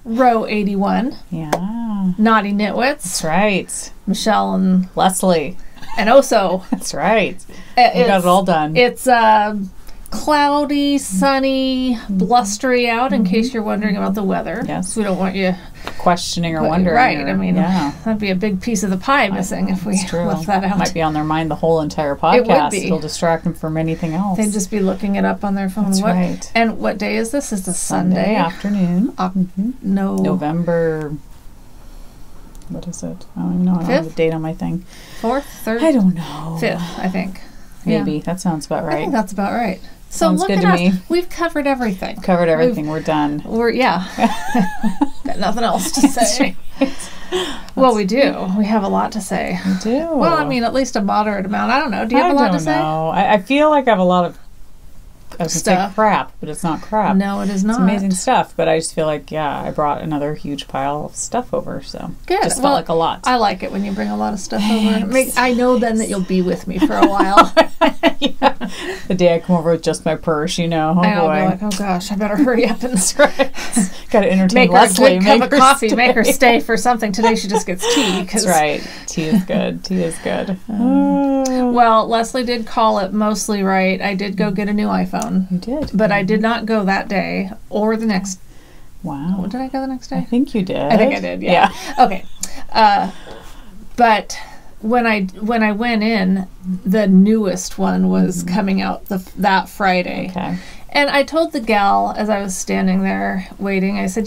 row 81. Yeah. Naughty Nitwits. That's right. Michelle and Leslie. And Oso. That's right. We got it all done. It's cloudy, sunny, blustery out, in case you're wondering about the weather. Yes. We don't want you questioning or wondering. Right. Or, I mean, that'd be a big piece of the pie missing if we left that out. Might be on their mind the whole entire podcast. It would be. It'll distract them from anything else. They'd just be looking it up on their phone. That's right. And what day is this? Is the Sunday afternoon. November. What is it? I don't even know. I don't have the date on my thing. 4th, 3rd? I don't know. 5th, I think. Maybe. Yeah. That sounds about right. I think that's about right. So Sounds look good at to us. me. We've covered everything. We're done. Got nothing else to say. Well, we do. We have a lot to say. We do. Well, I mean, at least a moderate amount. I don't know. Do you have a lot to say? I feel like I have a lot of stuff. Say crap, but it's not crap. No, it is not. It's amazing stuff, but I just feel like, I brought another huge pile of stuff over, so good. Just felt like a lot. I like it when you bring a lot of stuff over. I know then that you'll be with me for a while. The day I come over with just my purse, I'll be like, oh gosh, I better hurry up and got to entertain make Leslie. Her a good cup of coffee, make her stay for something. Today she just gets tea. That's right. Tea is good. Tea is good. Well, Leslie did call it mostly right. I did go get a new iPhone. You did. But I did not go that day or the next. Wow. Did I go the next day? I think you did. I think I did, yeah. Okay. But when I went in, the newest one was coming out that Friday. Okay. And I told the gal as I was standing there waiting, I said,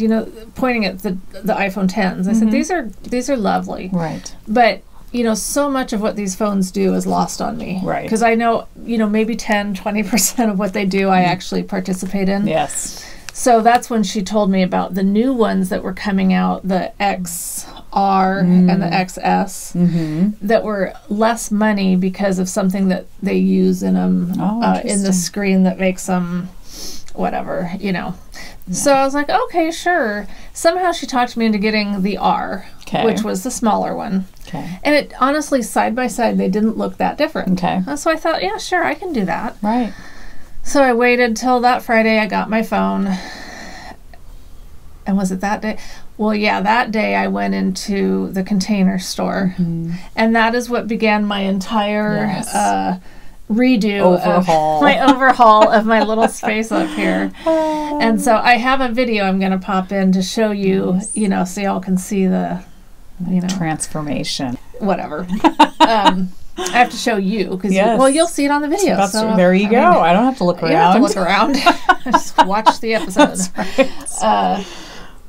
pointing at the iPhone 10s, I said, these are lovely. Right. But so much of what these phones do is lost on me. Right. Because I know, maybe 10, 20% of what they do I actually participate in. Yes. So that's when she told me about the new ones that were coming out, the XR and the XS, that were less money because of something that they use in them, in the screen that makes them whatever, Yeah. So I was like, okay, sure. Somehow she talked me into getting the R, which was the smaller one. Okay. And it honestly, side by side, they didn't look that different. Okay. So I thought, yeah, sure, I can do that. Right. So I waited till that Friday. I got my phone. And was it that day? Well, yeah, that day I went into the Container Store. And that is what began my entire overhaul of my little space up here. And so I have a video I'm going to pop in to show you, so y'all can see the, transformation. Whatever. I have to show you because you'll see it on the video. So there you go. I don't have to look around. You don't have to look around. Just watch the episode. That's right.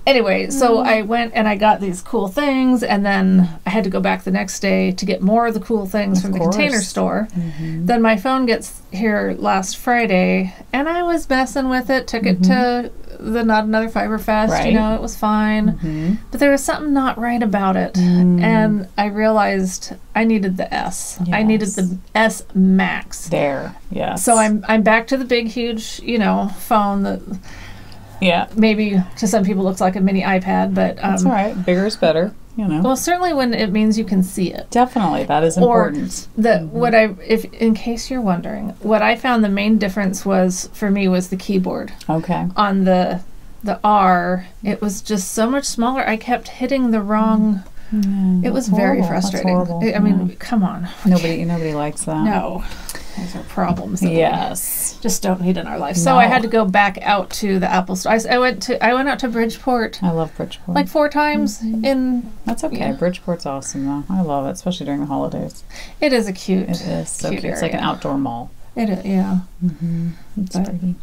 Anyway, so I went and I got these cool things, and then I had to go back the next day to get more of the cool things from the Container Store. Then my phone gets here last Friday, and I was messing with it, took it to the Not Another Fiber Fest, it was fine. But there was something not right about it, and I realized I needed the S. Yes. I needed the S Max. There, yes. So I'm back to the big, huge, phone that... Yeah. Maybe to some people looks like a mini iPad, but... That's all right. Bigger is better, Well, certainly when it means you can see it. Definitely. That is important. What in case you're wondering, what I found the main difference for me was the keyboard. Okay. On the R, it was just so much smaller. I kept hitting the wrong... it was very frustrating. That's horrible. I mean, come on. Nobody likes that. No. Those are problems that we just don't need in our life. So I had to go back out to the Apple Store. I went out to Bridgeport. I love Bridgeport. Like 4 times in... That's okay. Yeah. Bridgeport's awesome, though. I love it, especially during the holidays. It is It is so cute. It's like an outdoor mall. It is, yeah. It's pretty.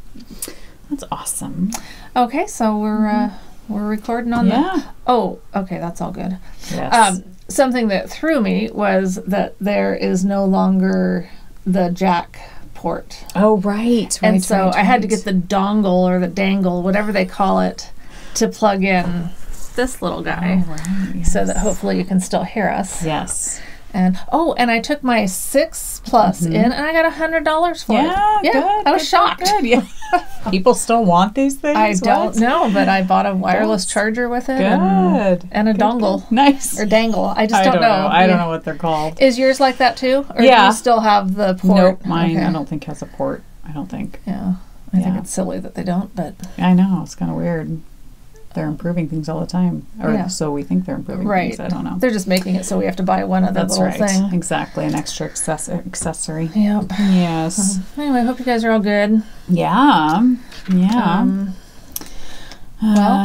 That's awesome. Okay, so we're recording on that. Oh, okay, that's all good. Yes. Something that threw me was that there is no longer the jack port. Oh, right. And so I had to get the dongle or the dangle, whatever they call it, to plug in this little guy. Oh, right. Yes. So that hopefully you can still hear us. Yes. And I took my 6 Plus in, and I got $100 for it. Yeah, good. I was shocked. Good. Yeah. People still want these things? I don't know, but I bought a wireless charger with it. Good. And a dongle. Good. Nice. Or dangle. I just don't know. I don't know what they're called. Is yours like that too? Or do you still have the port? Nope, mine I don't think has a port. I don't think. Yeah. I think it's silly that they don't, but... I know. It's kind of weird. they're improving things all the time. Or so we think they're improving things. I don't know. They're just making it so we have to buy one other little thing. Exactly. An extra accessory. Yep. Yes. Anyway, I hope you guys are all good. Yeah. Yeah.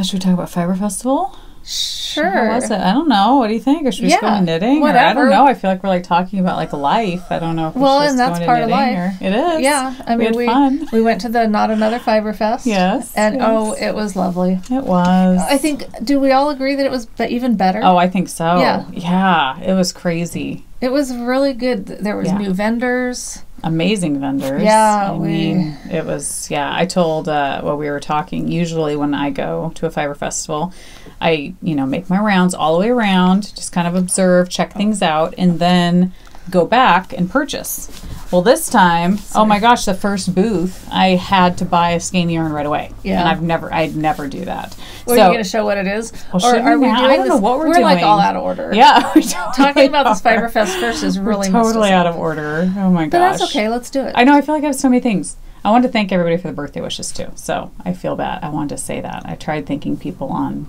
Should we talk about Fiber Festival? Sure. How was it? I don't know. What do you think? Or should we just go to knitting? Whatever. Or I don't know. I feel like we're like talking about like life. I don't know if and that's part of life. It is. Yeah. I mean, we went to the Not Another Fiber Fest. Yes. And it was lovely. It was. I think, do we all agree that it was even better? Oh, I think so. Yeah. Yeah. It was crazy. It was really good. There was new vendors. Amazing vendors. Yeah. I mean, it was, I told, we were talking, usually when I go to a Fiber Festival, I, make my rounds all the way around, just kind of observe, check things out, and then go back and purchase. Well, this time, oh my gosh, the first booth, I had to buy a skein of yarn right away. Yeah. And I'd never do that. Well, are you going to show what it is? Well, or are we doing I don't know what we're doing. We're like all out of order. Yeah. Talking about this Fiber Fest first is really totally out of order. Oh my gosh. But that's okay. Let's do it. I know. I feel like I have so many things. I wanted to thank everybody for the birthday wishes too. So I feel bad. I wanted to say that. I tried thanking people on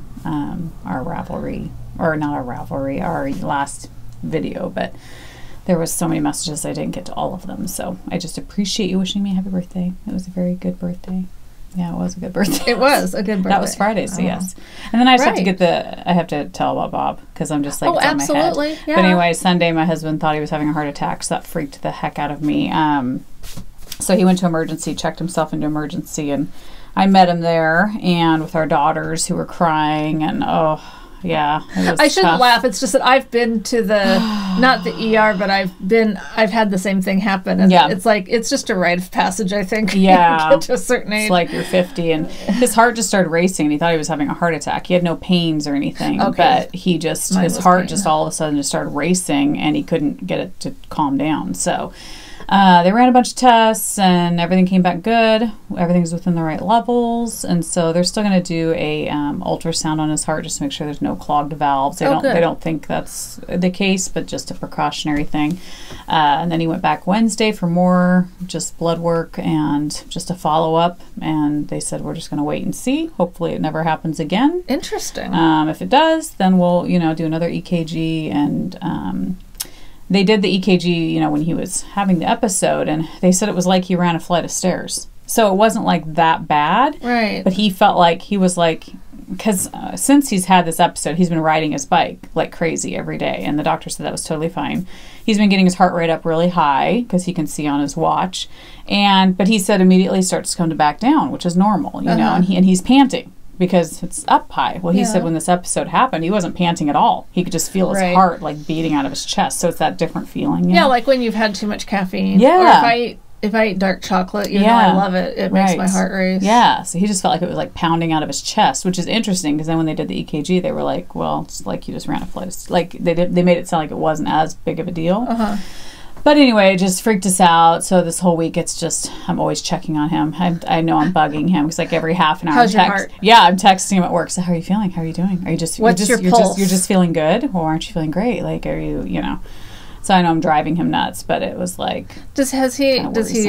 our Ravelry, or not our Ravelry, our last video, but there was so many messages I didn't get to all of them. So I just appreciate you wishing me a happy birthday. It was a very good birthday. Yeah, it was a good birthday. It was a good birthday. That was Friday, so yes. And then I just have to get I have to tell about Bob, because I'm just like, it's on my head. Absolutely, yeah. But anyway, Sunday my husband thought he was having a heart attack, so that freaked the heck out of me. So he went to emergency, checked himself into emergency, and I met him there, and with our daughters who were crying, and yeah, it was I shouldn't tough. laugh. It's just that I've been to the, not the ER, but I've had the same thing happen. And it's like, it's just a rite of passage, I think. Yeah. Get to a certain age. It's like you're 50, and his heart just started racing, and he thought he was having a heart attack. He had no pains or anything, but he just, his heart just all of a sudden just started racing, and he couldn't get it to calm down. So they ran a bunch of tests, and everything came back good. Everything's within the right levels, and so they're still going to do a ultrasound on his heart just to make sure there's no clogged valves. They don't think that's the case, but just a precautionary thing. And then he went back Wednesday for more just blood work and just a follow up. And they said we're just going to wait and see. Hopefully, it never happens again. Interesting. If it does, then we'll do another EKG and. They did the EKG, when he was having the episode, and they said it was like he ran a flight of stairs. So it wasn't like that bad. Right. But he felt like he was like, because since he's had this episode, he's been riding his bike like crazy every day. And the doctor said that was totally fine. He's been getting his heart rate up really high because he can see on his watch. But he said immediately starts to come back down, which is normal, know, and he's panting. Because it's up high. Well, he said when this episode happened, he wasn't panting at all. He could just feel his heart like beating out of his chest. So it's that different feeling. Yeah, like when you've had too much caffeine. Yeah. Or if I eat dark chocolate, though I love it, it makes my heart race. Yeah. So he just felt like it was like pounding out of his chest, which is interesting because then when they did the EKG, they were like, well, it's like you just ran a flight. Like they made it sound like it wasn't as big of a deal. Uh-huh. But anyway, it just freaked us out. So this whole week, it's just, I'm always checking on him. I know I'm bugging him because like every half an hour. How's your heart? Yeah, I'm texting him at work. So how are you feeling? How are you doing? Are you just, What's your pulse? You're just feeling good? Or aren't you feeling great? Like, are you, So I know I'm driving him nuts, but it was like. Does he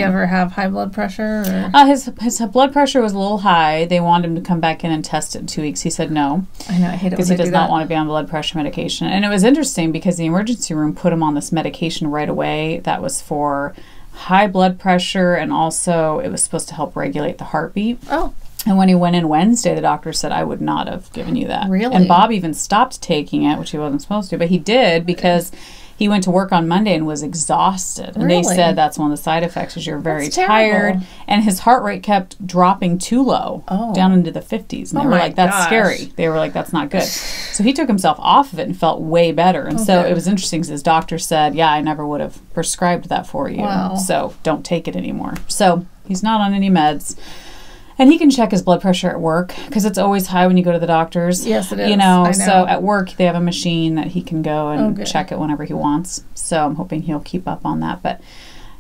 ever have high blood pressure? Or? His blood pressure was a little high. They wanted him to come back in and test it in 2 weeks. He said no. I know, I hate it because he does not want to be on blood pressure medication. And it was interesting because the emergency room put him on this medication right away that was for high blood pressure, and also it was supposed to help regulate the heartbeat. Oh. And when he went in Wednesday, the doctor said, I would not have given you that. Really? And Bob even stopped taking it, which he wasn't supposed to, but he did because he went to work on Monday and was exhausted. And really? They said that's one of the side effects is you're very tired. And his heart rate kept dropping too low, down into the 50s. And they were like, that's scary. They were like, that's not good. So he took himself off of it and felt way better. And so it was interesting because his doctor said, yeah, I never would have prescribed that for you. Wow. So don't take it anymore. So he's not on any meds. And he can check his blood pressure at work because it's always high when you go to the doctors. Yes, it is. I know. So at work, they have a machine that he can go and check it whenever he wants. So I'm hoping he'll keep up on that. But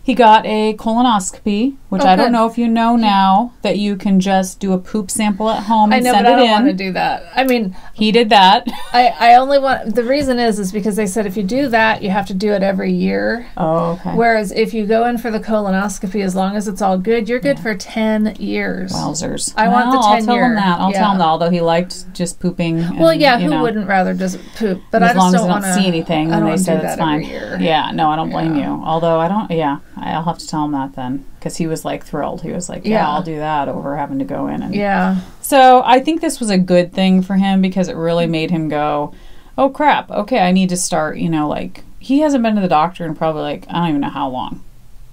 He got a colonoscopy, which I don't know if you know now that you can just do a poop sample at home and send it in. I know, but I don't want to do that. I mean, he did that. I only want, the reason is because they said if you do that, you have to do it every year. Oh, okay. Whereas if you go in for the colonoscopy, as long as it's all good, you're good for 10 years. Wowzers. I want the 10 year. I'll tell him that. I'll tell him that, although he liked just pooping. And, well, yeah, who wouldn't rather just poop? But I just don't want to see anything, and they said it's fine. Yeah, no, I don't blame you. Although I'll have to tell him that then, because he was like thrilled. He was like, yeah, I'll do that over having to go in. And so I think this was a good thing for him, because it really made him go, oh crap, okay, I need to start, like, he hasn't been to the doctor in probably like, I don't even know how long.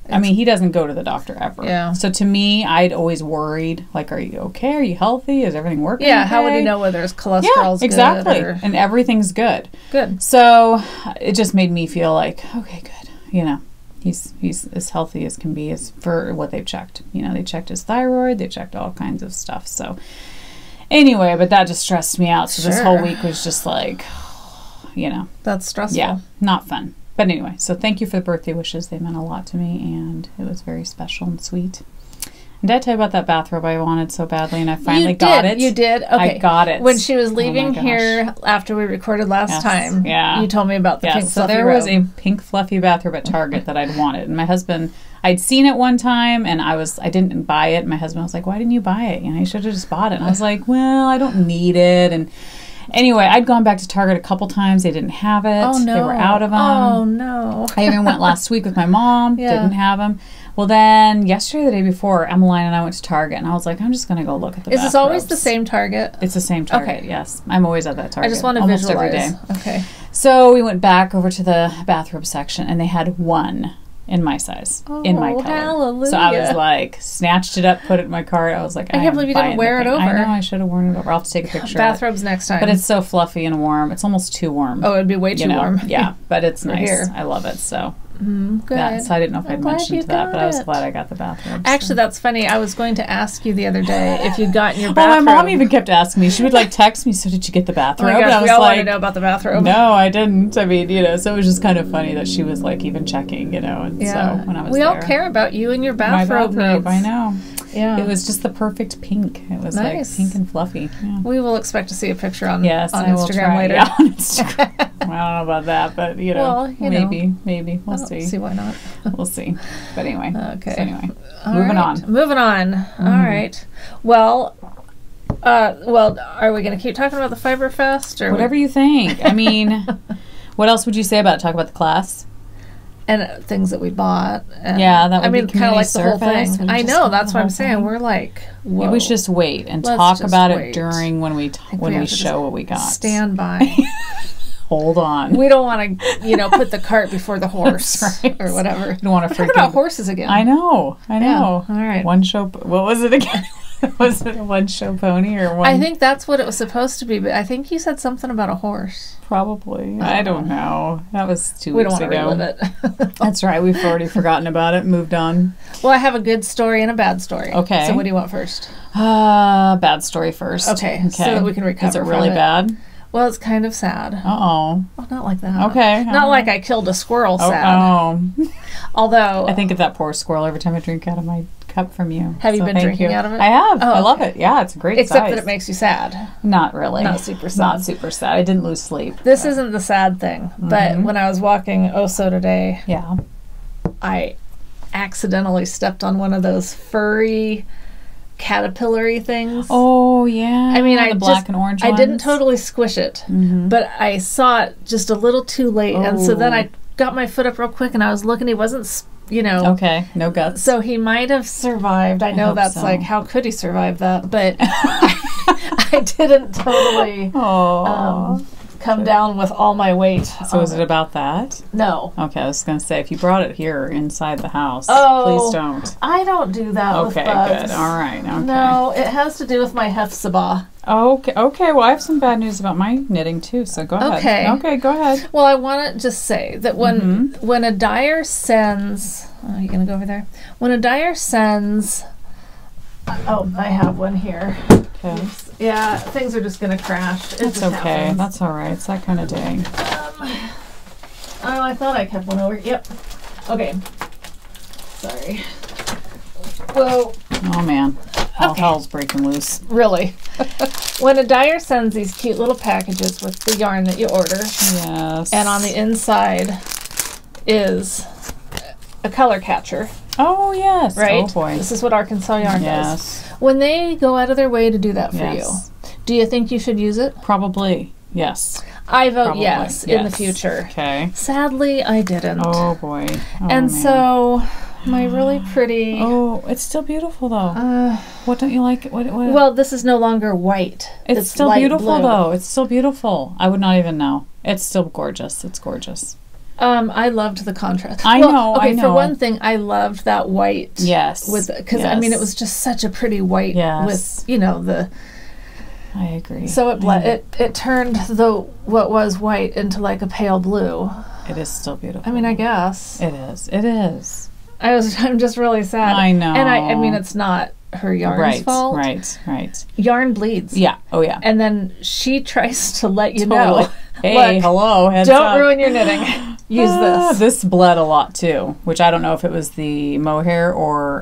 I mean, he doesn't go to the doctor ever. Yeah. So to me, I'd always worried, like, are you okay? Are you healthy? Is everything working okay? How would he know whether his cholesterol's good? Yeah, exactly. And everything's good. Good. So it just made me feel like, okay, good. He's as healthy as can be as for what they've checked. They checked his thyroid. They checked all kinds of stuff. So anyway, but that just stressed me out. So this whole week was just like, That's stressful. Yeah, not fun. But anyway, so thank you for the birthday wishes. They meant a lot to me, and it was very special and sweet. And did I tell you about that bathrobe I wanted so badly, and I finally got it? You did? Okay. I got it. When she was leaving here after we recorded last time, you told me about the pink fluffy robe. So there was a pink fluffy bathrobe at Target that I'd wanted. And my husband, I'd seen it one time, and I didn't buy it. My husband was like, why didn't you buy it? You should have just bought it. And I was like, well, I don't need it. And anyway, I'd gone back to Target a couple times. They didn't have it. Oh, no. They were out of them. Oh, no. I even went last week with my mom. Didn't have them. Well, then yesterday, the day before, Emmeline and I went to Target, and I was like, I'm just going to go look at the bathrobes. Is this always the same Target? It's the same Target, yes. I'm always at that Target. I just want to almost visualize. Every day. Okay. So we went back over to the bathrobe section, and they had one in my size, in my color. Hallelujah. So I was like, snatched it up, put it in my cart. I was like, I can't believe you didn't wear it over. I know, I should have worn it over. I'll have to take a picture Bathrobes next time. But it's so fluffy and warm. It's almost too warm. Oh, it'd be way too warm. Yeah, but it's nice. Here. I love it, so. Good. Yeah, so I didn't know if I'd mentioned that, but I was glad I got the bathrobe. Actually, that's funny. I was going to ask you the other day if you'd gotten your Well, bathrobe. my mom even kept asking me. She would text me, so did you get the bathrobe? Oh my gosh, and I was we all want to know about the bathrobe. No, I didn't. I mean, so it was just kind of funny that she was like even checking, and so when I was all care about you and your bathrobe. My bathrobe, I know. Yeah. It was just the perfect pink. It was like pink and fluffy. Yeah. We will expect to see a picture on Instagram later. Yeah, on Instagram. I don't know about that, but maybe. We'll see. See why not. We'll see. But anyway. Okay. So anyway, moving on. All right. Well, are we going to keep talking about the Fiber Fest or whatever you think? I mean, what else would you say about it? Talk about the class? And things that we bought. And that would be kind of like the whole thing. I know, that's what I'm saying. We're like, whoa. Maybe we should just wait and talk about it during when we show what we got. Stand by. Hold on. We don't want to, put the cart before the horse or whatever. We don't want to freak about horses again. I know. Yeah. All right. One show. What was it again? Was it a one show pony or one? I think that's what it was supposed to be, but I think you said something about a horse. Probably. I don't know. That was 2 weeks ago. We don't want to relive it. That's right. We've already forgotten about it. Moved on. Well, I have a good story and a bad story. Okay. So what do you want first? Bad story first. Okay. So that we can recover. Is it really bad? Well, it's kind of sad. Uh-oh. Well, not like that. Okay. Not like I killed a squirrel sad. Oh. Although... I think of that poor squirrel every time I drink out of my cup from you. Have you been drinking out of it? I have. I love it. Yeah, it's a great Except size. that it makes you sad. Not really. Not super sad. Not super sad. I didn't lose sleep. This isn't the sad thing. But when I was walking Oso today... Yeah. I accidentally stepped on one of those furry... caterpillar-y things. Oh yeah. I mean, the black and orange ones. I didn't totally squish it, but I saw it just a little too late, and so then I got my foot up real quick, and I was looking. He wasn't, Okay, no guts. So he might have survived. I know that's like, how could he survive that? But I didn't totally come down with all my weight. So is it about that? No. Okay, I was going to say, if you brought it here inside the house, please don't. I don't do that with bugs. Okay, good. All right. Okay. No, it has to do with my hefzibah. Okay. Well, I have some bad news about my knitting, too, so go ahead. Okay, go ahead. Well, I want to just say that when a dyer sends... Oh, you going to go over there? When a dyer sends... Oh, I have one here. Okay. Oops. Yeah, things are just going to crash. That's okay. Happens. That's all right. It's that kind of day. I thought I kept one over. Yep. Okay. Sorry. Whoa. Oh, man. All hell's breaking loose. Really. When a dyer sends these cute little packages with the yarn that you order. Yes. And on the inside is a color catcher. Oh, yes. Right? Oh, boy. This is what Arkansas Yarn does. Yes. When they go out of their way to do that for you, do you think you should use it? Probably. Yes. I vote yes in the future. Okay. Sadly, I didn't. Oh, boy. Oh, and man. So, my really pretty... Oh, it's still beautiful, though. What don't you like? What? Well, this is no longer white. It's still light beautiful, blue. though. It's still beautiful. I would not even know. It's still gorgeous. It's gorgeous. I loved the contrast. I know. For one thing, I loved that white. Yes. Because I mean, it was just such a pretty white with the. I agree. So it turned what was white into like a pale blue. It is still beautiful. I mean, I guess it is. It is. I'm just really sad. I know. And I mean, it's not her yarn's fault. Right. Yarn bleeds. Yeah. Oh, yeah. And then she tries to let you know. Hey, look, hello. Heads don't up. ruin your knitting. Use this. This bled a lot too, which I don't know if it was the mohair or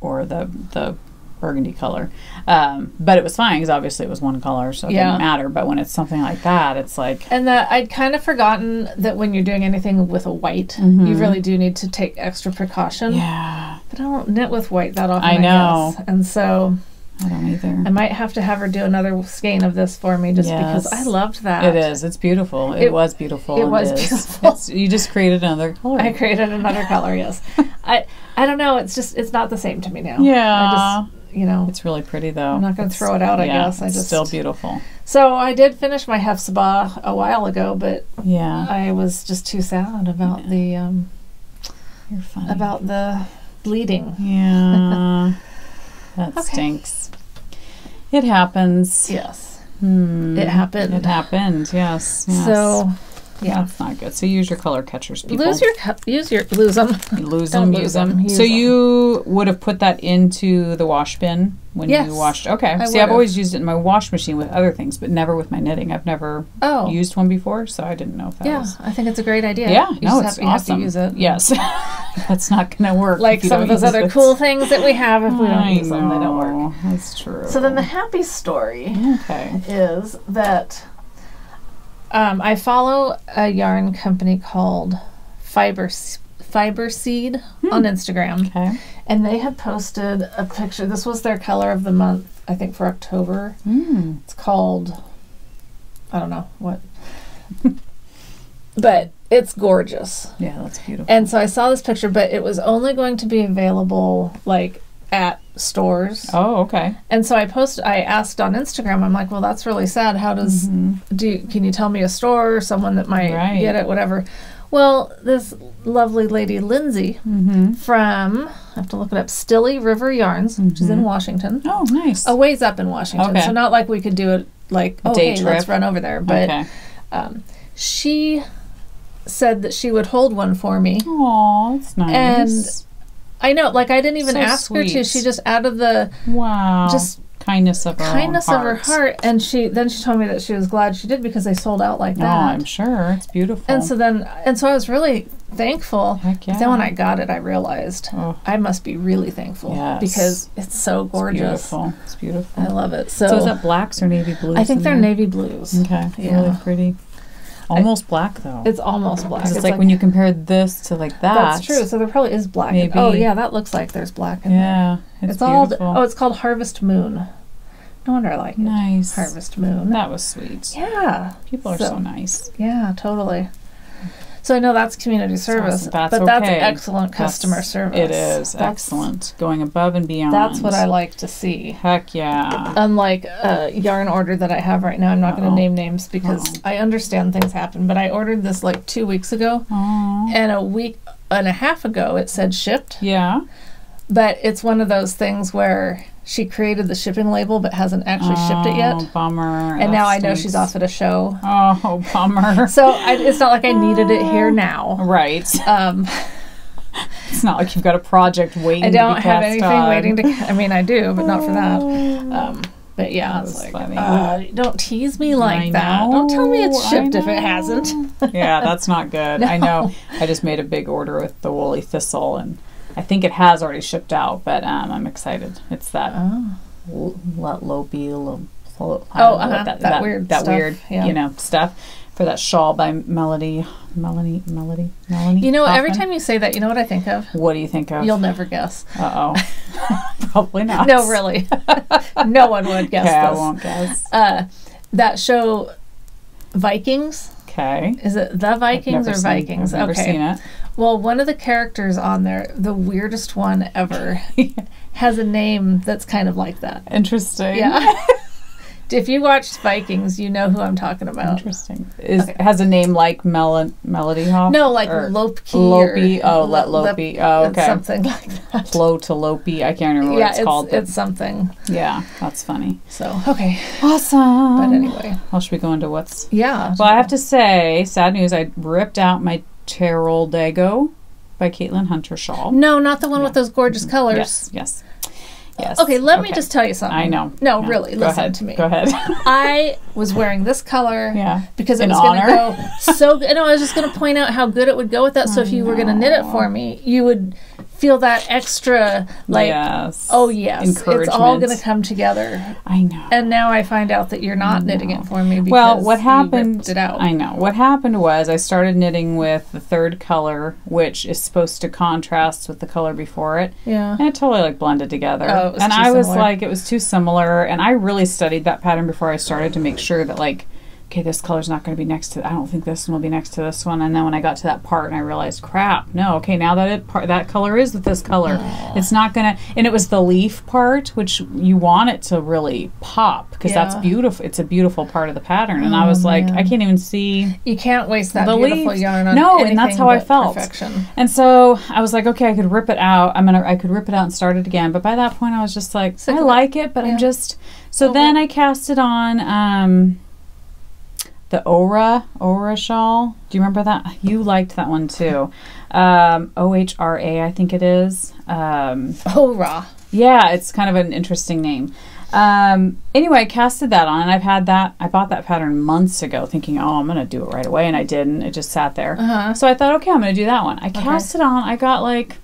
the burgundy color, but it was fine because obviously it was one color, so it didn't matter. But when it's something like that, it's like... And that I'd kind of forgotten that when you're doing anything with a white, you really do need to take extra precaution. Yeah. But I don't knit with white that often, I know. guess. And so... I don't either. I might have to have her do another skein of this for me just because I loved that. It is. It's beautiful. It was beautiful. It was beautiful. You just created another color. I created another color, yes. I don't know. It's not the same to me now. Yeah. It's really pretty though. I'm not going to throw it out, I guess. It's still beautiful. So I did finish my Hefzibah a while ago, but I was just too sad about the You're funny. About the bleeding. Yeah. That stinks. It happens. Yes. It happened. It happened, yes. So, that's not good. So use your color catchers, people. Lose them. Lose them. So you would have put that into the wash bin when you washed. Okay. I've always used it in my wash machine with other things, but never with my knitting. I've never used one before, so I didn't know if that was... I think it's a great idea. Yeah, it's awesome. You have to use it. Yes. That's not going to work. Like some of those other cool things that we have, if we don't use them, they don't work. That's true. So then the happy story is that I follow a yarn company called Fiber Seed on Instagram. Okay. And they had posted a picture. This was their color of the month, I think, for October. It's called, I don't know what. But it's gorgeous. Yeah, that's beautiful. And so I saw this picture, but it was only going to be available, like, at stores. Oh, okay. And so I asked on Instagram, I'm like, well, that's really sad. How does, can you tell me a store or someone that might get it, whatever. Well, this lovely lady, Lindsay, from, I have to look it up, Stilly River Yarns, which is in Washington. Oh, nice. A ways up in Washington. Okay. So not like we could do it like, day trip. Let's run over there. But she said that she would hold one for me. Aw, that's nice. And I know, like, I didn't even ask her to. She just out of the kindness of her heart, and she told me that she was glad she did because they sold out like that. Oh, I'm sure. It's beautiful. And so I was really thankful. Heck yeah. Then when I got it, I realized I must be really thankful because it's so gorgeous. It's beautiful. I love it. So is that blacks or navy blues? I think they're navy blues. Okay. Yeah. Really pretty. Almost black though. It's almost black. It's like when you compare this to like that. That's true. So there probably is black. Maybe. Oh yeah, that looks like there's black in there. It's beautiful. It's called Harvest Moon. No wonder I like it. Nice. Harvest Moon. That was sweet. Yeah. People are so nice. Yeah, totally. So I know that's community service, but that's excellent customer service. It is excellent. Going above and beyond. That's what I like to see. Heck yeah. Unlike a yarn order that I have right now, I'm not going to name names because I understand things happen, but I ordered this like 2 weeks ago, and a week and a half ago it said shipped. Yeah. But it's one of those things where she created the shipping label but hasn't actually shipped it yet. Oh, bummer. And now I know she's off at a show. Oh, bummer. So it's not like I needed it here now. Right. It's not like you've got a project waiting to be cast on. I don't have anything waiting to... I mean, I do, but not for that. But yeah, it's like, funny. Don't tease me like that. Don't tell me it's shipped if it hasn't. Yeah, that's not good. No. I know. I just made a big order with the woolly thistle, and I think it has already shipped out, but I'm excited. It's that Lopey, that weird stuff for that shawl by Melanie. You know, Hoffman. every time you say that, you know what I think of? What do you think of? You'll never guess. Probably not. No, really. No one would guess this. I won't guess. That show, Vikings. Okay. Is it The Vikings or Vikings? I've never seen it. Well, one of the characters on there, the weirdest one ever, has a name that's kind of like that. Interesting. Yeah. If you watched Vikings, you know who I'm talking about. Interesting. Has a name like Melody Hoff? No, like Lopey. Lopey. Lopey. Okay. Something like that. Flo to Lopey. I can't remember what it's called. It's something. Yeah, that's funny. So, okay. Awesome. But anyway. Well, should we go into what's... Yeah. Well, I have to say, sad news, I ripped out my Terrell Dago by Caitlin Hunter shawl. No, not the one with those gorgeous colors. Yes. Okay, let me just tell you something. I know. No, really, listen to me. Go ahead. I was wearing this color because it was going to go so good. No, I was just going to point out how good it would go with that. So if you were going to knit it for me, you would feel that extra, like, oh yes, it's all going to come together. I know. And now I find out that you're not knitting it for me because what happened, you ripped it out. I know. What happened was I started knitting with the third color, which is supposed to contrast with the color before it. Yeah. And it totally like blended together. Oh, it was and too I was similar. like, it was too similar. And I really studied that pattern before I started to make sure that, like, okay, this color's not going to be next to, I don't think this one will be next to this one. And then when I got to that part and I realized, crap, no, okay, now that that color is with this color, it's not going to, and it was the leaf part, which you want it to really pop because that's beautiful. It's a beautiful part of the pattern. And I was like, I can't even see. You can't waste that the beautiful leaf. yarn on and that's how I felt. Perfection. And so I was like, okay, I could rip it out. I could rip it out and start it again. But by that point I was just like, I like it, but I'm just, so then I cast it on, the Ohra shawl. Do you remember that? You liked that one too. OHRA, I think it is. Ohra. Yeah, it's kind of an interesting name. Anyway, I casted that on, and I've had that. I bought that pattern months ago, thinking, oh, I'm going to do it right away, and I didn't. It just sat there. So I thought, okay, I'm going to do that one. I cast it on. I got like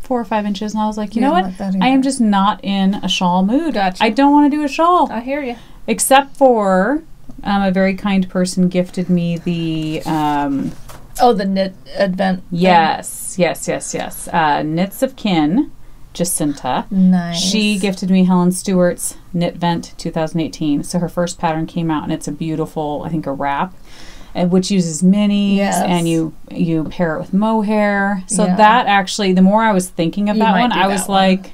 4 or 5 inches, and I was like, you know what? I am just not in a shawl mood. Gotcha. I don't want to do a shawl. I hear you. Except for... a very kind person gifted me the... the knit advent. Yes. Knits of Kin, Jacinta. Nice. She gifted me Helen Stewart's Knit Vent 2018. So her first pattern came out, and it's a beautiful, I think, a wrap, which uses minis, and you pair it with mohair. So that actually, the more I was thinking of that one, I was like...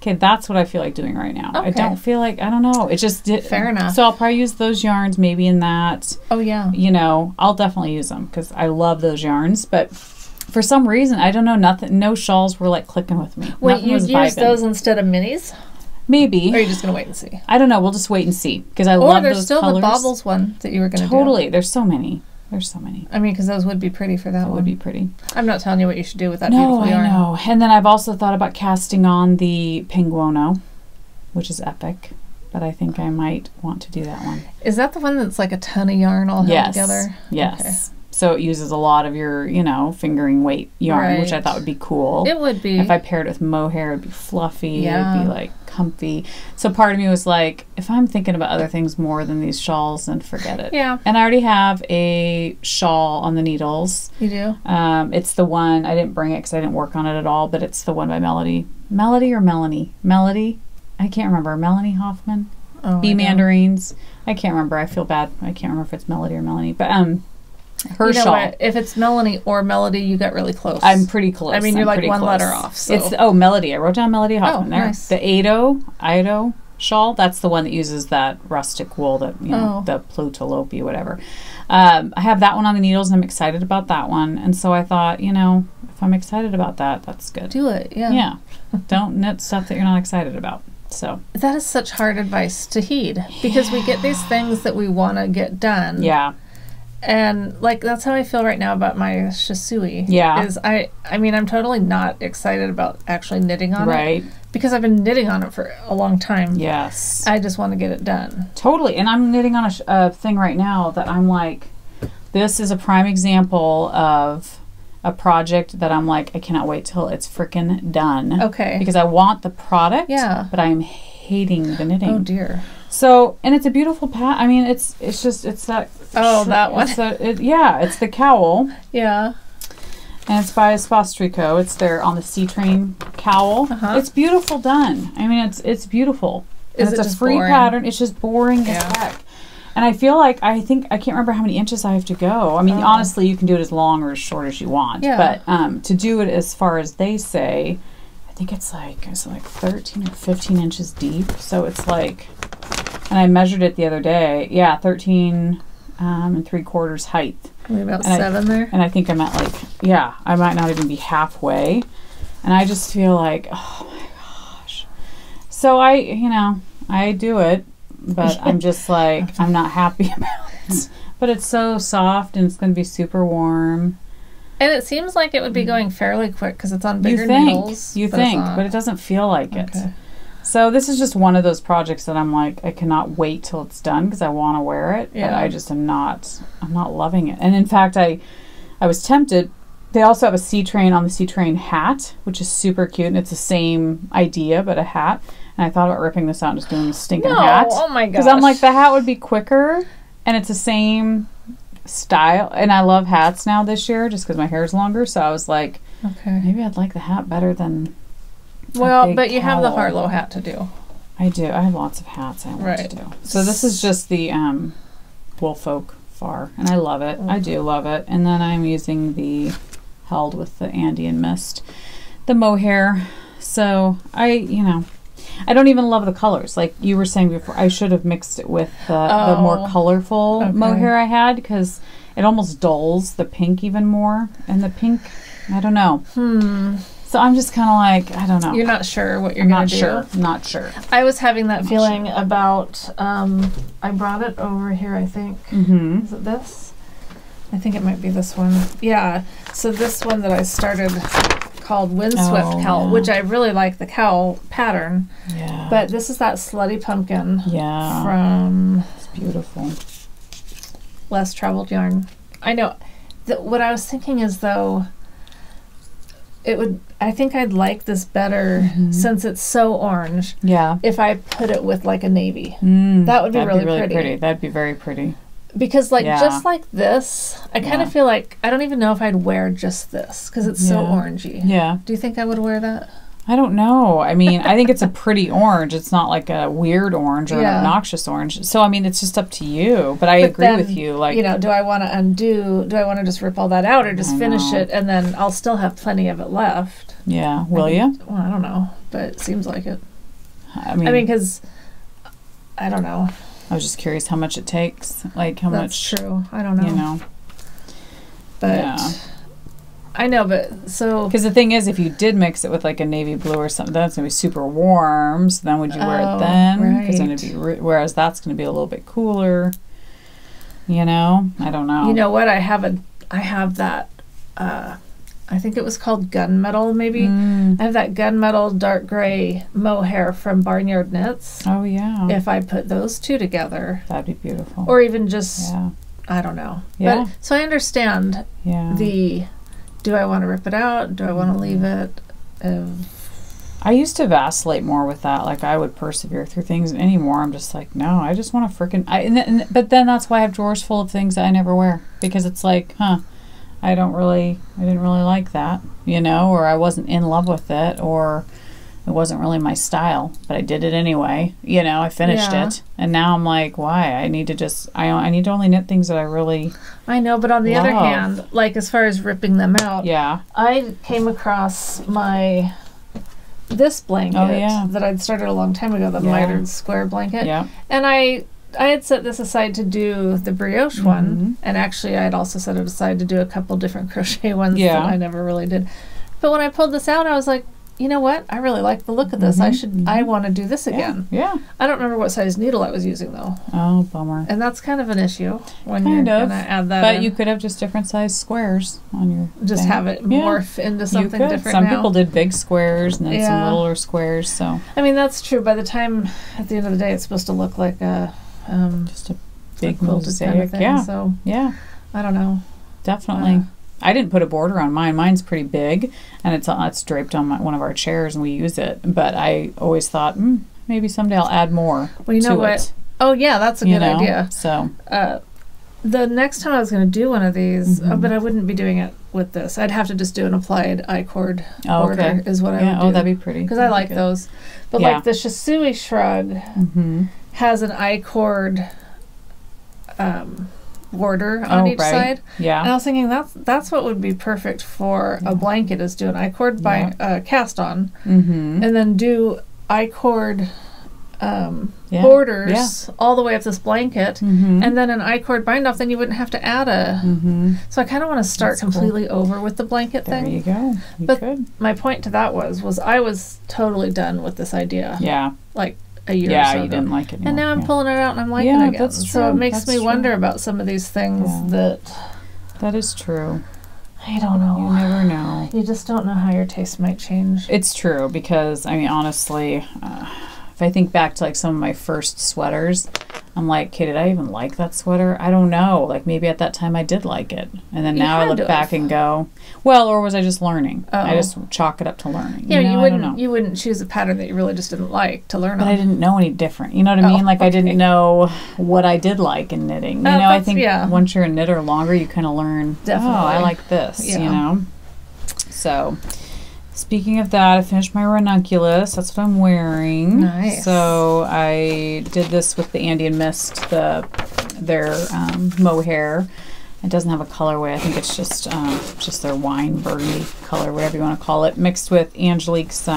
Okay, that's what I feel like doing right now. Okay. I don't feel like, I don't know. It just did. Fair enough. So I'll probably use those yarns maybe in that. Oh, yeah. You know, I'll definitely use them because I love those yarns. But for some reason, I don't know, no shawls were like clicking with me. Wait, you use those instead of minis? Maybe. Or are you just going to wait and see? I don't know. We'll just wait and see because I love those colors. Or there's still the baubles one that you were going to do. Totally. There's so many. I mean, because those would be pretty for that one. Would be pretty. I'm not telling you what you should do with that beautiful yarn. No, I know. And then I've also thought about casting on the Pinguono, which is epic. But I think I might want to do that one. Is that the one that's like a ton of yarn all held together? Yes. Okay. So it uses a lot of your, fingering weight yarn, which I thought would be cool. It would be. If I paired it with mohair, it would be fluffy. It would be like comfy. So part of me was like, if I'm thinking about other things more than these shawls, then forget it. Yeah. And I already have a shawl on the needles. You do? It's the one, I didn't bring it because I didn't work on it at all, but it's the one by Melody. Melody or Melanie? Melody? I can't remember. Melanie Hoffman? Bee Mandarins? I can't remember. I feel bad. I can't remember if it's Melody or Melanie. But her shawl. What? If it's Melanie or Melody, you got really close. I'm pretty close. I mean, you're like one letter off. So. It's Melody. I wrote down Melody Hoffman there. Nice. The Ido shawl. That's the one that uses that rustic wool, that the Plutalope, whatever. I have that one on the needles, and I'm excited about that one. And so I thought, if I'm excited about that, that's good. Do it. Yeah. Yeah. Don't knit stuff that you're not excited about. So that is such hard advice to heed because we get these things that we want to get done. Yeah. And like that's how I feel right now about my Shisui. Yeah. Is I mean I'm totally not excited about actually knitting on it. Right. Because I've been knitting on it for a long time. Yes. I just want to get it done. Totally. And I'm knitting on a thing right now that I'm like, this is a prime example of a project that I'm like, I cannot wait till it's freaking done. Okay. Because I want the product, yeah, but I'm hating the knitting. Oh dear. So, and it's a beautiful I mean, it's that. Oh, that one. It's the cowl. Yeah. And it's by Spostrico. It's there on the C Train cowl. It's beautiful done. I mean, it's beautiful. Is it's it a just free boring? pattern. It's just boring as heck. And I feel like I can't remember how many inches I have to go. I mean, honestly, you can do it as long or as short as you want. Yeah. But to do it as far as they say, I think it's like 13 or 15 inches deep. So it's like, and I measured it the other day. Yeah, 13 and 3/4 height. Maybe about 7 there. And I think I'm at I might not even be halfway. And I just feel like, oh my gosh. So I do it. But I'm just like, I'm not happy about it. But it's so soft and it's going to be super warm. And it seems like it would be going fairly quick because it's on bigger needles. You think, but it doesn't feel like it. So this is just one of those projects that I'm like, I cannot wait till it's done because I want to wear it. Yeah. But I just I'm not loving it. And in fact, I was tempted. They also have a C Train on the C Train hat, which is super cute. And it's the same idea, but a hat. And I thought about ripping this out and just doing the stinking hat. Oh my gosh. Because I'm like, the hat would be quicker, and it's the same style. And I love hats now this year, just because my hair is longer. So I was like, okay, maybe I'd like the hat better than. Well, but you have the Harlow hat to do. I do. I have lots of hats I want to do. So this is just the Woolfolk Far, and I love it. I do love it. And then I'm using the Held with the Andean Mist, the mohair. So I don't even love the colors. Like you were saying before, I should have mixed it with the more colorful mohair I had because it almost dulls the pink even more. And the pink, I don't know. So I'm just kind of like, I don't know. You're not sure what you're going to do? Not sure. I was having that feeling about, I brought it over here, I think. Is it this? I think it might be this one. Yeah. So this one that I started called Windswept Cowl, which I really like the cowl pattern. Yeah. But this is that Slutty Pumpkin. Yeah. From... It's beautiful. Less Traveled Yarn. I know. What I was thinking is, though, I think I'd like this better since it's so orange. Yeah. If I put it with like a navy. That would be really pretty. That'd be very pretty. Because just like this, I kind of feel like, I don't even know if I'd wear just this because it's so orangey. Yeah. Do you think I would wear that? I don't know. I mean, I think it's a pretty orange. It's not like a weird orange or an obnoxious orange. So, I mean, it's just up to you. But I agree with you. Like, do I want to do I want to just rip all that out or just finish it and then I'll still have plenty of it left? Yeah. Will you? Well, I don't know. But it seems like it. I mean, because, I don't know. I was just curious how much it takes. Like, how much. That's true. I don't know. But I know, but so. Because the thing is, if you did mix it with like a navy blue or something, that's going to be super warm. So then would you wear it then? Because then it'd be, whereas that's going to be a little bit cooler. I don't know. You know what? I have that. I think it was called gunmetal, maybe. I have that gunmetal dark gray mohair from Barnyard Knits. Oh, yeah. If I put those two together. That'd be beautiful. Or even just, I don't know. Yeah. But, so I understand do I want to rip it out? Do I want to leave it? I used to vacillate more with that. Like, I would persevere through things. Anymore, I'm just like, no, I just want to freaking... But then that's why I have drawers full of things that I never wear. Because it's like, I didn't really like that, or I wasn't in love with it, or it wasn't really my style, but I did it anyway. I finished it, and now I'm like, why? I need to only knit things that I really I know, but on the other hand, like as far as ripping them out, I came across this blanket that I'd started a long time ago, the mitered square blanket, and I had set this aside to do the brioche one, and actually I'd also set it aside to do a couple different crochet ones that I never really did. But when I pulled this out, I was like, you know what? I really like the look of this. I want to do this again. Yeah. I don't remember what size needle I was using though. Oh, bummer. And that's kind of an issue when you're going to add that But you could have just different size squares on your Just thing. have it morph into something different Some people did big squares and then some littler squares, so. I mean, that's true. By the time, at the end of the day, it's supposed to look like a... just a big mosaic, kind of thing, so I don't know. Definitely. I didn't put a border on mine. Mine's pretty big, and it's draped on one of our chairs, and we use it. But I always thought, maybe someday I'll add more. Well, you know what? Oh yeah, that's a good idea. So the next time I was going to do one of these, but I wouldn't be doing it with this. I'd have to just do an applied I-cord border is what I would do. Oh, that'd be pretty. Because I like those. But like the Shisui Shrug has an I-cord border on each side. Yeah. And I was thinking that's what would be perfect for a blanket, is do an I-cord cast on and then do I-cord borders all the way up this blanket and then an I-cord bind off. Then you wouldn't have to add a so I kind of want to start completely over with the blanket thing. There you go. But my point to that was I was totally done with this idea like a year or so you didn't like it anymore. and now I'm pulling it out and I'm liking it again. That's true. So it makes me wonder about some of these things that is true. I don't know. You never know. You just don't know how your taste might change. It's true, because I mean, honestly, if I think back to like some of my first sweaters, I'm like, okay, did I even like that sweater? I don't know. Like maybe at that time I did like it. And then now I look back and go, well, or was I just learning? I just chalk it up to learning. Yeah, you wouldn't choose a pattern that you really just didn't like to learn on. But I didn't know any different. You know what I mean? Like I didn't know what I did like in knitting. You know, I think once you're a knitter longer, you kind of learn, I like this, you know? So speaking of that, I finished my ranunculus. That's what I'm wearing. Nice. So I did this with the Andean Mist, their mohair. It doesn't have a colorway. I think it's just their wine burgundy color, whatever you want to call it, mixed with Angelique's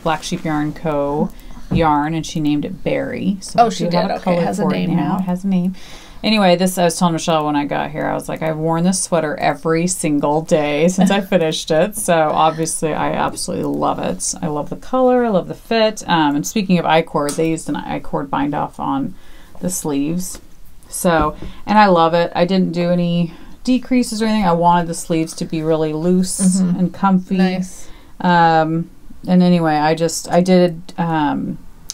Black Sheep Yarn Co. yarn, and she named it Berry. So she did. Okay, it has a name now. It has a name. Anyway, I was telling Michelle when I got here, I was like, I've worn this sweater every single day since I finished it. So obviously, I absolutely love it. I love the color. I love the fit. And speaking of I-cord, they used an I-cord bind off on the sleeves. So, and I love it. I didn't do any decreases or anything. I wanted the sleeves to be really loose and comfy. Nice. And anyway, I did...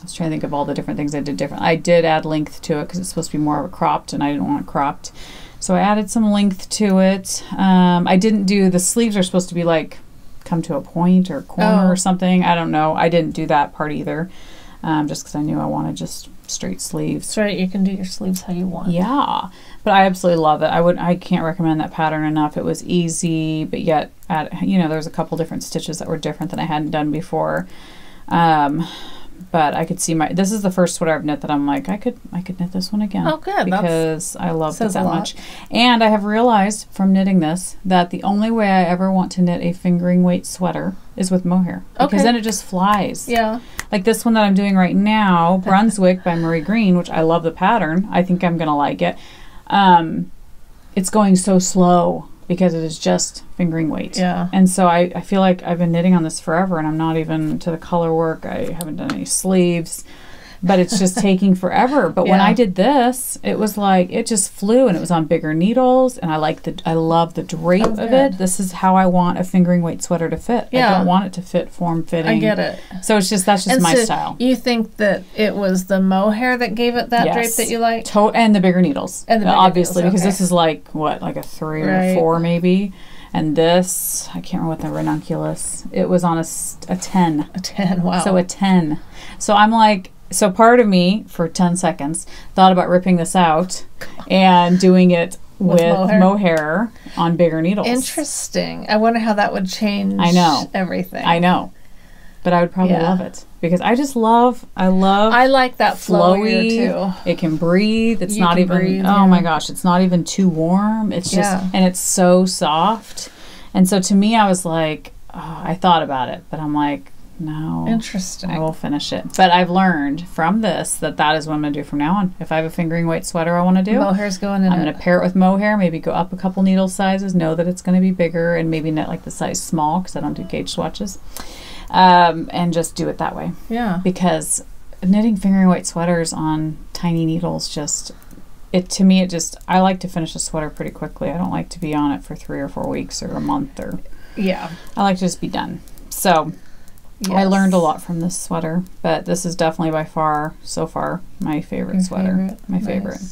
I was trying to think of all the different things I did different. I did add length to it because it's supposed to be more of a cropped, and I didn't want it cropped. So I added some length to it. I didn't do, the sleeves are supposed to be like come to a point or corner or something. I don't know. I didn't do that part either, just because I knew I wanted just straight sleeves. That's right. You can do your sleeves how you want. Yeah. But I absolutely love it. I can't recommend that pattern enough. It was easy, but yet, there's a couple different stitches that were different than I hadn't done before. But I could see this is the first sweater I've knit that I'm like, I could knit this one again. Oh, good. Because I loved it that much. And I have realized from knitting this that the only way I ever want to knit a fingering weight sweater is with mohair. Because then it just flies. Yeah. Like this one that I'm doing right now, Brunswick by Marie Green, which I love the pattern. I think I'm going to like it. It's going so slow because it is just fingering weight. Yeah. And so I feel like I've been knitting on this forever, and I'm not even to the color work. I haven't done any sleeves, but it's just taking forever. But when I did this, it was like, it just flew, and it was on bigger needles, and I love the drape of it. This is how I want a fingering weight sweater to fit. I don't want it to fit form-fitting. I get it. So that's just my style. You think that it was the mohair that gave it that drape that you like? And the bigger needles. And the bigger obviously, needles, because this is like a 3 or a 4 maybe. And this, I can't remember what the ranunculus, it was on a 10. A 10, wow. So a 10. So I'm like, so part of me, for 10 seconds, thought about ripping this out and doing it with mohair on bigger needles. Interesting. I wonder how that would change everything. I know. But I would probably love it. Because I like that flowy too. It can breathe. It's not even, my gosh, it's not even too warm. It's just, and it's so soft. And so to me, I was like, I thought about it, but I'm like, no. Interesting. I will finish it. But I've learned from this that is what I'm going to do from now on. If I have a fingering weight sweater I want to do, mohair's going in. I'm going to pair it with mohair, maybe go up a couple needle sizes, know that it's going to be bigger, and maybe knit like the size small because I don't do gauge swatches. And just do it that way. Yeah. Because knitting fingering weight sweaters on tiny needles to me, I like to finish a sweater pretty quickly. I don't like to be on it for 3 or 4 weeks or a month I like to just be done. So I learned a lot from this sweater, but this is definitely by far, so far, my favorite sweater. My favorite.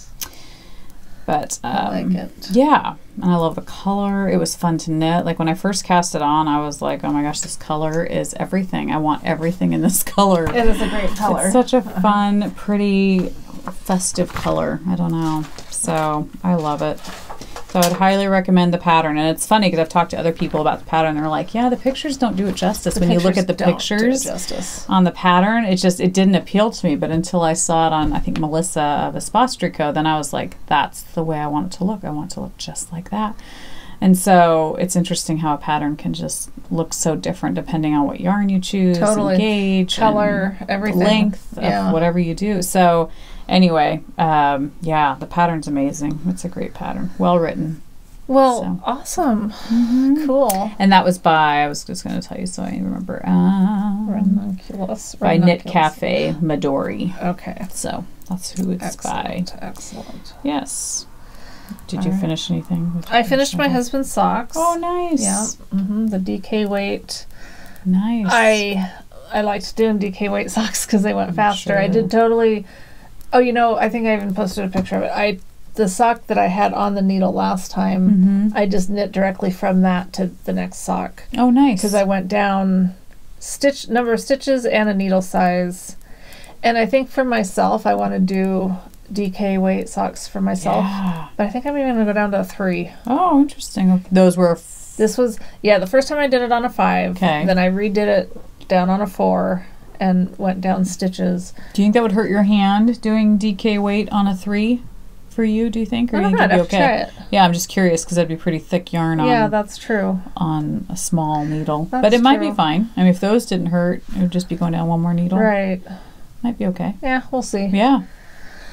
But I like it. Yeah, and I love the color. It was fun to knit. Like when I first cast it on, I was like, oh my gosh, this color is everything. I want everything in this color. It is a great color. It's such a fun, pretty, festive color. I don't know. So I love it. So I'd highly recommend the pattern. And it's funny because I've talked to other people about the pattern. They're like, yeah, the pictures don't do it justice. When you look at the pictures on the pattern, it didn't appeal to me. But until I saw it on, I think, Melissa Vespastrico, then I was like, that's the way I want it to look. I want it to look just like that. And so it's interesting how a pattern can just look so different depending on what yarn you choose, and gauge, color, everything, length of whatever you do. So anyway, yeah, the pattern's amazing. It's a great pattern. Well written. Well, awesome. Cool. And that was by, I was just going to tell you so I remember. By Knit Cafe Midori. Okay. So that's who it's by. Excellent. Yes. Did you finish anything? I finished my husband's socks. Oh, nice. Yeah. The DK weight. Nice. I liked doing DK weight socks because they went faster. Sure. I did totally. Oh, I think I even posted a picture of it. The sock that I had on the needle last time, I just knit directly from that to the next sock. Oh, nice. Because I went down number of stitches and a needle size. And I think for myself, I want to do DK weight socks for myself. Yeah. But I think I'm even going to go down to a 3. Oh, interesting. Okay. Those were... This was, the first time I did it on a 5. Okay. Then I redid it down on a 4 and went down stitches. Do you think that would hurt your hand doing DK weight on a 3 for you, do you think? Or I don't you know, think it'd be okay? Try it. Yeah, I'm just curious because that'd be pretty thick yarn on... Yeah, that's true. On a small needle. But it might be fine. I mean, if those didn't hurt, it would just be going down one more needle. Right. Might be okay. Yeah, we'll see. Yeah.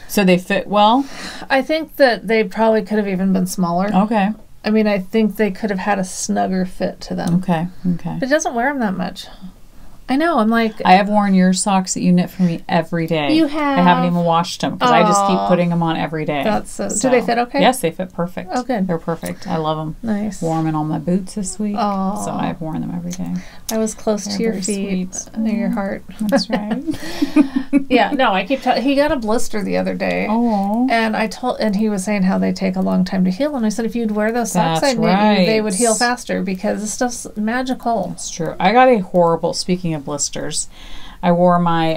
So they fit well? I think that they probably could have even been smaller. Okay. I mean, I think they could have had a snugger fit to them. Okay, okay. But it doesn't wear them that much. I know, I'm like... I have worn your socks that you knit for me every day. You have? I haven't even washed them because I just keep putting them on every day. That's so... Do they fit okay? Yes, they fit perfect. Oh, good. They're perfect. I love them. Nice. Wore them in all my boots this week. Oh. So I've worn them every day. I was close to your feet, near your heart. That's right. Yeah, no, I keep telling... He got a blister the other day. Oh. And he was saying how they take a long time to heal. And I said, if you'd wear those socks I knit you, they would heal faster because this stuff's magical. That's true. I got a horrible... Speaking of blisters... I wore my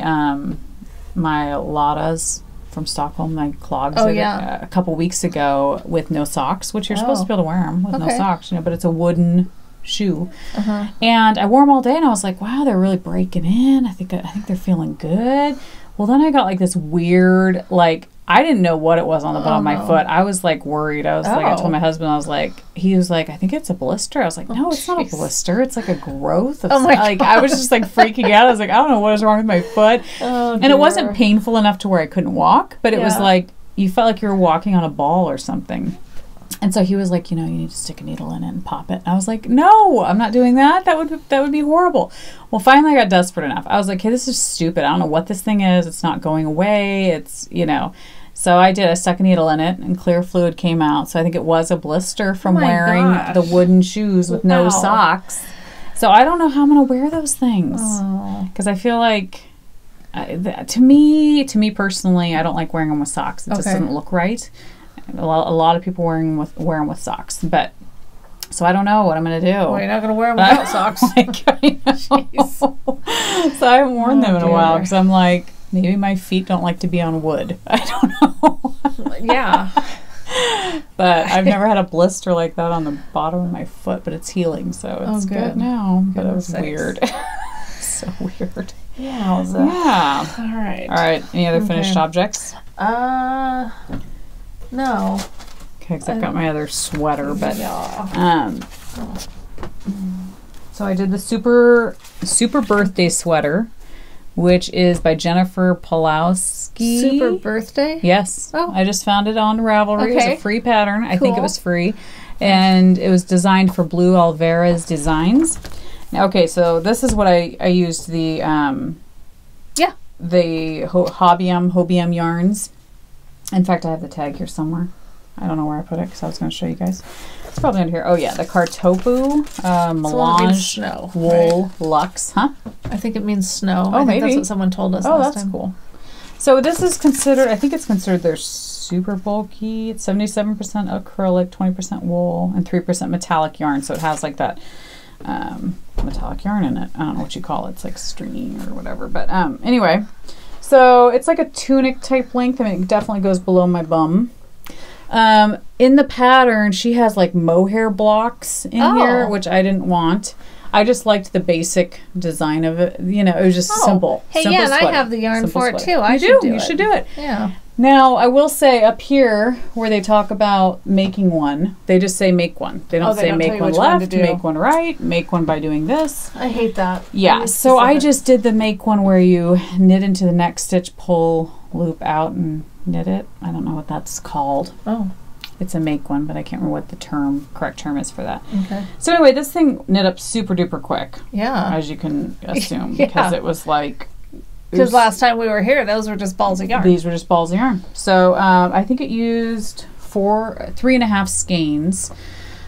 my Ladas from Stockholm, my clogs, a couple weeks ago with no socks, which you're supposed to be able to wear them with no socks, but it's a wooden shoe. And I wore them all day, and I was like, wow, they're really breaking in. I think they're feeling good. Well, then I got like this weird, like, I didn't know what it was on the bottom of my foot. I was like worried. I was like, I told my husband, he was like, I think it's a blister. I was like, no, it's not a blister. It's like a growth. Of like, I was just like freaking out. I was like, I don't know what is wrong with my foot. And it wasn't painful enough to where I couldn't walk, but it was like, you felt like you were walking on a ball or something. And so he was like, you need to stick a needle in it and pop it. And I was like, no, I'm not doing that. That would be horrible. Well, finally I got desperate enough. I was like, hey, this is stupid. I don't know what this thing is. It's not going away. It's, So I did. I stuck a needle in it, and clear fluid came out. So I think it was a blister from wearing the wooden shoes with no socks. So I don't know how I'm going to wear those things. Because I feel like, to me personally, I don't like wearing them with socks. It just doesn't look right. A lot of people wear them with socks, but so I don't know what I'm going to do. Well, you're not going to wear them without socks. So I haven't worn them in a while because I'm like, maybe my feet don't like to be on wood. I don't know. Yeah. But I've never had a blister like that on the bottom of my foot, but it's healing, so it's good now. But it was weird. So weird. Yeah. Yeah. All right. All right. Any other finished objects? No. Okay, because I've got my other sweater, but so I did the super birthday sweater, which is by Jennifer Pulowski. Super birthday? Yes. Oh. I just found it on Ravelry. It was a free pattern. I think it was free. And it was designed for Blue Alvarez Designs. Okay, so this is what I used the Hobium yarns. In fact, I have the tag here somewhere. I don't know where I put it because I was going to show you guys. It's probably under here. Oh, yeah, the Kartopu Melange Wool Luxe. Huh? I think it means snow. Oh, I think maybe. That's what someone told us last time. Oh, that's cool. So this is considered, I think it's considered their super bulky. It's 77% acrylic, 20% wool, and 3% metallic yarn. So it has like that metallic yarn in it. I don't know what you call it. It's like stringy or whatever. But anyway, so it's like a tunic type length. I mean, it definitely goes below my bum. In the pattern, she has like mohair blocks in here, which I didn't want. I just liked the basic design of it. You know, it was just simple. Hey, simple yeah, and sweater. I have the yarn Simple for it sweater. too. You should do it. Yeah. Now, I will say up here where they talk about making one, they just say make one. They don't say make one left, make one right, make one by doing this. I hate that. Yeah, so I just did the make one where you knit into the next stitch, pull, loop out, and knit it. I don't know what that's called. Oh. It's a make one, but I can't remember what the correct term is for that. Okay. So anyway, this thing knit up super duper quick. Yeah. As you can assume, because it was like... Because last time we were here, those were just balls of yarn. These were just balls of yarn. So I think it used 3.5 skeins,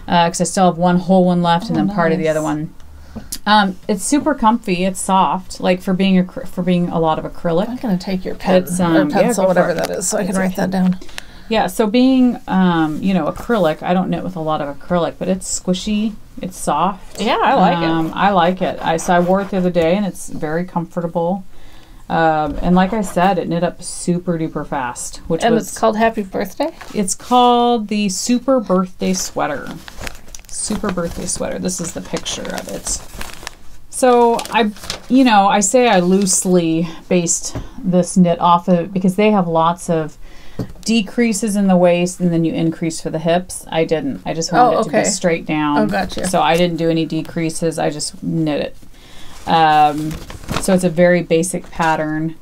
because I still have one whole one left, and then part of the other one. It's super comfy. It's soft, like for being a lot of acrylic. I'm gonna take your pen or pencil, whatever that is, so I can write that down. Yeah. So being acrylic, I don't knit with a lot of acrylic, but it's squishy. It's soft. Yeah, I like it. I like it. I wore it the other day, and it's very comfortable. And like I said, it knit up super duper fast. It's called Happy Birthday? It's called the Super Birthday Sweater. Super Birthday Sweater. This is the picture of it. So I say I loosely based this knit off of it because they have lots of decreases in the waist and then you increase for the hips. I didn't. I just wanted it to be straight down. Oh, gotcha. So I didn't do any decreases. I just knit it. So it's a very basic pattern.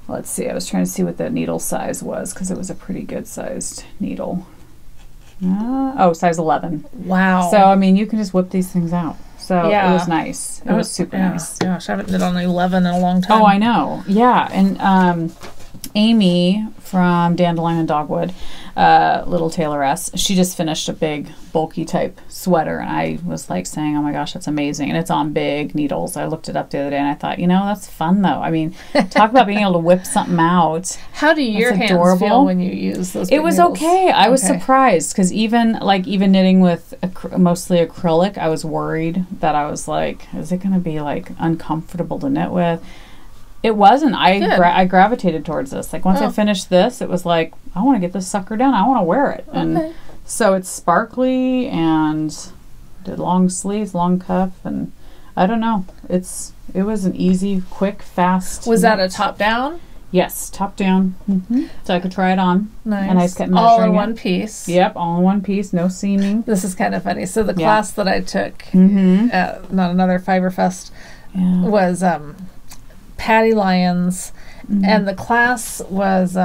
Let's see, I was trying to see what the needle size was because it was a pretty good sized needle. Size 11. Wow. So, I mean, you can just whip these things out. So it was nice. It was super nice. Gosh, I haven't knit on 11 in a long time. Oh, I know. Yeah. And Amy from Dandelion and Dogwood, Little Tailoress, she just finished a big bulky type sweater, and I was like saying, oh my gosh, that's amazing. And it's on big needles. I looked it up the other day and I thought, that's fun though. I mean, talk about being able to whip something out. How do your hands feel when you use those big needles? Okay. I was surprised because even knitting with mostly acrylic, I was worried that I was like, is it going to be like uncomfortable to knit with? It wasn't. I gravitated towards this. Like once I finished this, it was like, I want to get this sucker down. I want to wear it. And so it's sparkly and did long sleeves, long cuff, and I don't know. It was an easy, quick, fast. Was that a top down? Yes, top down. So I could try it on. Nice. And I just kept measuring all in one piece. Yep, all in one piece, no seaming. This is kind of funny. So the class that I took at Not Another Fiberfest was Patty Lyons, and the class was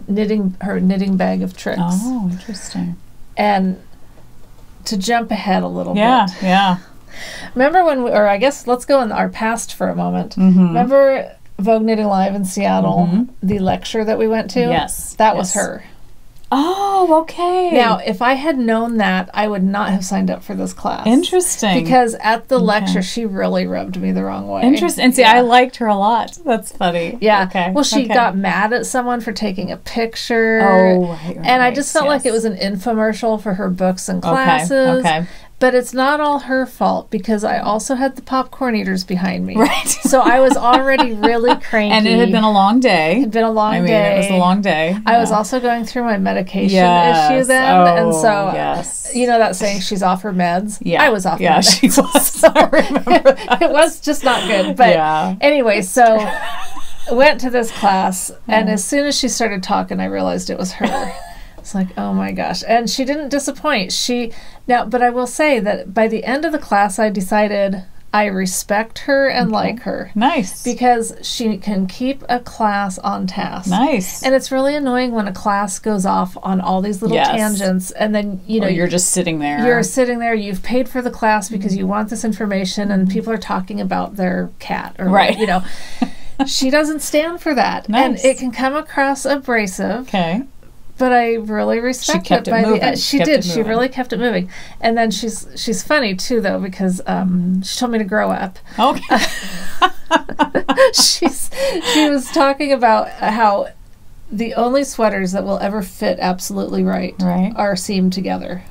knitting bag of tricks. Oh, interesting. And to jump ahead a little bit. Yeah. Remember I guess let's go in our past for a moment. Remember Vogue Knitting Live in Seattle, the lecture that we went to? Yes. That was her. Oh, okay. Now, if I had known that, I would not have signed up for this class. Interesting. Because at the lecture, she really rubbed me the wrong way. Interesting. And see, I liked her a lot. That's funny. Yeah. Okay. Well, she got mad at someone for taking a picture. Oh, right. And I just felt like it was an infomercial for her books and classes. Okay. But it's not all her fault because I also had the popcorn eaters behind me. Right. So I was already really cranky. And it had been a long day. It had been a long day. It was a long day. I was also going through my medication issue then. And so, that saying, she's off her meds? Yeah. I was off my meds. Yeah, she was. So I remember that. It was just not good. But anyway, so went to this class, and as soon as she started talking, I realized it was her. It's like, oh my gosh. And she didn't disappoint. But I will say that by the end of the class, I decided I respect her and like her. Nice. Because she can keep a class on task. Nice. And it's really annoying when a class goes off on all these little tangents, and then, you're just sitting there. You're sitting there, you've paid for the class because you want this information, and people are talking about their cat. Or, she doesn't stand for that. Nice. And it can come across abrasive. Okay. But I really respect it. She did. She really kept it moving. And then she's funny too, though, because she told me to grow up. Okay. She was talking about how the only sweaters that will ever fit absolutely right are seamed together.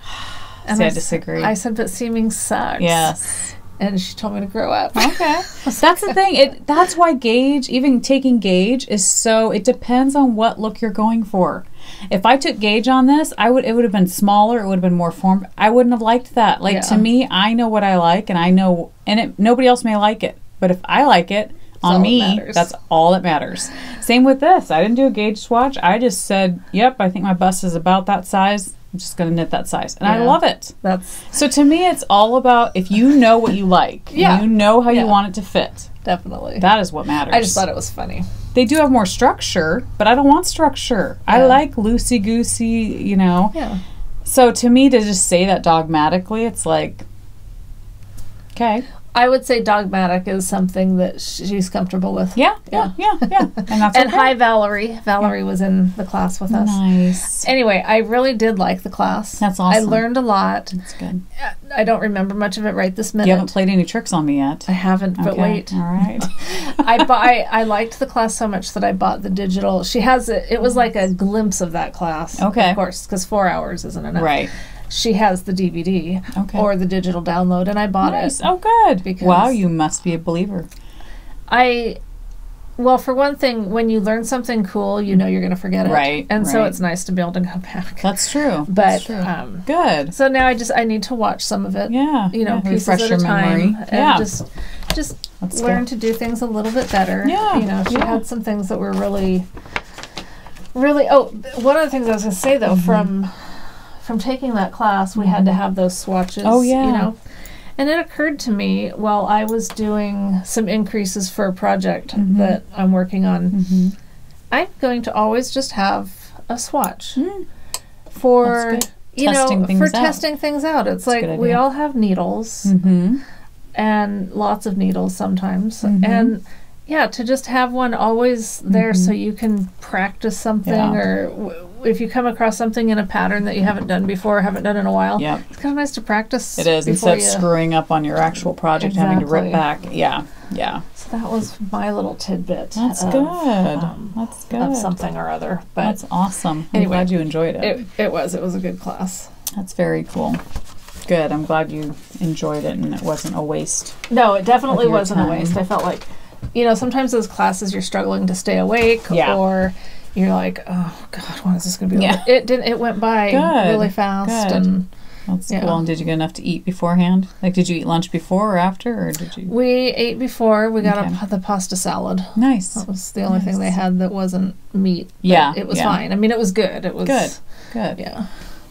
And I disagree. I said, but seaming sucks. Yes. And she told me to grow up. Okay. That's the thing. That's why gauge, even taking gauge, is so, it depends on what look you're going for. If I took gauge on this, it would have been smaller, it would have been more formed. I wouldn't have liked that. Like, to me, I know what I like, and I know, and nobody else may like it. But if I like it, on me, that's all that matters. Same with this. I didn't do a gauge swatch. I just said, yep, I think my bust is about that size. I'm just going to knit that size. And I love it. So to me, it's all about if you know what you like. You know how you want it to fit. Definitely. That is what matters. I just thought it was funny. They do have more structure, but I don't want structure. I like loosey-goosey, you know. Yeah. So to me, to just say that dogmatically, it's like, okay. I would say dogmatic is something that she's comfortable with. Yeah. And that's and hi, Valerie. Valerie was in the class with us. Nice. Anyway, I really did like the class. That's awesome. I learned a lot. That's good. I don't remember much of it right this minute. You haven't played any tricks on me yet. I haven't, but wait. All right. I liked the class so much that I bought the digital. She has it was like a glimpse of that class. Okay. Of course, because 4 hours isn't enough. Right. She has the DVD or the digital download, and I bought it. Oh, good. Because wow, you must be a believer. Well, for one thing, when you learn something cool, you know you're going to forget it. Right. And so it's nice to be able to go back. That's true. But that's true. Good. So now I need to watch some of it. Yeah. You know, pieces refresh at a time. Memory. And just learn to do things a little bit better. Yeah. You know, she had some things that were really, really. Oh, one of the things I was going to say though, from taking that class, we had to have those swatches. Oh yeah. You know. And it occurred to me while I was doing some increases for a project that I'm working on, I'm going to always just have a swatch for testing things out. It's like we all have needles and lots of needles sometimes, and to just have one always there so you can practice something or if you come across something in a pattern that you haven't done before, haven't done in a while, it's kind of nice to practice. It is, instead of screwing up on your actual project, having to rip back. Yeah. So that was my little tidbit. That's good. That's good. Of something or other. But that's awesome. I'm glad you enjoyed it. It was a good class. That's very cool. Good. I'm glad you enjoyed it and it wasn't a waste. No, it definitely wasn't a waste. I felt like, sometimes those classes you're struggling to stay awake or you're like, oh God, when is this going to be over? It went by really fast. And that's cool. And did you get enough to eat beforehand? Like, did you eat lunch before or after, or did you? We ate before. We got the pasta salad. Nice. That was the only thing they had that wasn't meat. Yeah. It was fine. I mean, it was good. It was good. Yeah.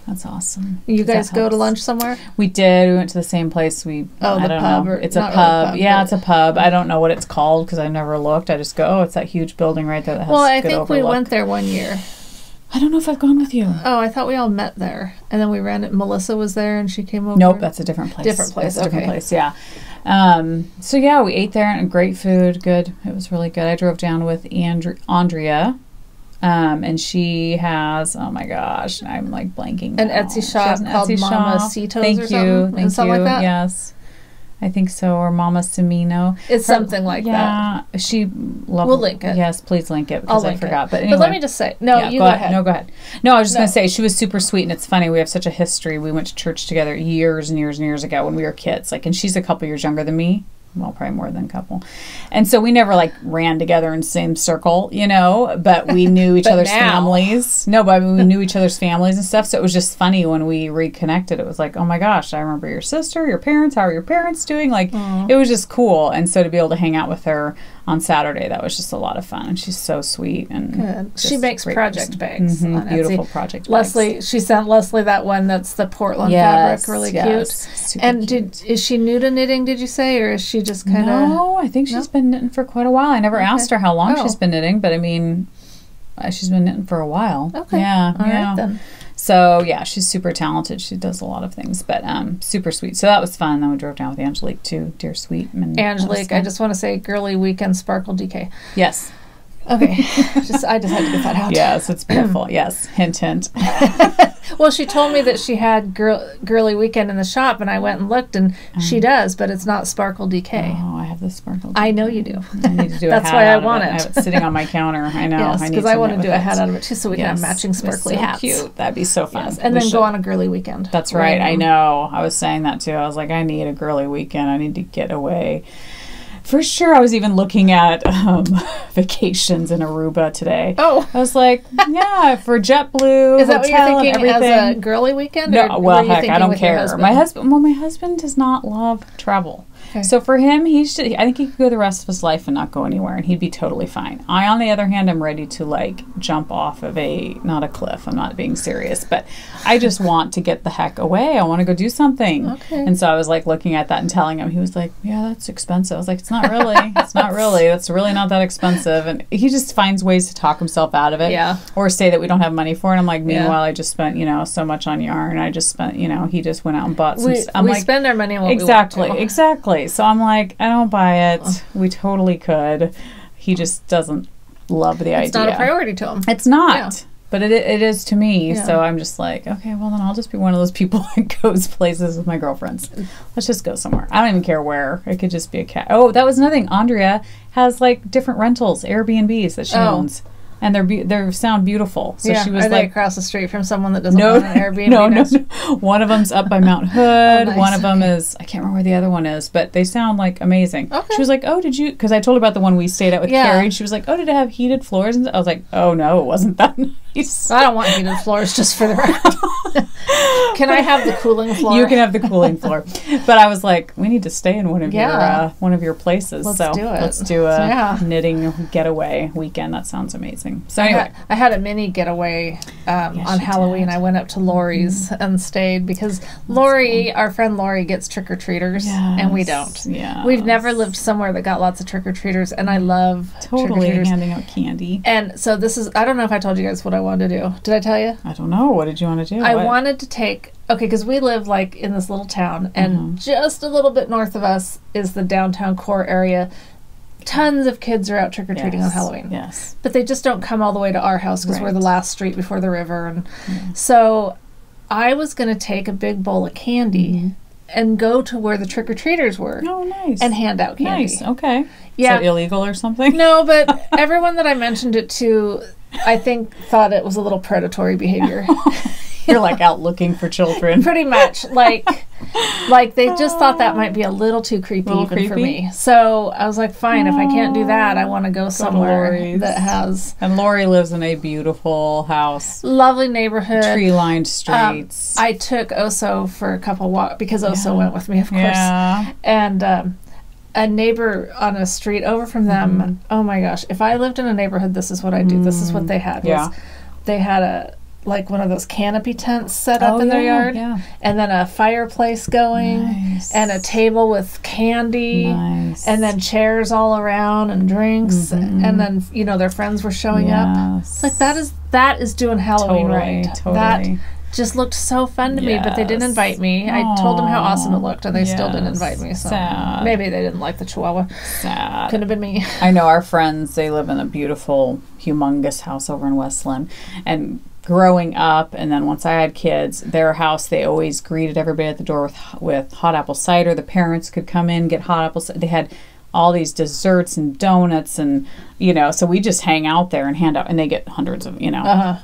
That's awesome. You guys go to lunch somewhere? We did. We went to the same place. I don't pub. Know. It's a pub. Yeah, it's a pub. I don't know what it's called because I never looked. I just go, it's that huge building right there that has I think we went there one year. I don't know if I've gone with you. Oh, I thought we all met there. And then we ran it. Melissa was there and she came over. Nope, that's a different place. Different place, that's a different place, yeah. So, yeah, we ate there and great food. Good. It was really good. I drove down with Andrea. And she has, oh my gosh, I'm like blanking now. An Etsy shop called Mama Citos or something? Thank you. Like that? Yes. I think so, or Mama Semino. It's something like that. We'll link it. Yes, please link it because I forgot. But anyway. But let me just say, you go ahead. No, go ahead. No, I was just going to say, she was super sweet, and it's funny, we have such a history. We went to church together years and years and years ago when we were kids. And she's a couple years younger than me. Well, probably more than a couple. And so we never ran together in the same circle, but we knew each other's families. No, but we knew each other's families and stuff. So it was just funny when we reconnected. It was like, oh my gosh, I remember your sister, your parents. How are your parents doing? It was just cool. And so to be able to hang out with her on Saturday, that was just a lot of fun. And she's so sweet. And good. She makes project bags. On beautiful Etsy. Project bags. She sent Leslie that one that's the Portland fabric, really cute. Super and cute. Is she new to knitting, did you say? Or is she just kind of... No, I think she's been knitting for quite a while. I never asked her how long she's been knitting, but I mean, she's been knitting for a while. Okay. Yeah. All right, then. So, yeah, she's super talented. She does a lot of things, but super sweet. So that was fun. Then we drove down with Angelique, too. Dear sweet. Angelique, I just want to say girly weekend sparkle DK. Yes. Okay. I just had to get that out. Yes, it's beautiful. Yes. Hint, hint. Well, she told me that she had girly weekend in the shop, and I went and looked, and she does, but it's not sparkle DK. Oh, I have love the sparkle. I know you do. I need to do a That's hat why I out want of it. I have it sitting on my counter. I know. Yes, because I want to do a hat out of it too, so we can have matching sparkly hats. Cute. That'd be so fun. Yes. And then go on a girly weekend. That's right. I know. I was saying that too. I was like, I need a girly weekend. I need to get away. For sure. I was even looking at vacations in Aruba today. Oh. I was like, yeah, for JetBlue, is that hotel what you're thinking and everything. as a girly weekend? No, well, heck, I don't care. My husband husband does not love travel. Okay. So for him, I think he could go the rest of his life and not go anywhere, and he'd be totally fine. I, on the other hand, am ready to like jump off of not a cliff. I'm not being serious, but I just want to get the heck away. I want to go do something. Okay. And so I was like looking at that and telling him. He was like, "Yeah, that's expensive." I was like, "It's not really. It's not really. That's really not that expensive." And he just finds ways to talk himself out of it. Yeah. Or say that we don't have money for it. I'm like, meanwhile, I just spent so much on yarn. I just spent he just went out and bought some. We spend our money on what exactly, we want to. Exactly. So I'm like, I don't buy it. We totally could. He just doesn't love the idea. It's not a priority to him. It's not. Yeah. But it is to me. Yeah. So I'm just like, okay, well then I'll just be one of those people that goes places with my girlfriends. Let's just go somewhere. I don't even care where. It could just be a cat. Oh, that was another thing. Andrea has like different rentals, Airbnbs that she owns. And they sound beautiful. So she was like across the street from someone that doesn't want an Airbnb. No. One of them's up by Mount Hood. Nice. One of them is, I can't remember where the other one is, but they sound like amazing. Okay. She was like, "Oh, did you?" Because I told her about the one we stayed at with Carrie. She was like, "Oh, did it have heated floors?" And I was like, "Oh no, it wasn't that nice." I don't want heated floors, just for the record. Can I have the cooling floor? You can have the cooling floor. But I was like, we need to stay in one of your places. Let's do it. Let's do a knitting getaway weekend. That sounds amazing. So anyway, I had a mini getaway on Halloween. I went up to Lori's and stayed because our friend Lori gets trick-or-treaters and we don't. Yeah, we've never lived somewhere that got lots of trick-or-treaters, and I love trick-or-treaters. Handing out candy. And so I don't know if I told you guys what I wanted to do. Did I tell you? I don't know. What did you want to do? I wanted to take... Okay, because we live like in this little town, and just a little bit north of us is the downtown core area. Tons of kids are out trick-or-treating on Halloween. Yes. But they just don't come all the way to our house because we're the last street before the river. And so I was going to take a big bowl of candy and go to where the trick-or-treaters were. Oh, nice. And hand out candy. Nice, okay. Yeah. Is that illegal or something? No, but everyone that I mentioned it to, I think, thought it was a little predatory behavior. You're like out looking for children. Pretty much. Like they just thought that might be a little too creepy for me. So I was like, fine, if I can't do that, I want to go somewhere that has... And Lori lives in a beautiful house. Lovely neighborhood. Tree-lined streets. I took Oso for a couple walks, because Oso went with me, of course. Yeah. And a neighbor on a street over from them, oh my gosh, if I lived in a neighborhood, this is what I'd do. This is what they had. They had one of those canopy tents set up in their yard, and then a fireplace going, and a table with candy, and then chairs all around and drinks, and then their friends were showing up. It's like that is doing Halloween right. Totally. That just looked so fun to me, but they didn't invite me. Aww. I told them how awesome it looked, and they still didn't invite me. So maybe they didn't like the Chihuahua. Sad. Could have been me. I know our friends. They live in a beautiful, humongous house over in Westland, and growing up, and then once I had kids, their house, they always greeted everybody at the door with hot apple cider. The parents could come in, get hot apple cider. They had all these desserts and donuts, and so we just hang out there and hand out, and they get hundreds of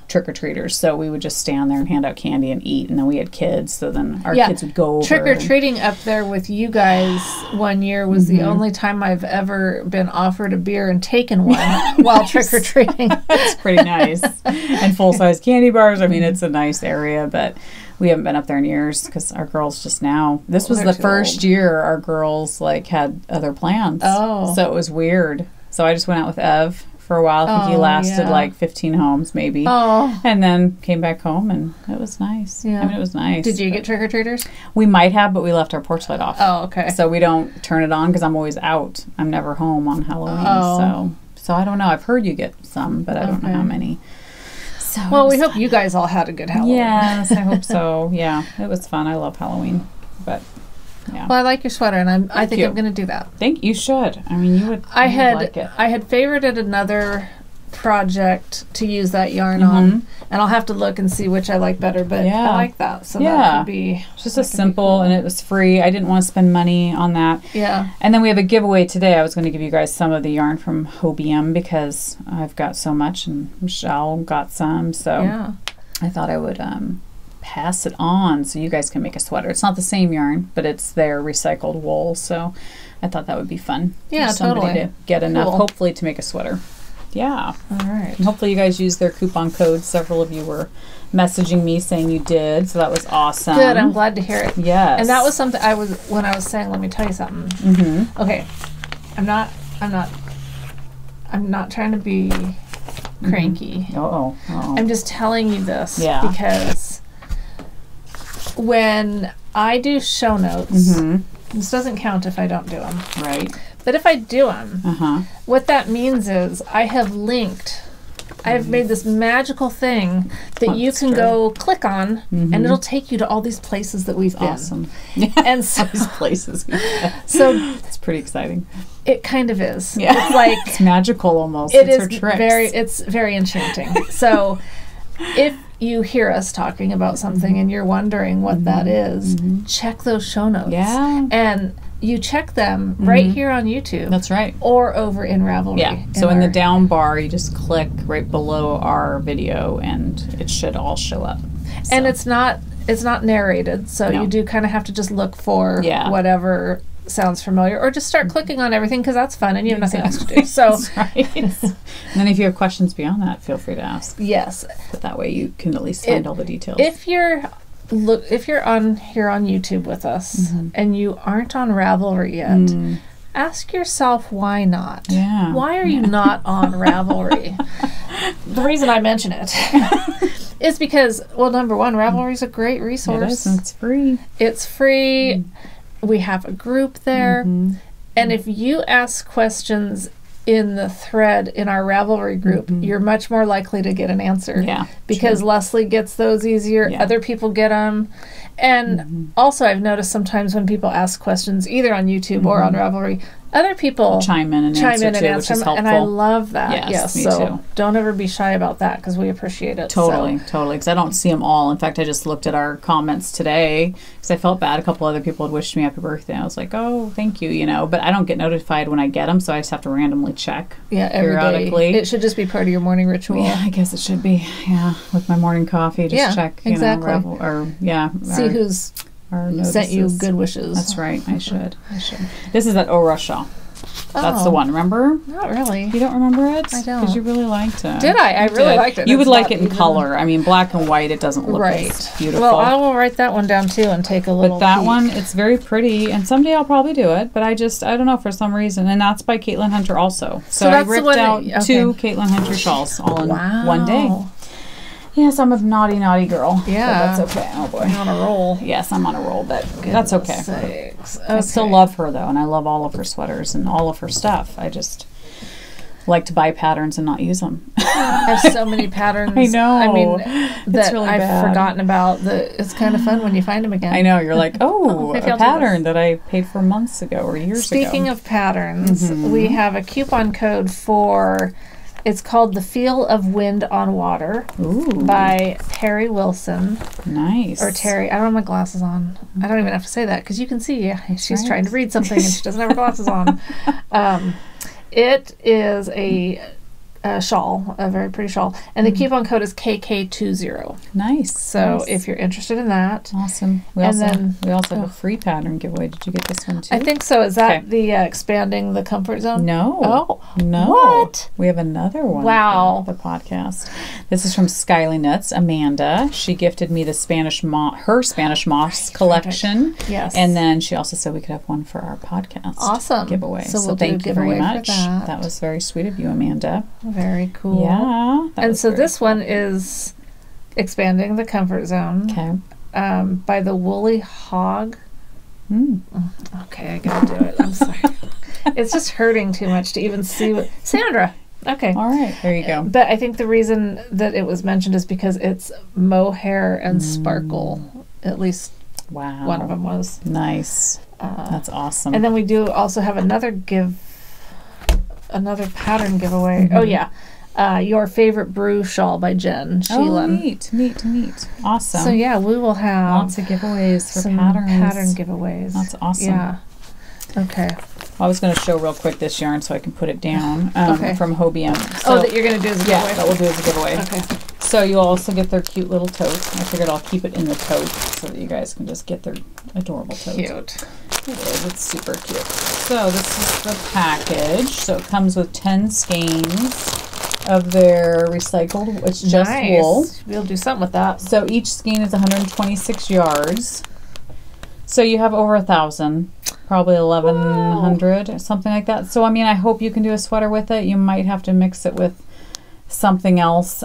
trick-or-treaters, so we would just stand there and hand out candy and eat, and then we had kids, so then our kids would go over. Trick-or-treating up there with you guys one year was the only time I've ever been offered a beer and taken one while trick-or-treating. That's pretty nice. And full-size candy bars. I mean, it's a nice area, but we haven't been up there in years because our girls just now. This was the first year our girls had other plans. Oh, so it was weird. So I just went out with Ev for a while. I think he lasted 15 homes maybe. Oh, and then came back home, and it was nice. Yeah, I mean, it was nice. Did you get trick-or-treaters? We might have, but we left our porch light off. Oh, okay. So we don't turn it on because I'm always out. I'm never home on Halloween. So I don't know. I've heard you get some, but I don't know how many. Well, we hope you guys all had a good Halloween. Yes, I hope so. Yeah, it was fun. I love Halloween, but yeah. Well, I like your sweater, and I think I'm going to do that. You should. I mean, you would. I had like it. I had favorited another project to use that yarn on, and I'll have to look and see which I like better, but I like that. So that could be just a simple, and it was free. I didn't want to spend money on that. Yeah. And then we have a giveaway today. I was going to give you guys some of the yarn from Hobium because I've got so much, and Michelle got some, so I thought I would pass it on so you guys can make a sweater. It's not the same yarn, but it's their recycled wool, so I thought that would be fun. Yeah, for somebody totally. to get enough, hopefully, to make a sweater. Yeah. All right. And hopefully you guys used their coupon code. Several of you were messaging me saying you did, so that was awesome. Good. I'm glad to hear it. Yes. And that was something when I was saying, let me tell you something. Okay. I'm not trying to be cranky. I'm just telling you this because when I do show notes, this doesn't count if I don't do them. Right. But if I do them, what that means is I have linked, I have made this magical thing that you can go click on, and it'll take you to all these places that we've been. Awesome. And so, all these places. So it's pretty exciting. It kind of is. Yeah. It's like it's magical almost. It's very enchanting. So if you hear us talking about something and you're wondering what that is, check those show notes. Yeah. And you check them right here on YouTube. That's right. Or over in Ravelry. Yeah. So in the down bar, you just click right below our video, and it should all show up. So. And it's not narrated, so you do kind of have to just look for whatever sounds familiar, or just start clicking on everything because that's fun and you have nothing else to do. So that's right. And then if you have questions beyond that, feel free to ask. Yes. But that way you can at least find all the details. If you're on here on YouTube with us and you aren't on Ravelry yet, ask yourself why not. Yeah. Why are you not on Ravelry? The reason I mention it is because, well, number one, Ravelry is a great resource. It is, and it's free. It's free. We have a group there. And if you ask questions in the thread in our Ravelry group, you're much more likely to get an answer. Yeah. Because Leslie gets those easier. Yeah. Other people get them. And also I've noticed sometimes when people ask questions either on YouTube or on Ravelry, other people chime in and answer too, which is helpful. And I love that. Yes, me so too. Don't ever be shy about that because we appreciate it. Totally, because I don't see them all. In fact, I just looked at our comments today because I felt bad. A couple other people had wished me happy birthday. I was like, oh, thank you, but I don't get notified when I get them, so I just have to randomly check periodically. It should just be part of your morning ritual. Yeah, I guess it should be. Yeah, with my morning coffee, just check. Exactly. See who's sent you good wishes. That's right. I should. This is at Au Rochelle. That's the one. Remember? Not really. You don't remember it? I don't. Because you really liked it. Did I? I really liked it. You would like it in color. I mean, black and white, it doesn't look as beautiful. Well, I will write that one down too and take a little. But that one, it's very pretty, and someday I'll probably do it. But I don't know, for some reason, and that's by Caitlin Hunter also. So I ripped out 2 Caitlin Hunter shawls all in one day. Yes, I'm a naughty girl. Yeah. But that's okay. Oh, boy. I'm on a roll. Yes, I'm on a roll, but that's okay. Sakes. I still love her, though, and I love all of her sweaters and all of her stuff. I just like to buy patterns and not use them. I have so many patterns. I know. I mean, that really I've forgotten about. It's kind of fun when you find them again. I know. You're like, a pattern that I paid for months ago or years ago. Speaking of patterns, we have a coupon code for... It's called The Feel of Wind on Water by Terry Wilson. Nice. Or Terry. I don't have my glasses on. I don't even have to say that because you can see she's trying to read something and she doesn't have her glasses on. It is a shawl, a very pretty shawl. And the coupon code is KK20. Nice. So if you're interested in that. Awesome. We also have a free pattern giveaway. Did you get this one too? I think so. Is that the expanding the comfort zone? No. Oh. No. What? We have another one. Wow. For the podcast. This is from Skyly Nuts, Amanda. She gifted me the her Spanish moss collection. Yes. And then she also said we could have one for our podcast. Awesome. Giveaway. So we'll thank you very much. That. That was very sweet of you, Amanda. Very cool. Yeah. And so this one is Expanding the Comfort Zone. Okay. By the Woolly Hog. Okay, I gotta do it. I'm sorry. It's just hurting too much to even see what... Sandra! Okay. All right. There you go. But I think the reason that it was mentioned is because it's mohair and sparkle. At least one of them was. Nice. That's awesome. And then we do also have another pattern giveaway. Oh, yeah. Your Favorite Brew shawl by Jen Sheelan. Oh, neat. Awesome. So yeah, we will have lots of giveaways for some pattern giveaways. That's awesome. Yeah. Okay. I was going to show real quick this yarn so I can put it down from Hobium. So, that you're going to do as a giveaway? Yeah, that we'll do as a giveaway. Okay. So you'll also get their cute little tote. I figured I'll keep it in the tote so that you guys can just get their adorable tote. Cute. It is. It's super cute. So this is the package. So it comes with 10 skeins of their recycled, it's just wool. We'll do something with that. So each skein is 126 yards. So you have over 1,000. Probably 1,100 or something like that. So, I mean, I hope you can do a sweater with it. You might have to mix it with something else.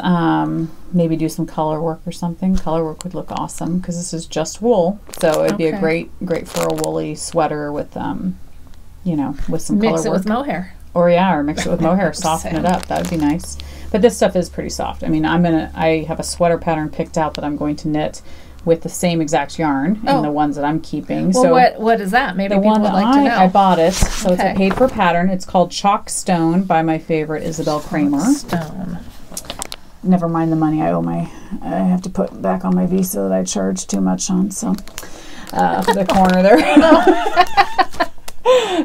Maybe do some color work or something. Color work would look awesome because this is just wool. So it'd be a great for a woolly sweater with, you know, with some color work. Mix it with mohair. Or mix it with mohair. Soften it up. That would be nice. But this stuff is pretty soft. I mean, I have a sweater pattern picked out that I'm going to knit with the same exact yarn and the ones that I'm keeping. Well, so what is that? Maybe the people one would that like to know. I bought it. So it's a paid for pattern. It's called Chalk Stone by my favorite Isabel Kramer. Stone. Never mind the money I have to put back on my Visa that I charged too much on. So the corner there.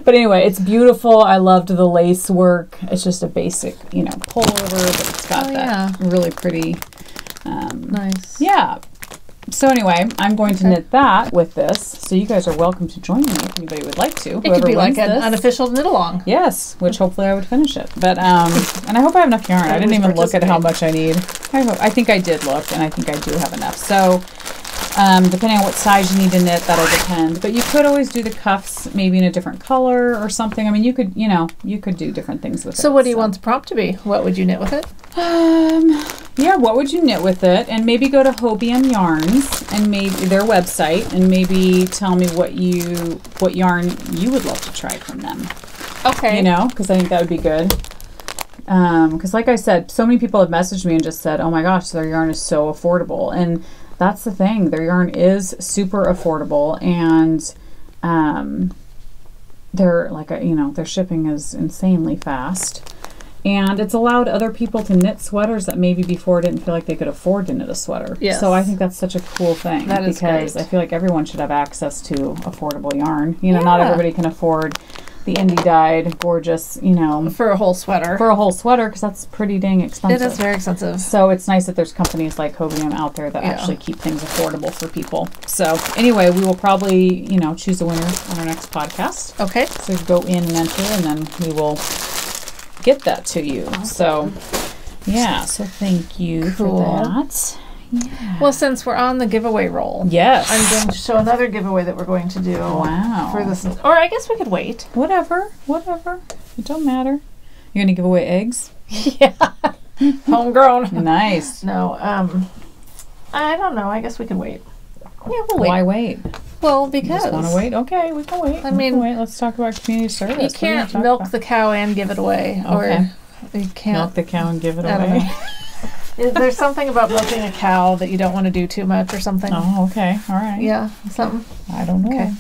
But anyway, it's beautiful. I loved the lace work. It's just a basic, you know, pullover, but it's got that really pretty. Nice. Yeah. So anyway, I'm going to knit that with this. So you guys are welcome to join me if anybody would like to. It could be like an unofficial knit along. Yes, which hopefully I would finish it. But and I hope I have enough yarn. I didn't even look at how much I need. I think I did look, and I think I do have enough. So depending on what size you need to knit, that'll depend. But you could always do the cuffs maybe in a different color or something. I mean, you could do different things with it. So what do you want the prompt to be? What would you knit with it? Yeah, what would you knit with it? And maybe go to Hobium Yarns and maybe their website and maybe tell me what yarn you would love to try from them. Okay. You know, because I think that would be good. Because like I said, so many people have messaged me and just said, oh my gosh, their yarn is so affordable. And that's the thing. Their yarn is super affordable, and they're like, their shipping is insanely fast. And it's allowed other people to knit sweaters that maybe before didn't feel like they could afford to knit a sweater. Yes. So I think that's such a cool thing. That is because great. I feel like everyone should have access to affordable yarn. You know, not everybody can afford the indie dyed, gorgeous, for a whole sweater. For a whole sweater, because that's pretty dang expensive. It is very expensive. So it's nice that there's companies like Hobium out there that actually keep things affordable for people. So anyway, we will probably, choose a winner on our next podcast. Okay. So go in and enter, and then we will get that to you. Awesome. So yeah, so thank you for that. Yeah. Well, since we're on the giveaway roll, yes, I'm going to show another giveaway that we're going to do. Wow. For this, or I guess we could wait. Whatever. It don't matter. You're going to give away eggs? Yeah. Homegrown. Nice. No, I don't know. I guess we can wait. Yeah, we'll wait. Why wait? Well, because... You just want to wait? Okay, we can wait. I mean... wait. Let's talk about community service. You can't milk the cow and give it away. Okay. Or you can't... Milk the cow and give it away. There's something about milking a cow that you don't want to do too much or something. Oh, okay. All right. Yeah, something. I don't know. Okay.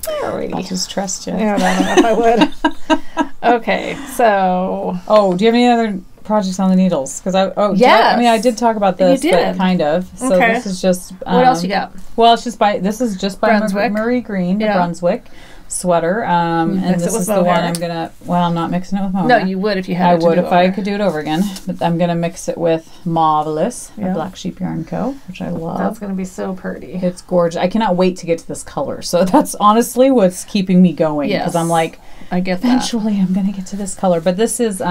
Alrighty. I'll just trust you. Yeah, I don't know if I would. Okay, so... Oh, do you have any other projects on the needles? Because I did talk about this, but kind of. So this is just... what else you got? Well, this is just by Marie Green, the Brunswick sweater. And this is the one I'm going to... Well, I'm not mixing it with mohair. No, you would if you had it. I would if I could do it over again. But I'm going to mix it with Marvelous, Black Sheep Yarn Co., which I love. That's going to be so pretty. It's gorgeous. I cannot wait to get to this color. So that's honestly what's keeping me going. Because I'm like, I get eventually I'm going to get to this color. But this is...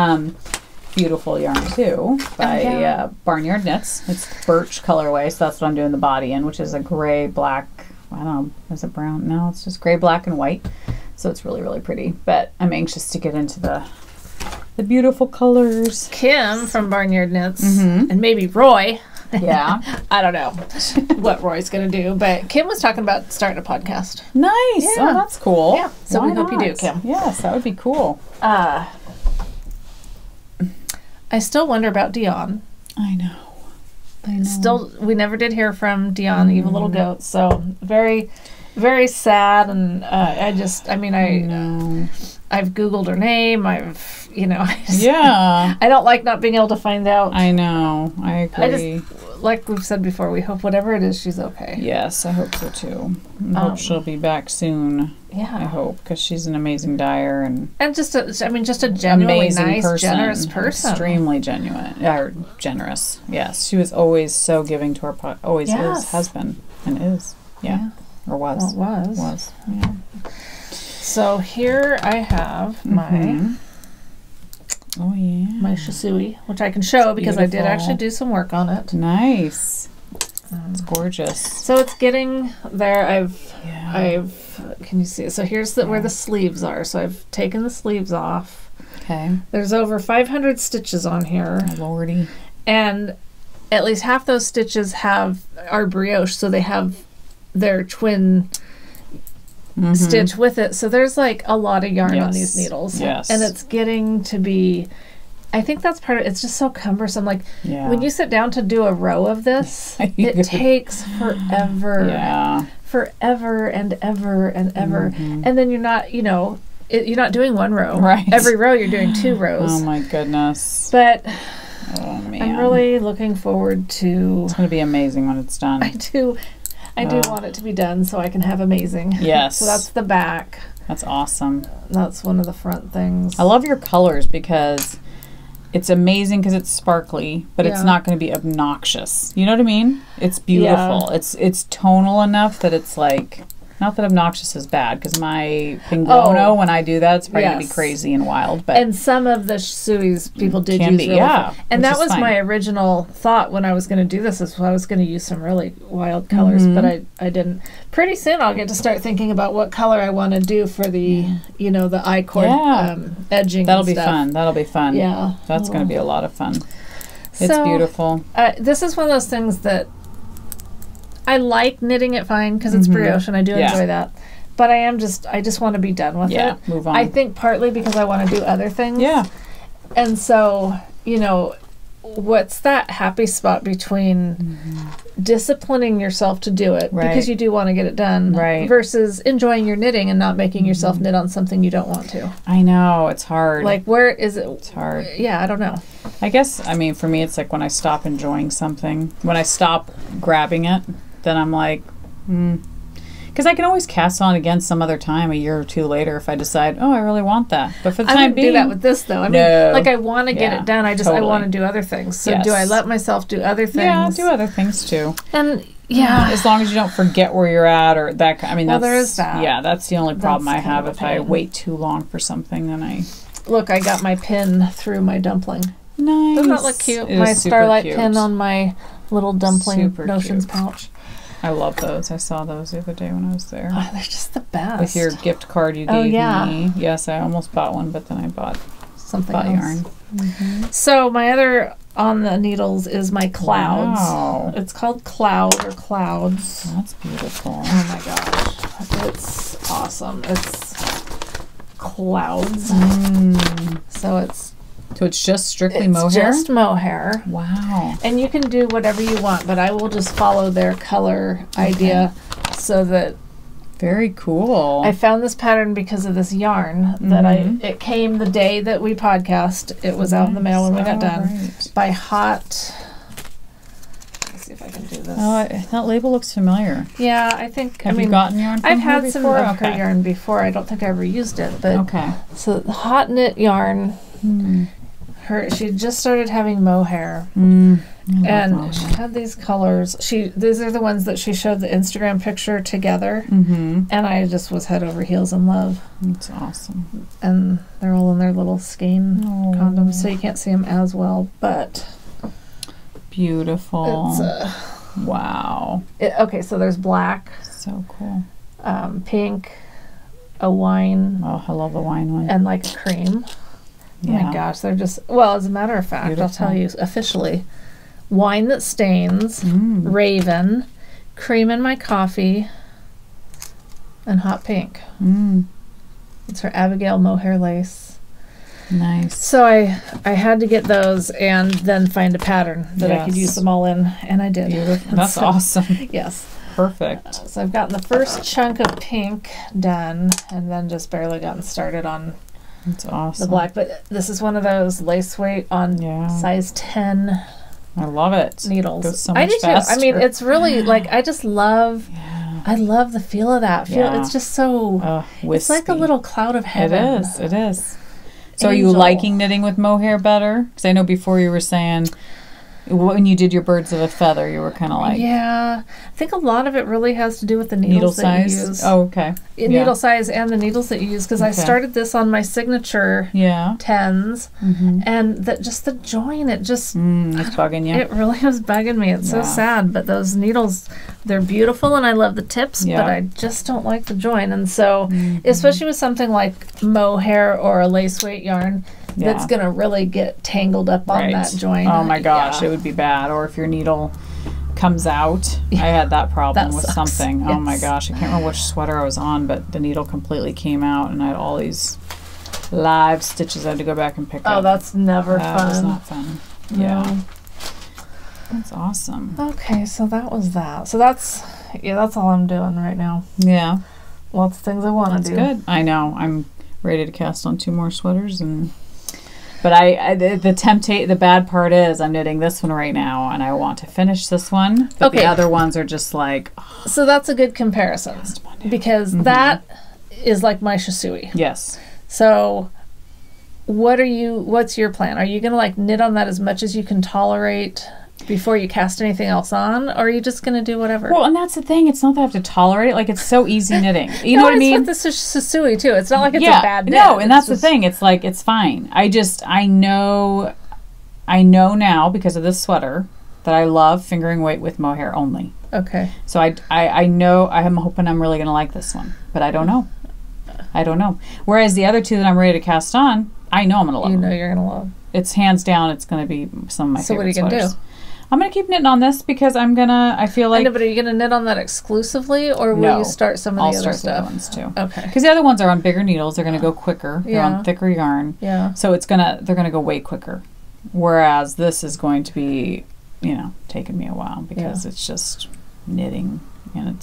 beautiful yarn too by Barnyard Knits. It's birch colorway, so that's what I'm doing the body in, which is a gray, black, I don't know, is it brown? No, it's just gray, black, and white. So it's really, really pretty. But I'm anxious to get into the beautiful colors. Kim from Barnyard Knits, and maybe Roy. Yeah. I don't know what Roy's going to do, but Kim was talking about starting a podcast. Nice. Yeah. Oh, that's cool. Yeah. So we hope you do, Kim. Yes, that would be cool. I still wonder about Dion. I know. Still, we never did hear from Dion, Evil Little Goat. So very, very sad. And I know. I've Googled her name. I've, Yeah. I don't like not being able to find out. I know. I agree. Like we've said before, we hope whatever it is, she's okay. Yes, I hope so too. I hope she'll be back soon. Yeah. I hope, because she's an amazing dyer and just a genuinely nice, generous person. Extremely generous. Yes, she was always so giving to her. Always has been and is. Yeah. Or was. Well, it was. Was. Yeah. So here I have my my shisui, which I can show because I did actually do some work on it. Nice. It's gorgeous. So it's getting there. Can you see it? So here's where the sleeves are. So I've taken the sleeves off. Okay. There's over 500 stitches on here. Oh, Lordy. And at least half those stitches are brioche, so they have their twin stitch with it. So there's like a lot of yarn on these needles. Yes. And it's getting to be, I think that's part of it. It's just so cumbersome. Like when you sit down to do a row of this, it takes forever. Yeah. Forever and ever and ever. And then you're not, you're not doing one row. Right. Every row you're doing 2 rows. Oh my goodness. But oh man. I'm really looking forward to, it's going to be amazing when it's done. I do want it to be done so I can have amazing. Yes. So that's the back. That's awesome. That's one of the front things. I love your colors because it's amazing because it's sparkly, but it's not going to be obnoxious. You know what I mean? It's beautiful. Yeah. It's tonal enough that it's like, not that obnoxious is bad, because my Pinguono, when I do that, it's probably going to be crazy and wild. But and some of the shuis people did use really and that was my original thought when I was going to do this, is I was going to use some really wild colors, but I didn't. Pretty soon I'll get to start thinking about what color I want to do for the, the I-cord edging. That'll be fun. That'll be fun. Yeah. That's going to be a lot of fun. It's beautiful. This is one of those things that I like knitting it fine because it's brioche and I do enjoy that. But I just want to be done with it. Move on. I think partly because I want to do other things. Yeah. And so, what's that happy spot between disciplining yourself to do it because you do want to get it done versus enjoying your knitting and not making yourself knit on something you don't want to. I know, it's hard. Like, where is it? It's hard. Yeah, I don't know. I guess, for me, it's like when I stop enjoying something, when I stop grabbing it, then I'm like, because I can always cast on again some other time, a year or 2 later, if I decide, I really want that. But for the time being, do that with this though. I mean, like I want to get it done. I want to do other things. So do I let myself do other things? Yeah, I'll do other things too. And as long as you don't forget where you're at or that. There is that. Yeah, that's the only problem I have. If I wait too long for something, then I got my pin through my dumpling. Nice. Doesn't that look cute? My Starlight pin on my little dumpling notions pouch. I love those. I saw those the other day when I was there. Oh, they're just the best. With your gift card you gave me. Yes, I almost bought one, but then I bought something else. Yarn. So my other on the needles is my clouds. Wow. It's called Cloud or Clouds. That's beautiful. Oh my gosh. It's awesome. It's clouds. So it's just strictly mohair? Just mohair. Wow. And you can do whatever you want, but I will just follow their color idea so that... Very cool. I found this pattern because of this yarn that it came the day that we podcast. It was out in the mail when we got done. By Hot... Let's see if I can do this. Oh, that label looks familiar. Yeah, I think... Have you gotten yarn from I've her had before? some of her yarn before. I don't think I ever used it, but... Okay. So the Hot Knit yarn... She just started having mohair, and she had these colors. These are the ones that she showed the Instagram picture together, and I just was head over heels in love. That's awesome. And they're all in their little skein condoms, so you can't see them as well, but beautiful. It's wow. Okay, so there's black, so cool, pink, a wine. Oh, I love the wine one, and like a cream. Oh my gosh, they're just, as a matter of fact, beautiful. I'll tell you officially, Wine That Stains, Raven, Cream in My Coffee, and Hot Pink. It's her Abigail mohair lace. Nice. So I had to get those and then find a pattern that I could use them all in, and I did. Beautiful. That's awesome. Yes. Perfect. So I've gotten the first chunk of pink done, and then just barely gotten started on That's awesome. The black, but this is one of those lace weight on size 10. I love it. Needles. Goes so much I do faster. too. I mean, it's really like I just love. I love the feel of that. It's just so. It's like a little cloud of heaven. It is. So, are you liking knitting with mohair better? Because I know before you were saying, when you did your birds of a feather, you were kind of like... Yeah. I think a lot of it really has to do with the needles that you use. Oh, okay. Needle size and the needles that you use. Because I started this on my signature 10s. And that just the join, it just... it's bugging you. It really was bugging me. It's so sad. But those needles, they're beautiful and I love the tips. But I just don't like the join. And so, especially with something like mohair or a lace weight yarn... That's going to really get tangled up on that joint. Oh my gosh, it would be bad. Or if your needle comes out. I had that problem with something. Yes. Oh my gosh, I can't remember which sweater I was on, but the needle completely came out and I had all these live stitches I had to go back and pick up. Oh, that's never fun. That was not fun. No. Yeah. That's awesome. Okay, so that was that. So that's all I'm doing right now. Yeah. Lots of things I want to do. That's good. I know. I'm ready to cast on 2 more sweaters and... But the bad part is I'm knitting this one right now, and I want to finish this one. But the other ones are just like... Oh, so that's a good comparison. Because that is like my shisui. Yes. So what's your plan? Are you going to like knit on that as much as you can tolerate before you cast anything else on? Or are you just going to do whatever? Well, and that's the thing. It's not that I have to tolerate it. Like, it's so easy knitting. You know what I mean? It's with the shisui, too. It's not like it's a bad knit. No, and that's the thing. It's like, it's fine. I know now, because of this sweater, that I love fingering weight with mohair only. Okay. So I know, I'm hoping I'm really going to like this one. But I don't know. I don't know. Whereas the other 2 that I'm ready to cast on, I know I'm going to love them. You know you're going to love. It's hands down, it's going to be some of my favorite sweaters. So what are you going to do? I'm going to keep knitting on this because I feel like... I know, but are you going to knit on that exclusively, or will you start some of the other stuff? The other ones too. Okay. Because the other ones are on bigger needles. They're going to go quicker. They're on thicker yarn. Yeah. So they're going to go way quicker. Whereas this is going to be, taking me a while because it's just knitting and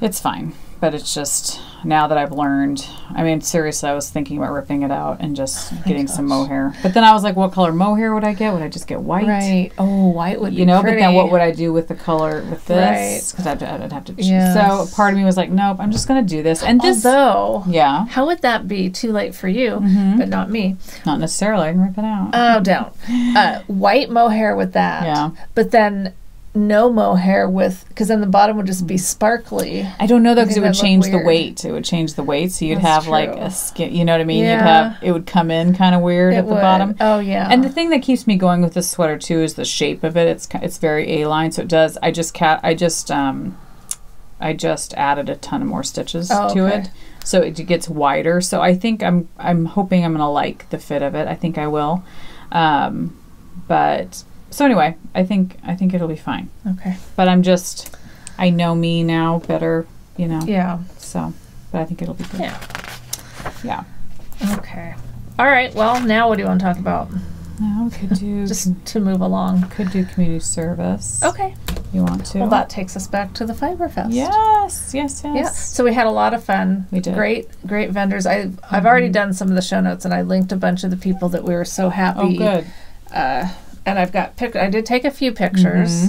it's fine. But it's just, now that I've learned, I mean, seriously, I was thinking about ripping it out and just getting some mohair. But then I was like, what color mohair would I get? Would I just get white? Right. Oh, white would be pretty. But then what would I do with the color with this? Because I'd have to choose. Yes. So part of me was like, nope, I'm just going to do this. And this, although, how would that be too late for you, but not me? Not necessarily. I can rip it out. Oh, don't. White mohair with that. Yeah. But then... no mohair because then the bottom would just be sparkly. I don't know though, because it would change the weight. It would change the weight, so you'd have like a skin. You know what I mean? Yeah. It would come in kind of weird at the bottom. Oh yeah. And the thing that keeps me going with this sweater too is the shape of it. It's very A-line, so it does. I just added a ton of more stitches to it, so it gets wider. So I think I'm hoping I'm gonna like the fit of it. I think I will, but. So anyway, I think it'll be fine. Okay. But I know me now better, Yeah. So, but I think it'll be good. Yeah. Yeah. Okay. All right. Well, now what do you want to talk about? Now we could do... just to move along. Could do community service. Okay. You want to? Well, that takes us back to the Fiber Fest. Yes. Yeah. So we had a lot of fun. We did. Great vendors. I've already done some of the show notes, and I linked a bunch of the people that we were so happy. Oh, good. And I've got I did take a few pictures,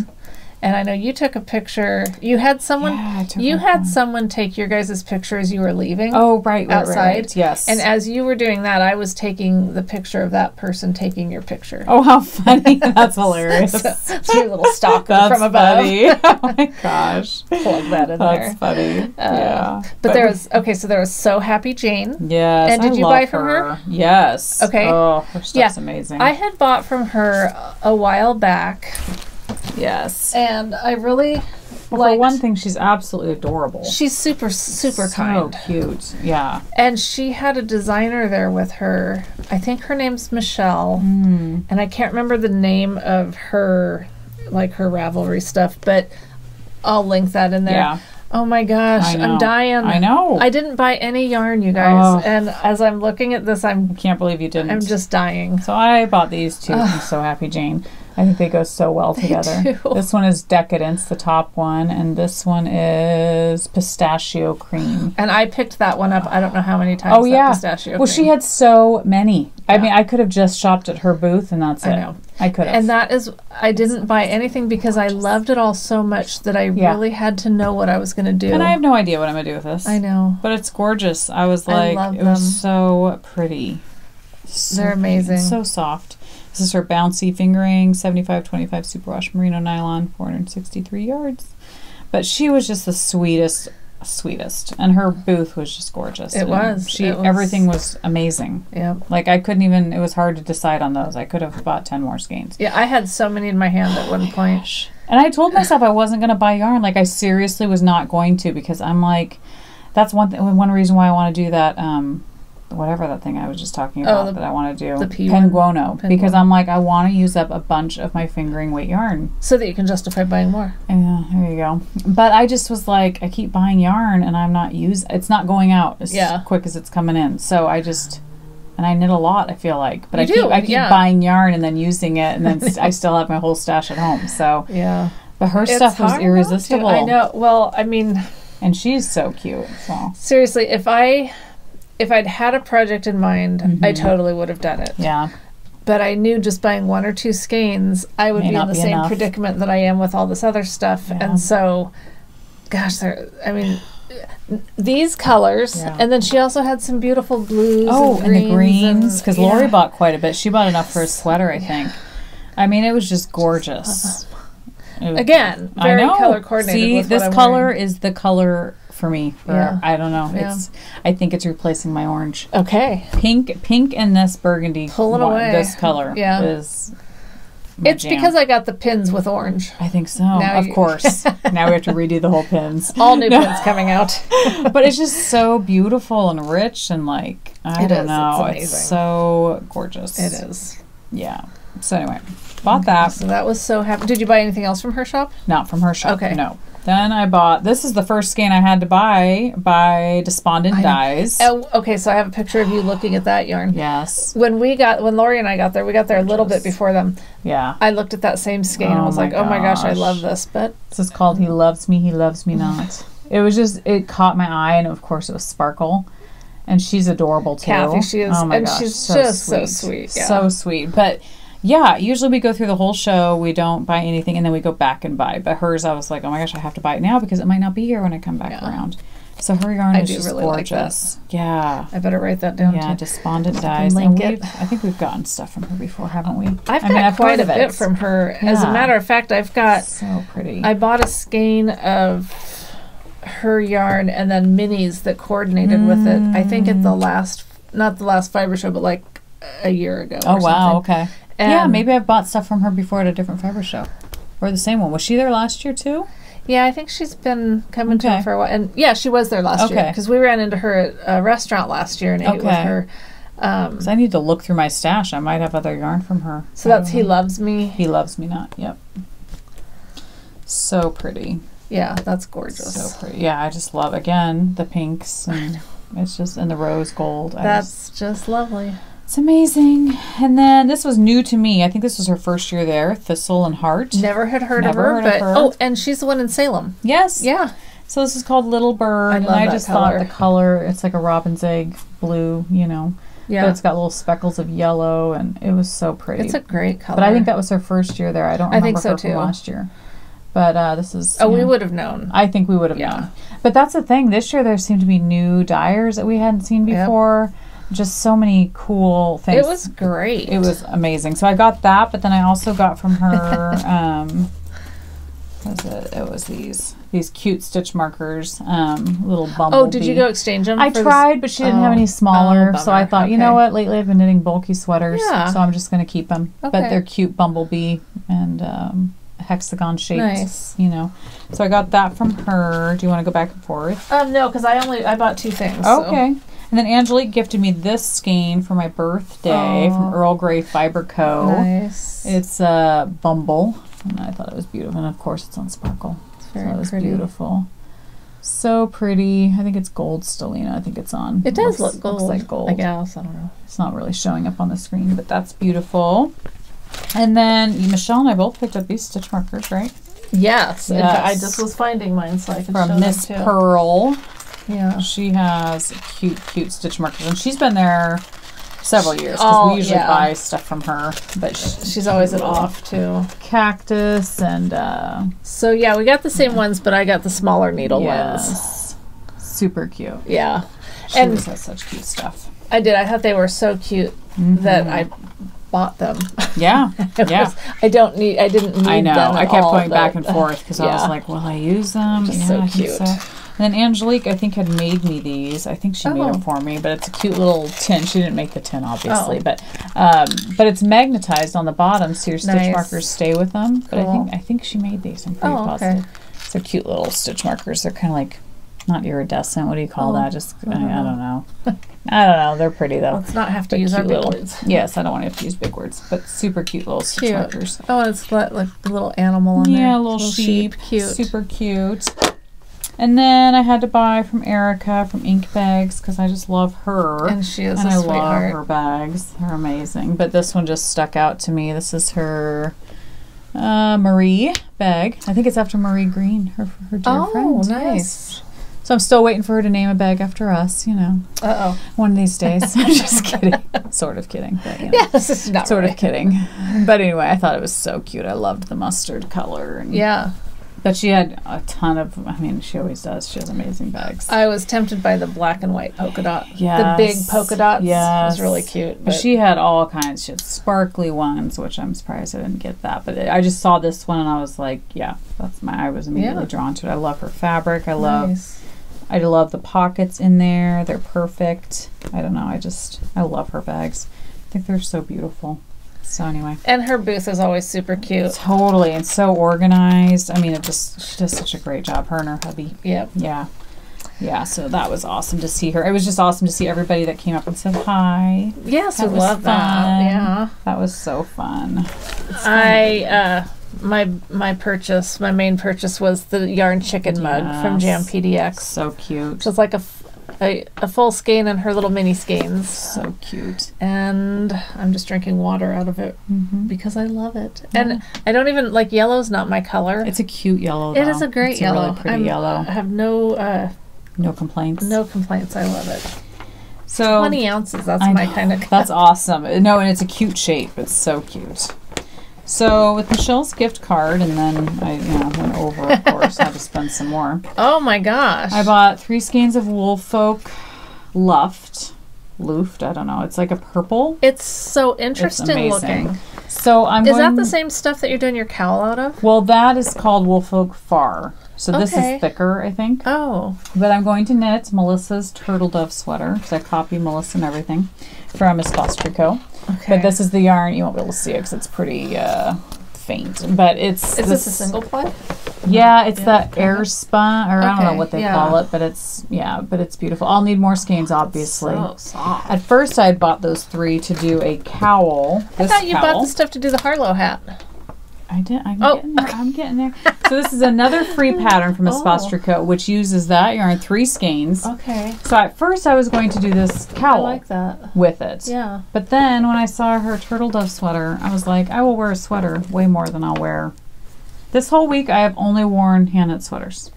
and I know you took a picture. You had someone. Yeah, someone take your guys' picture as you were leaving. Oh, right, outside. Right. Yes. And as you were doing that, I was taking the picture of that person taking your picture. Oh, how funny! That's hilarious. So your little stalker from above. Funny. Oh my gosh! Plug that in there. That's funny. Yeah. But there was So there was So Happy Jane. Yes. And did you buy from her? Yes. Okay. Oh, her stuff's amazing. I had bought from her a while back. Yes. And I really for one thing, she's absolutely adorable. She's super kind. So cute. Yeah. And she had a designer there with her. I think her name's Michelle. And I can't remember the name of her, like her Ravelry stuff, but I'll link that in there. Yeah. Oh my gosh, I'm dying. I know. I didn't buy any yarn, you guys. And as I'm looking at this, I can't believe you didn't. I'm just dying. So I bought these two from So Happy Jane. I think they go so well together. They do. This one is Decadence, the top one, and this one is Pistachio Cream. And I picked that one up, I don't know how many times. Oh, yeah. Pistachio Well, cream. she had so many. Yeah. I mean, I could have just shopped at her booth, and that's it. I know. I could have. And that is, I didn't buy anything because I loved it all so much that I really had to know what I was going to do. And I have no idea what I'm going to do with this. I know. But it's gorgeous. I was like, it was so pretty. They're amazing. So soft. This is her bouncy fingering, 75-25 superwash merino nylon, 463 yards. But she was just the sweetest, and her booth was just gorgeous. It was. Everything was amazing. Yeah. Like I couldn't even. It was hard to decide on those. I could have bought 10 more skeins. Yeah, I had so many in my hand at one point. And I told myself I wasn't going to buy yarn. Like I seriously was not going to, because I'm like, that's one reason why I want to do that. Whatever that thing I was just talking about that I want to do. The Penguono. Because I'm like, I want to use up a bunch of my fingering weight yarn. So that you can justify buying more. Yeah, there you go. But I just was like, I keep buying yarn and I'm not it's not going out as quick as it's coming in. So I just, and I knit a lot, I feel like. But I keep buying yarn and then using it, and then I still have my whole stash at home. So yeah. But her stuff was irresistible. I know. Well, I mean. And she's so cute. So. Seriously, if I'd had a project in mind, I totally would have done it. Yeah. But I knew just buying 1 or 2 skeins, I would be in the same predicament that I am with all this other stuff. Yeah. And so, gosh, these colors. Yeah. And then she also had some beautiful blues and the greens. Because Lori bought quite a bit. She bought enough for a sweater, I think. I mean, it was just gorgeous. Again, very color coordinated. See, with this what I'm color wearing. is the color for me. I don't know. Yeah. I think it's replacing my orange. Okay. Pink and this burgundy. Pull it away. This color is It's jam. Because I got the pins with orange. I think so. Of course. Now we have to redo the whole pins. All new pins coming out. But it's just so beautiful and rich and like, I don't know. It's amazing. It's so gorgeous. It is. Yeah. So anyway, bought that. So that was so happy. Did you buy anything else from her shop? Not from her shop. Okay. No. Then I bought, this is the first skein I had to buy by Despondent Dyes. Oh, okay, so I have a picture of you looking at that yarn. Yes. When Lori and I got there, we got there a little bit before them. Yeah. I looked at that same skein and I was like, oh my gosh, I love this. But this is called He Loves Me Not. It was just, it caught my eye, and of course it was sparkle. And she's adorable too. Kathy, she is. Oh my gosh, she's so sweet. Yeah. So sweet. But yeah, usually we go through the whole show, we don't buy anything, and then we go back and buy. But hers, I was like, oh my gosh, I have to buy it now because it might not be here when I come back around. So her yarn is just really gorgeous. Like yeah. I better write that down too. Despondent Dyes. Link it. I think we've gotten stuff from her before, haven't we? I've got quite a bit from her. Yeah. As a matter of fact, I've got... So pretty. I bought a skein of her yarn and then minis that coordinated with it. I think at not the last fiber show, but like a year ago. Oh, wow. Something. Okay. Yeah, maybe I've bought stuff from her before at a different fiber show. Or the same one. Was she there last year too? Yeah, I think she's been coming to it for a while. And yeah, she was there last year. Because we ran into her at a restaurant last year and ate with her. Because I need to look through my stash. I might have other yarn from her. So that's He Loves Me. He Loves Me Not. Yep. So pretty. Yeah, that's gorgeous. So pretty. Yeah, I just love, again, the pinks. And it's just, and the rose gold. That's just lovely. It's amazing. And then this was new to me. I think this was her first year there. Thistle and Heart. Never had heard of her. Oh, and she's the one in Salem. Yes. Yeah. So this is called Little Bird. I love and I just thought the color, it's like a robin's egg blue, you know. Yeah. But it's got little speckles of yellow, and it was so pretty. It's a great color. But I think that was her first year there. I don't remember her from last year. But this is... Oh, we would have known. I think we would have known. But that's the thing. This year there seemed to be new dyers that we hadn't seen before. Yep. Just so many cool things. It was great. It was amazing. So I got that, but then I also got from her, what was it? It was these cute stitch markers, little bumblebee. Oh, did you go exchange them? I tried, but she didn't have any smaller. So I thought, you know what? Lately I've been knitting bulky sweaters, so I'm just going to keep them. Okay. But they're cute bumblebee and hexagon shaped. Nice. You know. So I got that from her. Do you want to go back and forth? No, because I bought 2 things. Okay. So. And then Angelique gifted me this skein for my birthday from Earl Grey Fiber Co. Nice. It's a Bumble, and I thought it was beautiful. And of course, it's on sparkle. It's very pretty. Beautiful. So pretty. I think it's gold stellina. I think it's on. It does look gold. Looks like gold. I guess. I don't know. It's not really showing up on the screen, but that's beautiful. And then Michelle and I both picked up these stitch markers, right? Yes. I just was finding mine so I could show from Miss them too. Pearl. Yeah. She has cute stitch markers, and she's been there several years because we usually buy stuff from her. But she's always at off too. Cactus and so yeah, we got the same ones, but I got the smaller needle ones. Super cute. Yeah. She always has such cute stuff. I did. I thought they were so cute that I bought them. Yeah. I didn't need I know. them I kept going back and forth because I was like, will I use them? Just so cute. And then Angelique, I think, had made me these. I think she made them for me, but it's a cute little tin. She didn't make the tin, obviously, but it's magnetized on the bottom, so your stitch markers stay with them. But I think she made these. I'm pretty positive. They're cute little stitch markers. They're kind of like not iridescent. What do you call that? Just I don't know. I don't know. They're pretty though. Let's not have to use our big words. Yes, I don't want to have to use big words, but super cute little stitch markers. Oh, and it's like a little animal on there. Yeah, a little sheep. Cute. Super cute. And then I had to buy from Erica from Ink Bags because I just love her. And she is a sweetheart. I love her bags. They're amazing. But this one just stuck out to me. This is her Marie bag. I think it's after Marie Green, her dear friend. Oh, nice. Yes. So I'm still waiting for her to name a bag after us, one of these days. I'm just kidding. Sort of kidding. But, yes, it's not sort of kidding. But anyway, I thought it was so cute. I loved the mustard color. And but she had a ton of, she always does. She has amazing bags. I was tempted by the black and white polka dot. Yes. The big polka dots. Yes. It was really cute. But she had all kinds. She had sparkly ones, which I'm surprised I didn't get that. But I just saw this one and I was like, I was immediately drawn to it. I love her fabric. I love the pockets in there. They're perfect. I don't know. I love her bags. I think they're so beautiful. So anyway. And her booth is always super cute. Totally. And so organized. she does such a great job. Her and her hubby. Yep. Yeah. Yeah, so that was awesome to see her. It was just awesome to see everybody that came up and said hi. Yes, we love that. Yeah. That was so fun. My main purchase was the yarn chicken mug from Jam PDX. So cute. So it's like a full skein and her little mini skeins. So cute. And I'm just drinking water out of it because I love it. Yeah. And I don't even like yellow's not my color. It's a cute yellow though. It is a great yellow. A really pretty yellow. I have no complaints. No complaints. I love it. So 20 ounces. That's my kind of. That's awesome. No, and it's a cute shape. It's so cute. So with Michelle's gift card, and then I went over, of course, had to spend some more. Oh my gosh. I bought 3 skeins of Woolfolk Luft, I don't know. It's like a purple. It's so interesting looking. So Is that the same stuff that you're doing your cowl out of? Well, that is called Woolfolk Far. So this is thicker, I think. Oh. But I'm going to knit Melissa's Turtle Dove sweater, because I copied Melissa and everything from Espace Tricot. Okay. But this is the yarn. You won't be able to see it because it's pretty faint. But it's... Is this a single ply? Yeah, it's that air spun, or I don't know what they call it, but it's beautiful. I'll need more skeins, obviously. So soft. At first, I had bought those 3 to do a cowl. I thought you bought the stuff to do the Harlow hat. I did. I'm getting there. So this is another free pattern from Espace Tricot, which uses that yarn, 3 skeins. Okay. So at first I was going to do this cowl. I like that. With it. Yeah. But then when I saw her Turtle Dove sweater, I was like, I will wear a sweater way more than I'll wear. This whole week I have only worn hand knit sweaters.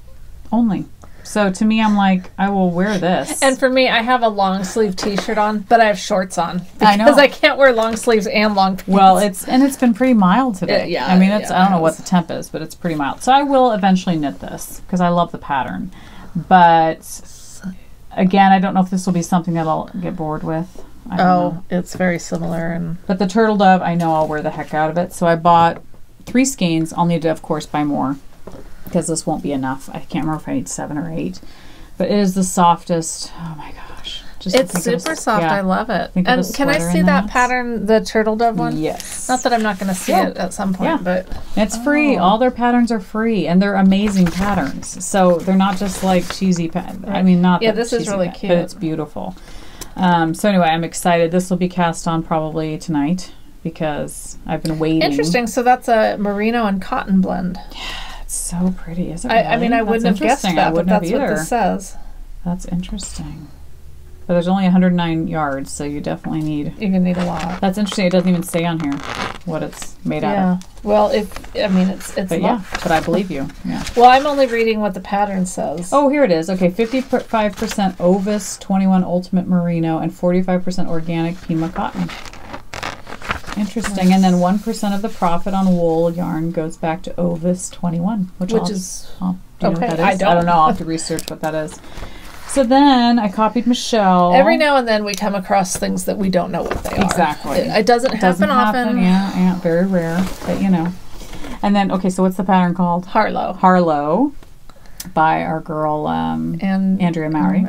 Only. So to me, I'm like, I will wear this. And for me, I have a long sleeve T-shirt on, but I have shorts on I know because I can't wear long sleeves and long pants. Well, it's been pretty mild today. I mean, I don't know what the temp is, but it's pretty mild. So I will eventually knit this because I love the pattern. But again, I don't know if this will be something that I'll get bored with. I don't know. It's very similar. But the Turtle Dove, I know I'll wear the heck out of it. So I bought 3 skeins. I'll need to, of course, buy more, because this won't be enough. I can't remember if I need 7 or 8. But it is the softest. Oh my gosh. It's super soft. I love it. And can I see that pattern, the Turtle Dove one? Yes. Not that I'm not going to see it at some point, but... It's free. All their patterns are free, and they're amazing patterns. So they're not just like cheesy patterns. I mean, not this is really cute. But it's beautiful. So anyway, I'm excited. This will be cast on probably tonight, because I've been waiting. Interesting. So that's a merino and cotton blend. Yeah. So pretty, isn't it? I mean, I wouldn't have guessed that, but that's what this says. That's interesting. But there's only 109 yards, so you definitely need... You're going to need a lot. That's interesting. It doesn't even say on here. what it's made out of. Well, but I believe you. Yeah. Well, I'm only reading what the pattern says. Oh, here it is. Okay, 55% Ovis 21 Ultimate Merino and 45% organic Pima cotton. Interesting. Nice. And then 1% of the profit on wool yarn goes back to Ovis 21, which is do you know what that is? I don't know. I'll have to research what that is. So then I copied Michelle. Every now and then we come across things that we don't know what they are. Exactly. It doesn't happen often. Yeah, very rare, but you know. And then, okay, so what's the pattern called? Harlow by our girl Andrea Mowry.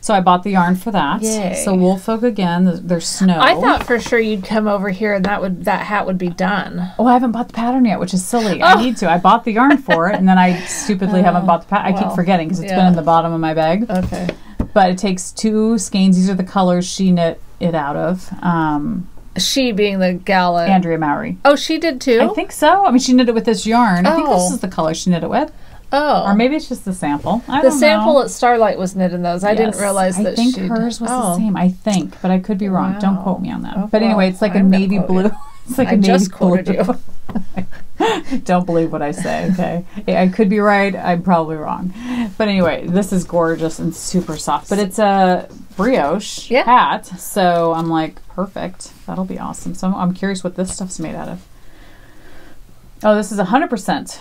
So I bought the yarn for that. Yay. So Woolfolk again, there's snow. I thought for sure you'd come over here and that hat would be done. Oh, I haven't bought the pattern yet, which is silly. I need to. I bought the yarn for it, and then I stupidly haven't bought the pattern. I keep forgetting because it's been in the bottom of my bag. Okay. But it takes 2 skeins. These are the colors she knit it out of. She being the gal Andrea Mowry. Oh, she did too? I think so. I mean, she knit it with this yarn. I think this is the color she knit it with. Oh. Or maybe it's just the sample. I don't know. The sample at Starlight was knit in those. I didn't realize that I think hers was the same. I think, but I could be wrong. Wow. Don't quote me on that. But anyway, it's like a navy blue. It's like I just quoted you. Don't believe what I say, okay? I could be right. I'm probably wrong. But anyway, this is gorgeous and super soft. But it's a brioche hat, so I'm like, perfect. That'll be awesome. So I'm curious what this stuff's made out of. Oh, this is 100%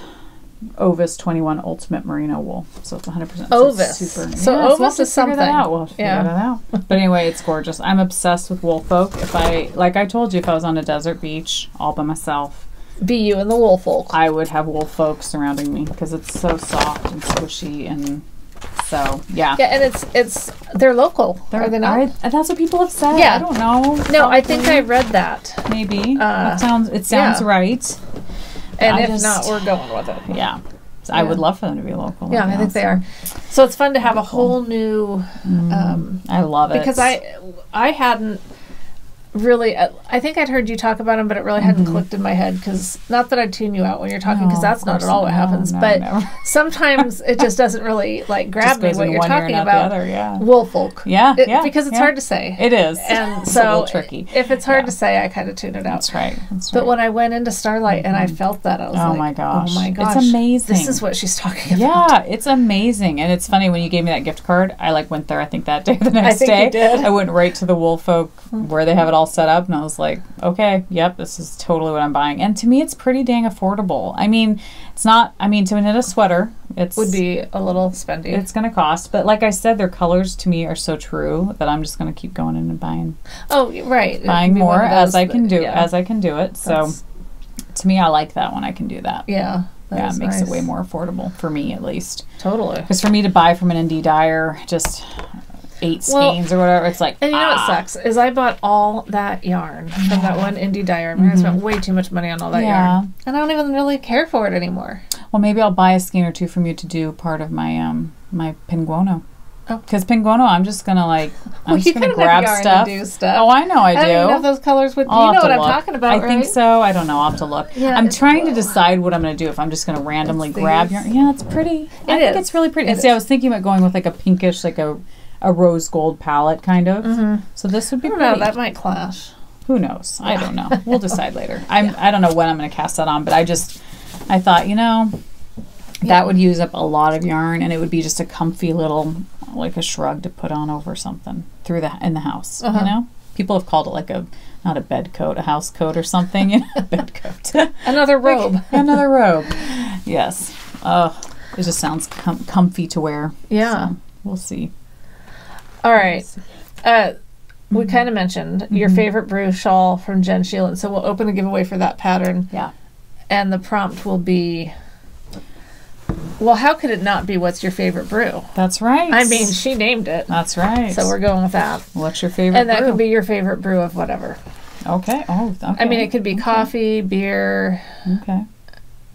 Ovis 21 Ultimate Merino wool. So it's 100% Ovis. Super. So Ovis is something. We'll figure that out. But anyway, it's gorgeous. I'm obsessed with Woolfolk. Like I told you, if I was on a desert beach all by myself, be you and the Woolfolk, I would have Woolfolk surrounding me because it's so soft and squishy and so yeah, and they're local. Are they not? That's what people have said. Yeah. I don't know. No, probably. I think I read that. Maybe it sounds right. And if not, we're going with it. Yeah. So I would love for them to be local. Yeah, I think they are. So it's fun to have a whole new... I love it. Because I hadn't really... I think I'd heard you talk about them, but it really hadn't clicked in my head. Because not that I'd tune you out when you're talking, because that's not at all what happens. But sometimes it just doesn't really grab me what you're talking about. Woolfolk. Yeah, because it's hard to say. It is. And it's so a little tricky. If it's hard to say, I kind of tune it out. That's right. But when I went into Starlight and I felt that, I was oh my gosh. It's amazing. This is what she's talking about. Yeah, it's amazing. And it's funny, when you gave me that gift card, I went there, I think that day, the next day. I think you did. I went right to the Woolfolk where they have it all set up, and I was like, okay, yep, this is totally what I'm buying. And to me, it's pretty dang affordable. I mean, it's not, to knit a sweater, it would be a little spendy. It's going to cost. But like I said, their colors to me are so true that I'm just going to keep going in and buying. Oh, right. Buying more as I can do it. So to me, I like that when I can do that. Yeah. It makes it way more affordable for me, at least. Totally. Because for me to buy from an indie dyer, just 8 skeins or whatever, it's like, and you know what sucks is I bought all that yarn from that one indie dyer. I spent way too much money on all that yarn, and I don't even really care for it anymore. Well, maybe I'll buy a skein or 2 from you to do part of my my pinguono. Because pinguono, I'm just gonna I'm just gonna grab stuff. Do stuff. Oh, I know I do. I don't even know if those colors would. You know what I'm talking about, I think so. I don't know. I'll have to look. Yeah, I'm trying to decide what I'm gonna do. If I'm just gonna randomly grab yarn. Yeah, it's pretty. I think it's really pretty. I was thinking about going with a pinkish, a rose gold palette kind of. So this would be pretty. No, that might clash. Who knows? I don't know. We'll decide later. I don't know when I'm gonna cast that on, but I thought, that would use up a lot of yarn, and it would be just a comfy little, a shrug to put on over something in the house. People have called it not a bed coat, a house coat or something. Bed coat. Another robe. Another robe. Yes. It just sounds comfy to wear. Yeah. So we'll see. All right. We kind of mentioned your favorite brew shawl from Jen Sheelan, so we'll open the giveaway for that pattern. Yeah. And the prompt will be, well, how could it not be what's your favorite brew? That's right. I mean, she named it. That's right. So we're going with that. What's your favorite brew? And that could be your favorite brew of whatever. Okay. Oh, okay. I mean, it could be coffee, beer. Okay.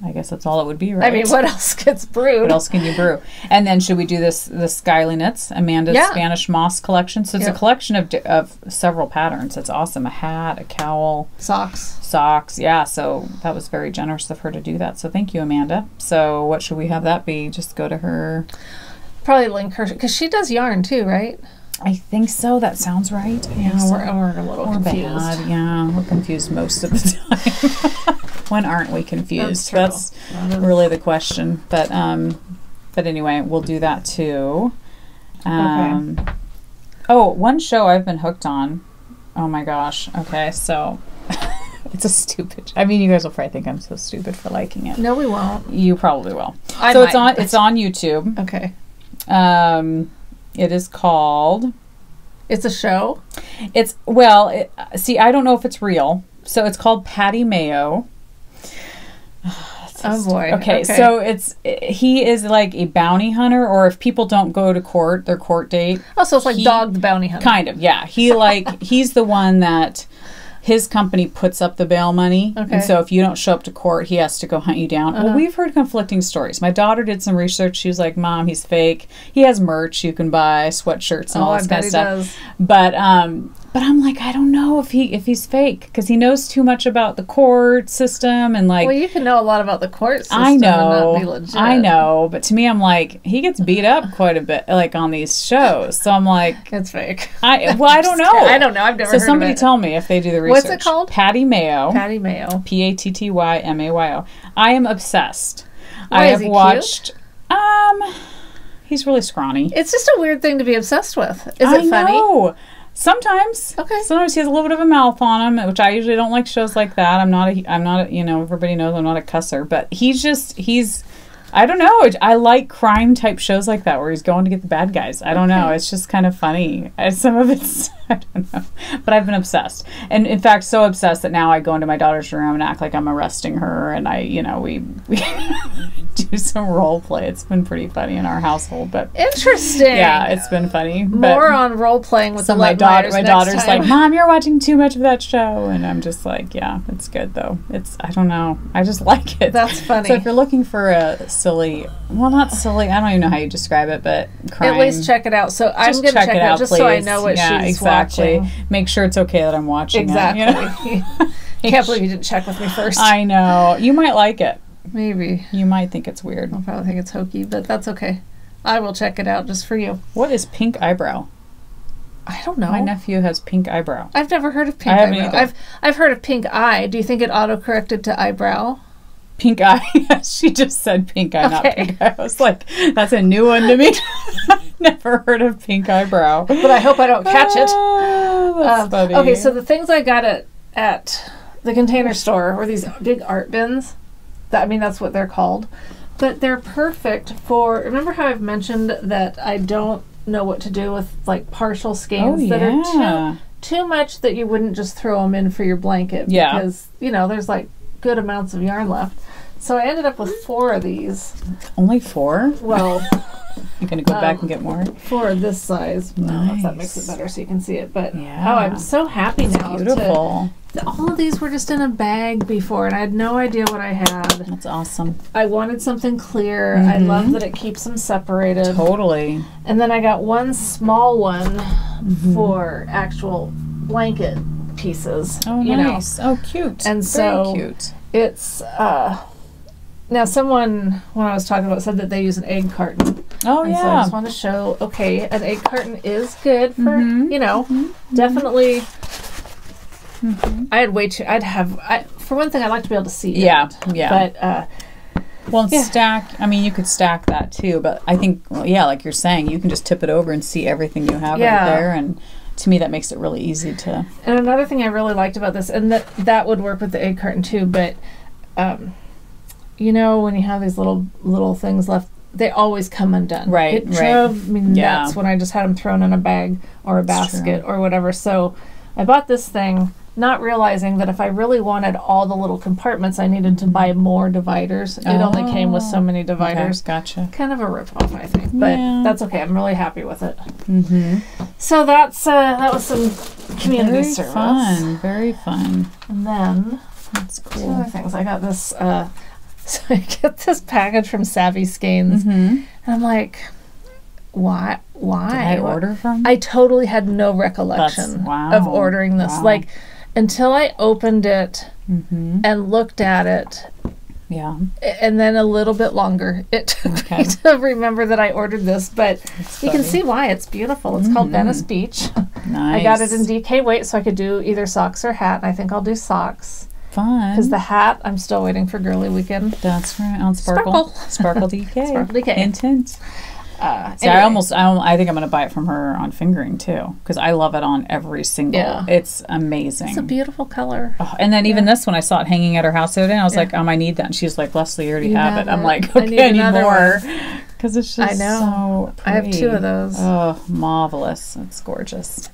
I guess that's all it would be, right? I mean, what else gets brewed? What else can you brew? And then should we do the Skyly Knits, Amanda's Spanish Moss collection? So it's a collection of several patterns. It's awesome. A hat, a cowl. Socks. Yeah, so that was very generous of her to do that. So thank you, Amanda. So what should we have that be? Just go to her. Probably link her, because she does yarn too, right? I think so. That sounds right. Yeah, we're a little confused. Bad. Yeah, we're confused most of the time. When aren't we confused? That's really the question. But anyway, we'll do that too. Okay. Oh, one show I've been hooked on. Oh my gosh. Okay, so it's a stupid. I mean, you guys will probably think I'm so stupid for liking it. No, we won't. You probably will. It's on YouTube. Okay. It is called. It's a show? See, I don't know if it's real. So it's called Patty Mayo. Oh boy. Okay, so he is like a bounty hunter, or if people don't go to court, their court date. Oh, so it's like Dog the Bounty Hunter. Kind of, yeah. He's the one that his company puts up the bail money. Okay. And so if you don't show up to court, he has to go hunt you down. Well, we've heard conflicting stories. My daughter did some research. She was like, Mom, he's fake. He has merch you can buy, sweatshirts and all this kind of stuff. Does. But I'm like, I don't know if he's fake, because he knows too much about the court system and like. Well, you can know a lot about the court system. I know, and not be legit. I know, but to me, I'm like, he gets beat up quite a bit, like on these shows. So I'm like, it's fake. I don't know. I don't know. I've never heard of it. So somebody tell me if they do the research. What's it called? Patty Mayo. Patty Mayo. PATTYMAYO. I am obsessed. Why, I have watched. Cute? He's really scrawny. It's just a weird thing to be obsessed with. Is it funny? Know. Sometimes. Okay. Sometimes he has a little bit of a mouth on him, which I usually don't like shows like that. I'm not a, everybody knows I'm not a cusser, but he's, I don't know. I like crime type shows like that where he's going to get the bad guys. I don't know. It's just kind of funny. Some of it's, I don't know. But I've been obsessed. And in fact, so obsessed that now I go into my daughter's room and act like I'm arresting her. And we do some role play. It's been pretty funny in our household. But interesting. Yeah, it's been funny. More on role playing with my daughter's like, Mom, you're watching too much of that show. And I'm just like, yeah, it's good though. I don't know. I just like it. That's funny. So if you're looking for a silly, well, not silly, I don't even know how you describe it, but crime. At least check it out. So I'm going to check it out just please. So I know what she's watching. Make sure it's okay that I'm watching exactly. it. Exactly. Can't believe you didn't check with me first. I know. You might like it. Maybe. You might think it's weird. I'll probably think it's hokey, but that's okay. I will check it out just for you. What is pink eyebrow? I don't know. My nephew has pink eyebrow. I've never heard of pink eyebrow. I've heard of pink eye. Do you think it auto-corrected to eyebrow? Pink eye. She just said pink eye, not pink eye. I was like, that's a new one to me. Never heard of pink eyebrow. But I hope I don't catch it. That's funny. Okay, so the things I got at the Container Store were these big art bins. That's what they're called. But they're perfect for, remember how I've mentioned that I don't know what to do with like partial skeins that are too much that you wouldn't just throw them in for your blanket because, there's like good amounts of yarn left. So I ended up with 4 of these. Only 4? Well, you're going to go back and get more? 4 of this size. Nice. I don't know if that makes it better so you can see it. But I'm so happy now. Beautiful. All of these were just in a bag before, and I had no idea what I had. That's awesome. I wanted something clear. Mm-hmm. I love that it keeps them separated. Totally. And then I got one small one for actual blanket pieces. Oh, nice. Oh, cute. And so very cute. It's now someone when I was talking about said that they use an egg carton. Oh, and yeah. So I just want to show. Okay, an egg carton is good for definitely. Mm-hmm. For one thing, I'd like to be able to see it. Yeah. But stack. I mean, you could stack that too, but I think, like you're saying, you can just tip it over and see everything you have right there, and to me, that makes it really easy to. And another thing I really liked about this, and that would work with the egg carton too, but when you have these little things left, they always come undone. Right. It drove me nuts when I just had them thrown in a bag or a basket or whatever. So I bought this thing, not realizing that if I really wanted all the little compartments, I needed to buy more dividers. It only came with so many dividers. Okay, gotcha. Kind of a rip-off, I think. But that's okay. I'm really happy with it. Mm-hmm. So that was some community service. Very fun. And then that's cool. 2 other things. I got this. So I get this package from Savvy Skeins, and I'm like, why? Did I order from? I totally had no recollection of ordering this. Like, until I opened it and looked at it, Yeah. And then a little bit longer. It took me to remember that I ordered this, but you can see why. It's beautiful. It's called Venice Beach. Nice. I got it in DK weight, so I could do either socks or hat, and I think I'll do socks. Fun. Because the hat, I'm still waiting for Girly Weekend. That's right. On Sparkle. Sparkle DK. Sparkle DK. Intense. Anyway. I think I'm going to buy it from her on fingering too, because I love it on every single. Yeah. It's amazing. It's a beautiful color. Oh, and then even this one, I saw it hanging at her house the other day, and I was like, I need that. And she's like, Leslie, you already have it. I'm like, okay, I need more. Because it's just so pretty. I have 2 of those. Oh, marvelous. It's gorgeous.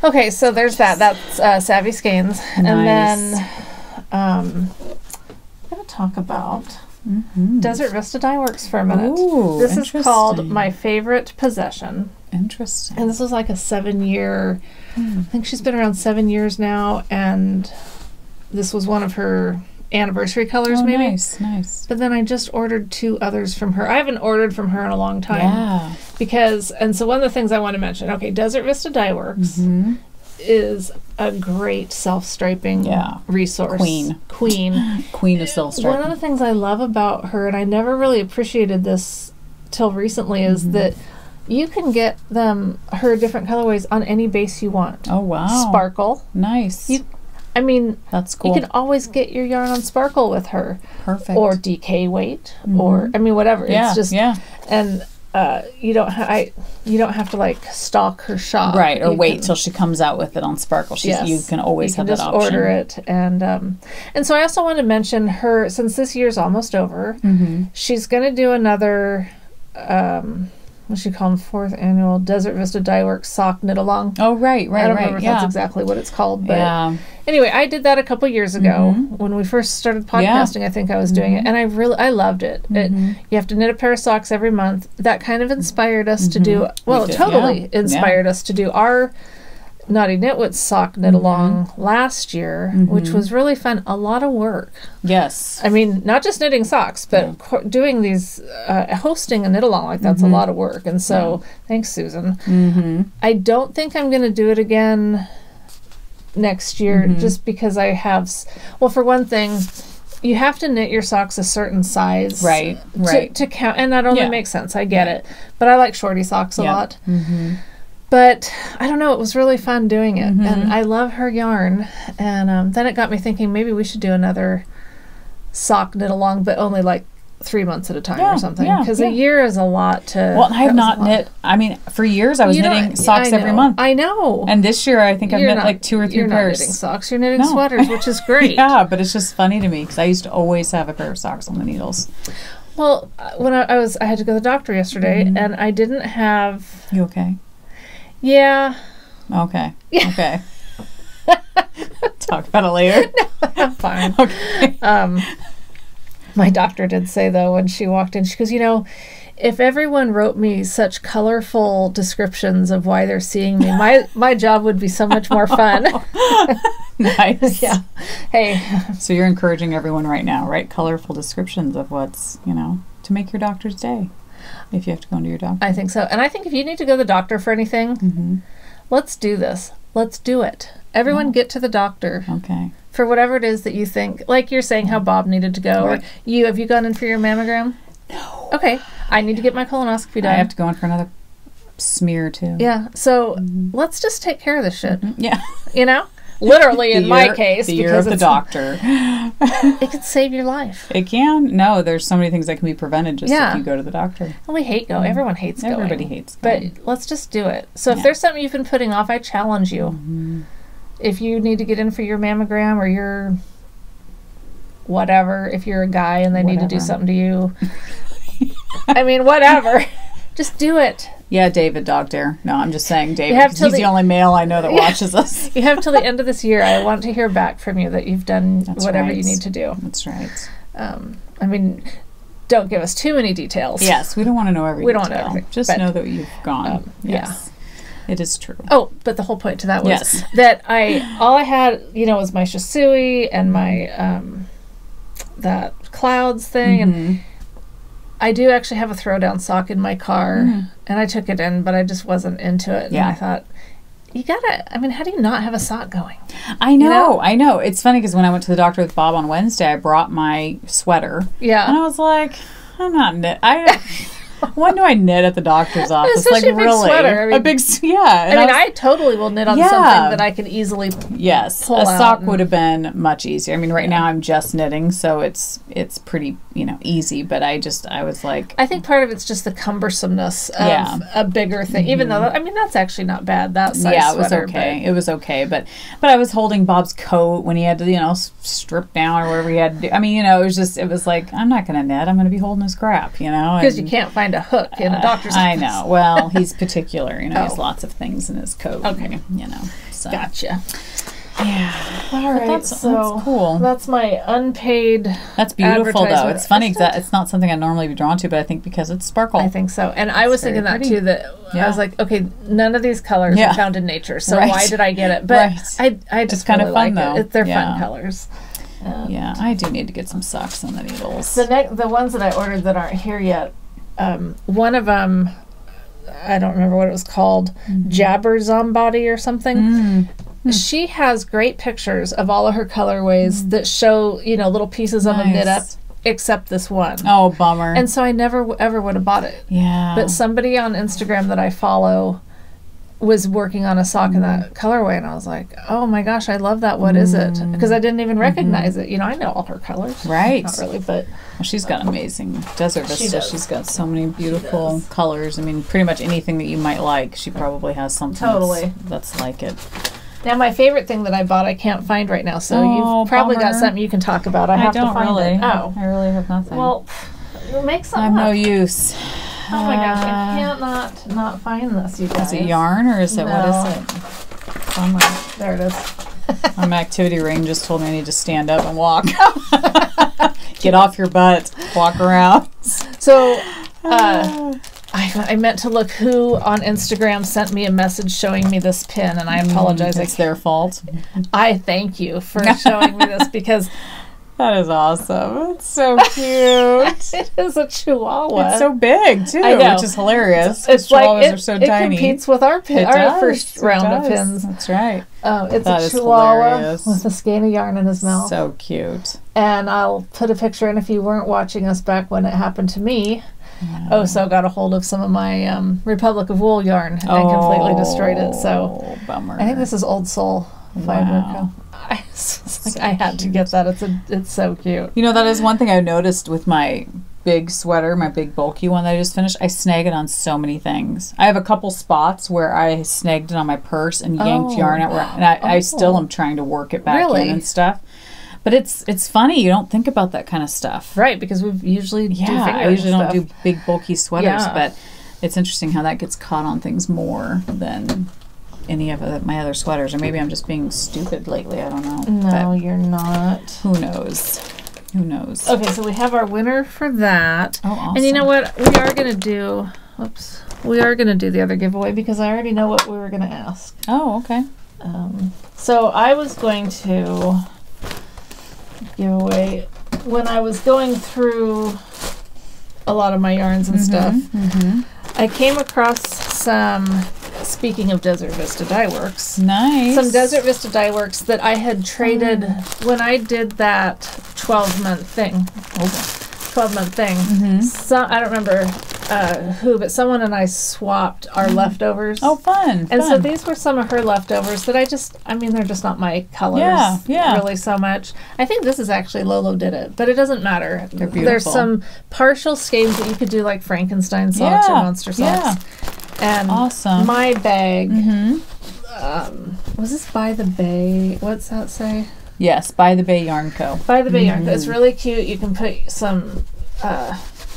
Okay, so there's that. That's Savvy Skeins. Nice. And then I'm going to talk about Desert Vista Dye Works for a minute. Ooh, this is called My Favorite Possession. Interesting. And this is like a 7-year, I think she's been around 7 years now, and this was one of her anniversary colors, maybe. Nice. But then I just ordered 2 others from her. I haven't ordered from her in a long time. Yeah. So one of the things I want to mention, Desert Vista Dye Works is a great self-striping resource. Queen of self-striping. One of the things I love about her, and I never really appreciated this till recently, is that you can get her different colorways on any base you want. Oh, wow. Sparkle. Nice. That's cool. You can always get your yarn on Sparkle with her. Perfect. Or DK weight, or whatever. Yeah, it's just and you don't have to like stalk her shop, right? Or wait till she comes out with it on Sparkle. You can always have that option. Just order it, and so I also want to mention her, since this year's almost over. She's going to do another. What she called 4th annual Desert Vista Dye Works sock knit along. Oh, right. I don't remember if that's exactly what it's called, but anyway, I did that a couple years ago when we first started podcasting. I think I was doing it, and I loved it. You have to knit a pair of socks every month. That kind of inspired us to do. Well, it totally inspired us to do our Naughty Knitwits sock knit along last year, which was really fun. A lot of work. Yes. I mean, not just knitting socks, but doing these, hosting a knit along, like that's a lot of work. And so, thanks, Susan. I don't think I'm going to do it again next year, just because I have, for one thing, you have to knit your socks a certain size. Right. To count. And that only makes sense. I get it. But I like shorty socks a lot. But I don't know, it was really fun doing it. And I love her yarn. And then it got me thinking maybe we should do another sock knit along, but only like 3 months at a time or something. Because a year is a lot to... Well, I have not knit... I mean, for years I was knitting socks every month. I know. And this year I think I've knit like 2 or 3 pairs. You're not knitting socks, you're knitting sweaters, which is great. Yeah, but it's just funny to me because I used to always have a pair of socks on the needles. Well, when I had to go to the doctor yesterday, and I didn't have... You okay? Yeah. Okay. Okay. Talk about it later. No, I'm fine. Okay. My doctor did say, though, when she walked in, she goes, if everyone wrote me such colorful descriptions of why they're seeing me, my job would be so much more fun. Nice. Yeah. Hey. So you're encouraging everyone right now, right? Colorful descriptions of what's, to make your doctor's day. If you have to go into your doctor. I think so. And I think if you need to go to the doctor for anything, let's do this. Let's do it. Everyone get to the doctor. Okay. For whatever it is that you think. Like you're saying how Bob needed to go. Right. Or have you gone in for your mammogram? No. Okay. I need to get my colonoscopy done. I have to go in for another smear too. Yeah. So let's just take care of this shit. Yeah. Literally in my case. The year of the doctor. It could save your life. It can. No, there's so many things that can be prevented just if you go to the doctor. Well, we hate going. Everyone hates going. Everybody hates going. But let's just do it. So if there's something you've been putting off, I challenge you. If you need to get in for your mammogram or your whatever, if you're a guy and they need to do something to you. I mean, whatever. Just do it. Yeah, David Dog Dare. No, I'm just saying David, because he's the only male I know that watches us. You have till the end of this year. I want to hear back from you that you've done whatever you need to do. That's right. I mean, don't give us too many details. Yes, we don't want to know every detail. We don't want to know everything. Just know that you've gone. Yes. It is true. Oh, but the whole point to that was that all I had, was my Shisui and my that clouds thing, and I do actually have a throwdown sock in my car, and I took it in, but I just wasn't into it. And I thought, you gotta, I mean, how do you not have a sock going? I know. It's funny because when I went to the doctor with Bob on Wednesday, I brought my sweater. Yeah. And I was like, I'm not knit. When do I knit at the doctor's office? Especially like, a big really? Sweater. I mean, a big, yeah. And I totally will knit on something that I can easily pull a out sock would have been much easier. I mean, right now I'm just knitting, so it's pretty, easy, but I was like... I think part of it's just the cumbersomeness of a bigger thing, even though, I mean, that's actually not bad, that size it was sweater. Okay. It was okay, but I was holding Bob's coat when he had to, strip down or whatever he had to do. I mean, it was like, I'm not going to knit. I'm going to be holding his crap, Because you can't find a hook in a doctor's office. I know. Well, he's particular, he has lots of things in his coat. Okay. So. Gotcha. Yeah. All right. That's cool. That's my unpaid. That's beautiful, though. It's funny because it's not something I'd normally be drawn to, but I think because it's sparkle. I think so. And I was thinking that too. That I was like, okay, none of these colors are found in nature, so why did I get it? But I just kind of really like it. They're fun colors. Yeah, I do need to get some socks on the needles. The ones that I ordered that aren't here yet. One of them, I don't remember what it was called, Jabber Zombody or something. She has great pictures of all of her colorways that show, little pieces of them knit up, except this one. Oh, bummer. And so I never, ever would have bought it. Yeah. But somebody on Instagram that I follow was working on a sock in that colorway, and I was like, oh my gosh, I love that. What is it? Because I didn't even recognize it. I know all her colors. Right. Not really, but... Well, she's got amazing Desert Vista. She's got so many beautiful colors. I mean, pretty much anything that you might like, she probably has something that's like it. Now, my favorite thing that I bought, I can't find right now, so you've probably got something you can talk about. I have to find it. Oh. I really have nothing. Well, make something I'm no use. Oh my gosh, I can't not find this, you guys. Is it yarn or is it, what is it? Bummer. There it is. My activity ring just told me I need to stand up and walk. Get off your butt. Walk around. So, I meant to look who on Instagram sent me a message showing me this pin, and I apologize. It's their fault. I thank you for showing me this because... That is awesome. It's so cute. It is a Chihuahua. It's so big, too, which is hilarious. It's Chihuahuas are so tiny. It competes with our first round of pins. That's right. It's a Chihuahua with a skein of yarn in his mouth. So cute. And I'll put a picture in if you weren't watching us back when it happened to me. So got a hold of some of my Republic of Wool yarn and completely destroyed it. So bummer. I think this is Old Soul Fiber Co. I had to get that. It's so cute. That is one thing I noticed with my big sweater, my big bulky one that I just finished. I snag it on so many things. I have a couple spots where I snagged it on my purse and yanked yarn out, and I still am trying to work it back in and stuff. But it's funny, you don't think about that kind of stuff. Right, because we usually I usually don't do big bulky sweaters, but it's interesting how that gets caught on things more than any of my other sweaters. Or maybe I'm just being stupid lately, I don't know. No, you're not. Who knows? Okay, so we have our winner for that. Oh, awesome. And you know what? We are going to do the other giveaway because I already know what we were going to ask. Oh, okay. So I was going to give away, when I was going through a lot of my yarns and stuff, I came across some, speaking of Desert Vista Dye Works, some Desert Vista Dye Works that I had traded when I did that 12-month thing. 12-month thing. So, I don't remember who, but someone and I swapped our leftovers. Oh, fun. And so these were some of her leftovers that they're just not my colors really so much. I think this is actually Lolo did it, but it doesn't matter. They're beautiful. There's some partial skeins that you could do like Frankenstein socks or monster socks. And awesome. My bag, was this By the Bay? What's that say? Yes, By the Bay Yarn Co. By the Bay Yarn Co. It's really cute. You can put some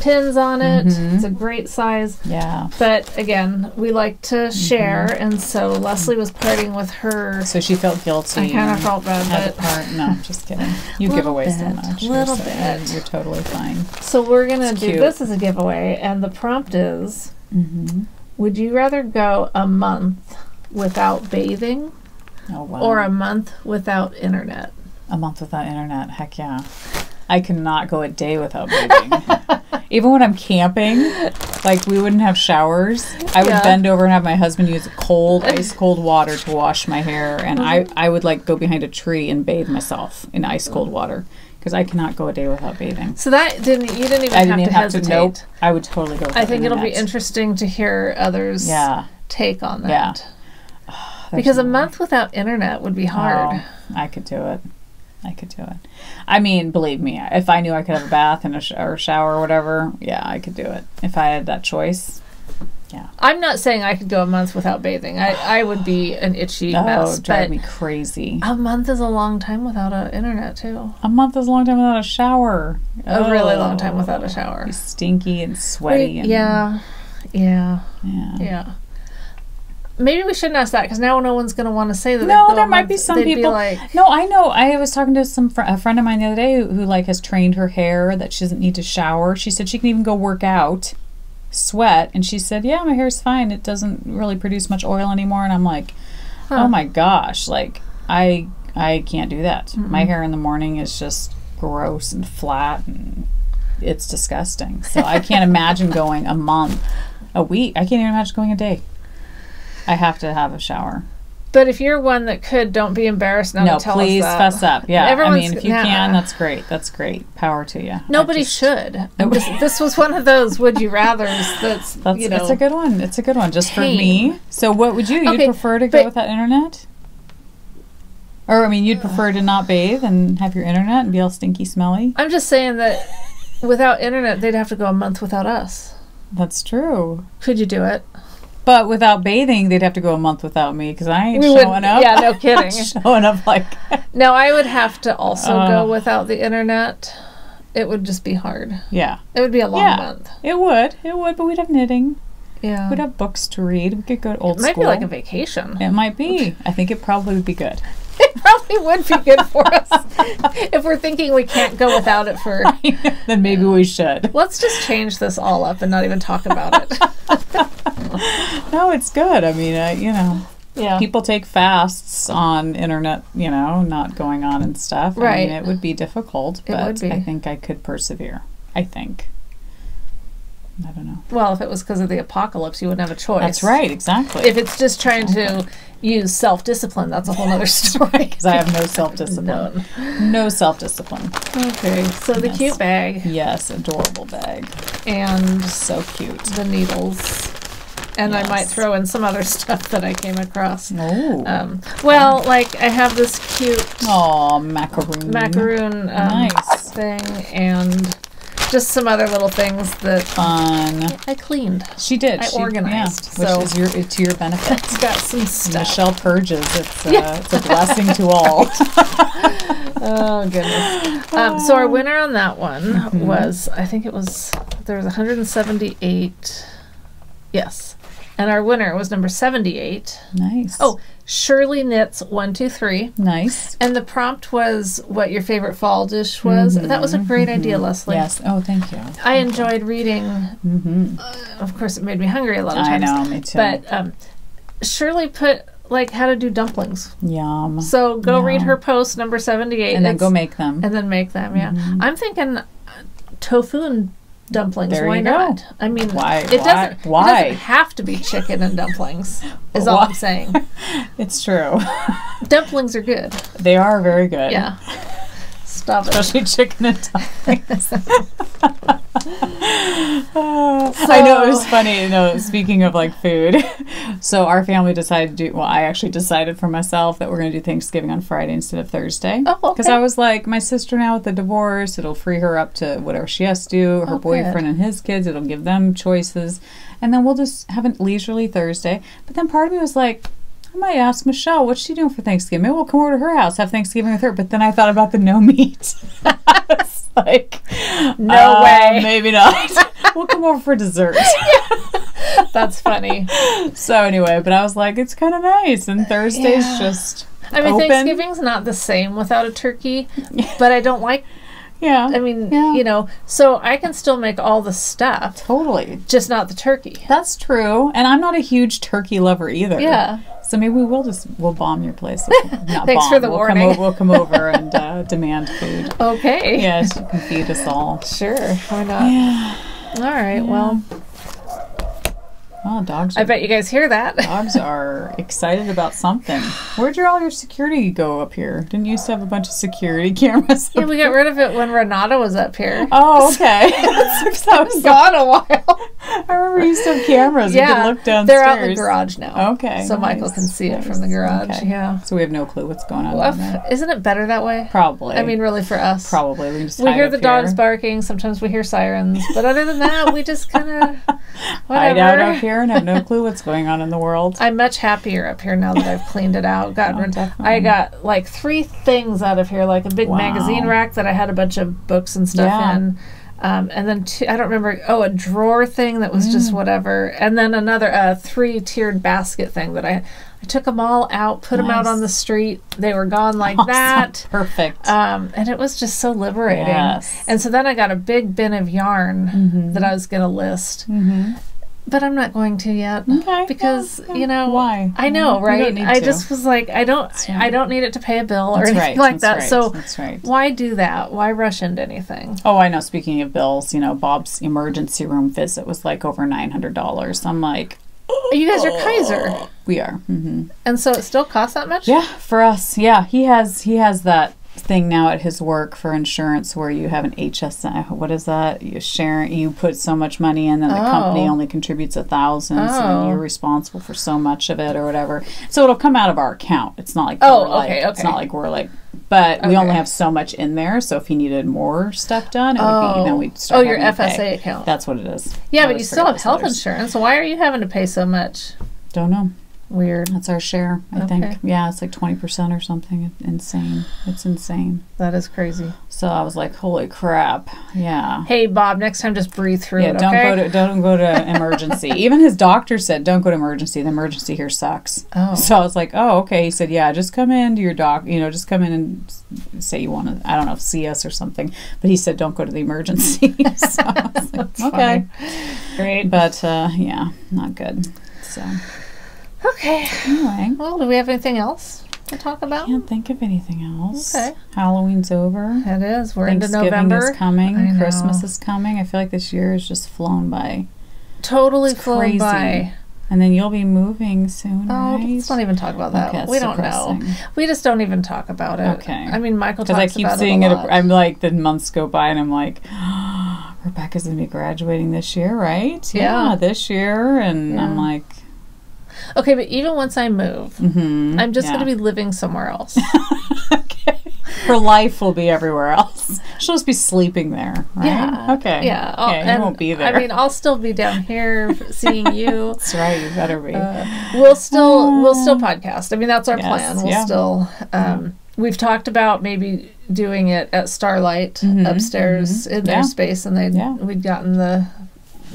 pins on it. It's a great size. Yeah. But again, we like to share, and so Leslie was parting with her. So she felt guilty. I kind of felt bad, but no, just kidding. You give away so much. A little bit. You're totally fine. So we're gonna do this as a giveaway, and the prompt is: would you rather go a month without bathing, or a month without internet? A month without internet, heck yeah. I cannot go a day without bathing. Even when I'm camping, like we wouldn't have showers. I would bend over and have my husband use ice cold water to wash my hair, and I would like go behind a tree and bathe myself in ice cold water because I cannot go a day without bathing. So you didn't even have to hesitate. Nope. I would totally go with I think it'll be interesting to hear others' take on that. Yeah. Because a month without internet would be hard. Oh, I could do it. I mean, believe me, if I knew I could have a bath and or shower or whatever, I could do it. If I had that choice, I'm not saying I could go a month without bathing. I would be an itchy mess. Drive me crazy. A month is a long time without an internet, too. A month is a long time without a shower. A really long time without a shower. Be stinky and sweaty. Yeah. Maybe we shouldn't ask that because now no one's going to want to say that. No, there might be some people. Like, no, I know. I was talking to a friend of mine the other day who like has trained her hair that she doesn't need to shower. She said she can even go work out, sweat, and she said, "Yeah, my hair's fine. It doesn't really produce much oil anymore." And I'm like, "Oh my gosh! Like I can't do that. Mm-hmm. My hair in the morning is just gross and flat, and it's disgusting. So I can't imagine going a month, a week. I can't even imagine going a day." I have to have a shower. But if you're one that could, don't be embarrassed now to tell us that. No, please fess up. Yeah, I mean, if you can, that's great. That's great. Power to you. Nobody should. This was one of those would you rathers that's it's a good one. It's a good one just pain. For me. So what would you? You'd prefer to go without internet? Or, I mean, you'd prefer to not bathe and have your internet and be all stinky, smelly? I'm just saying that without internet, they'd have to go a month without us. That's true. Could you do it? But without bathing, they'd have to go a month without me because I ain't showing up. Yeah, no kidding. Showing up like... No, I would have to also go without the internet. It would just be hard. Yeah. It would be a long month. It would, but we'd have knitting. Yeah. We'd have books to read. We could go to old school. It might be like a vacation. It might be. I think it probably would be good. It probably would be good for us. If we're thinking we can't go without it for... Then maybe we should. Let's just change this all up and not even talk about it. No, it's good. I mean, people take fasts on internet, not going on and stuff. Right. I mean, it would be difficult, but I think I could persevere. I think. I don't know. Well, if it was because of the apocalypse, you wouldn't have a choice. That's right, exactly. If it's just trying to use self-discipline, that's a whole other story. Because I have no self-discipline. No self-discipline. Okay, so the cute bag. Yes, adorable bag. And so cute. The needles. And I might throw in some other stuff that I came across. Oh. Like I have this cute macaroon nice thing and just some other little things that fun. I cleaned. She did. I organized. Yeah, which is to your benefit. It's got some stuff. Michelle purges. It's a blessing to all. Oh goodness. So our winner on that one was there was 178. Yes. And our winner was number 78. Nice. Oh, Shirley Knits 123. Nice. And the prompt was what your favorite fall dish was. That was a great idea, Leslie. Yes. Oh, thank you. I enjoyed reading. Of course, it made me hungry a lot of times. I know, me too. But Shirley put how to do dumplings. Yum. So go read her post number 78. And then go make them. And then make them, yeah. I'm thinking tofu and dumplings. There Why you not? Go. I mean, why? It doesn't have to be chicken and dumplings. Is all I'm saying. It's true. Dumplings are good. They are very good. Yeah. Stop it. Especially chicken and dumplings. I know, it was funny. Speaking of food, so our family decided to do. Well, I actually decided for myself that we're going to do Thanksgiving on Friday instead of Thursday. Oh, okay. Because I was like, my sister now with the divorce, it'll free her up to whatever she has to do. Her boyfriend and his kids, it'll give them choices, and then we'll just have a leisurely Thursday. But then part of me was like, I might ask Michelle, what's she doing for Thanksgiving? Maybe we'll come over to her house, have Thanksgiving with her. But then I thought about the no meat. It's like, no way. Maybe not. We'll come over for dessert. That's funny. So anyway, but I was like, it's kind of nice. And Thursday's just open. Thanksgiving's not the same without a turkey. But I don't like... Yeah. I mean, so I can still make all the stuff. Totally. Just not the turkey. That's true. And I'm not a huge turkey lover either. Yeah. So maybe we'll bomb your place. Not Thanks for the warning. We'll come over and demand food. Okay. Yes, you can feed us all. Sure. Why not? Yeah. All right. Well. Oh, dogs. I bet you guys hear that. Dogs are excited about something. Where'd all your security go up here? Didn't you used to have a bunch of security cameras? Yeah, we got rid of it when Renata was up here. Oh, okay. That was gone a while. I remember you used to have cameras. Yeah, you could look downstairs. They're out in the garage now. Okay. So Michael can see it from the garage. Okay. Yeah. So we have no clue what's going on. Well, isn't it better that way? Probably. I mean, really for us. Probably. We hear the dogs barking. Sometimes we hear sirens. But other than that, we just kind of hide out up here and have no clue what's going on in the world. I'm much happier up here now that I've cleaned it out. I got like 3 things out of here, like a big magazine rack that I had a bunch of books and stuff in. And then 2, I don't remember, a drawer thing that was just whatever. And then another 3-tiered basket thing that I took them all out, put them out on the street. They were gone like that. Perfect. And it was just so liberating. Yes. And so then I got a big bin of yarn that I was going to list. But I'm not going to yet because you know why? I know, right? I just was like, I don't need it to pay a bill or anything like that. So why do that? Why rush into anything? Oh, I know. Speaking of bills, Bob's emergency room visit was like over $900. I'm like, you guys are Kaiser. We are, and so it still costs that much. Yeah, for us. Yeah, he has that thing now at his work for insurance where you have an HSI. What is that? You put so much money in, and the company only contributes $1,000, and you're responsible for so much of it or whatever. So it'll come out of our account. It's not like it's not like we're like. But we only have so much in there, so if he needed more stuff done, it would be then we'd start. Your FSA account. That's what it is. Yeah, but you still have health insurance. So why are you having to pay so much? Don't know. Weird. That's our share, I think. Yeah, it's like 20% or something. Insane. It's insane. That is crazy. So I was like, holy crap. Yeah. Hey, Bob, next time just breathe through it, don't go to emergency. Even his doctor said, don't go to emergency. The emergency here sucks. Oh. So I was like, oh, okay. He said, yeah, just come in to your just come in and say you want to, I don't know, see us or something. But he said, don't go to the emergency. So I was like, okay. Great. But, yeah, not good. So... Okay. Anyway. Well, do we have anything else to talk about? I can't think of anything else. Okay. Halloween's over. It is. We're into November. Thanksgiving is coming. Christmas is coming. I feel like this year has just flown by. Totally flown by. And then you'll be moving soon, right? Let's not even talk about that. Okay, we don't know. We just don't even talk about it. Okay. I mean, Michael talks about it a lot. Because I keep seeing it. I'm like, the months go by and I'm like, Rebecca's going to be graduating this year, right? Yeah, this year. And I'm like... Okay, but even once I move, I'm just going to be living somewhere else. Okay. Her life will be everywhere else. She'll just be sleeping there, right? Yeah. Okay. Yeah. Okay, you won't be there. I mean, I'll still be down here seeing you. That's right. You better be. We'll still podcast. I mean, that's our plan. We'll still. We've talked about maybe doing it at Starlight upstairs in their space, and we'd gotten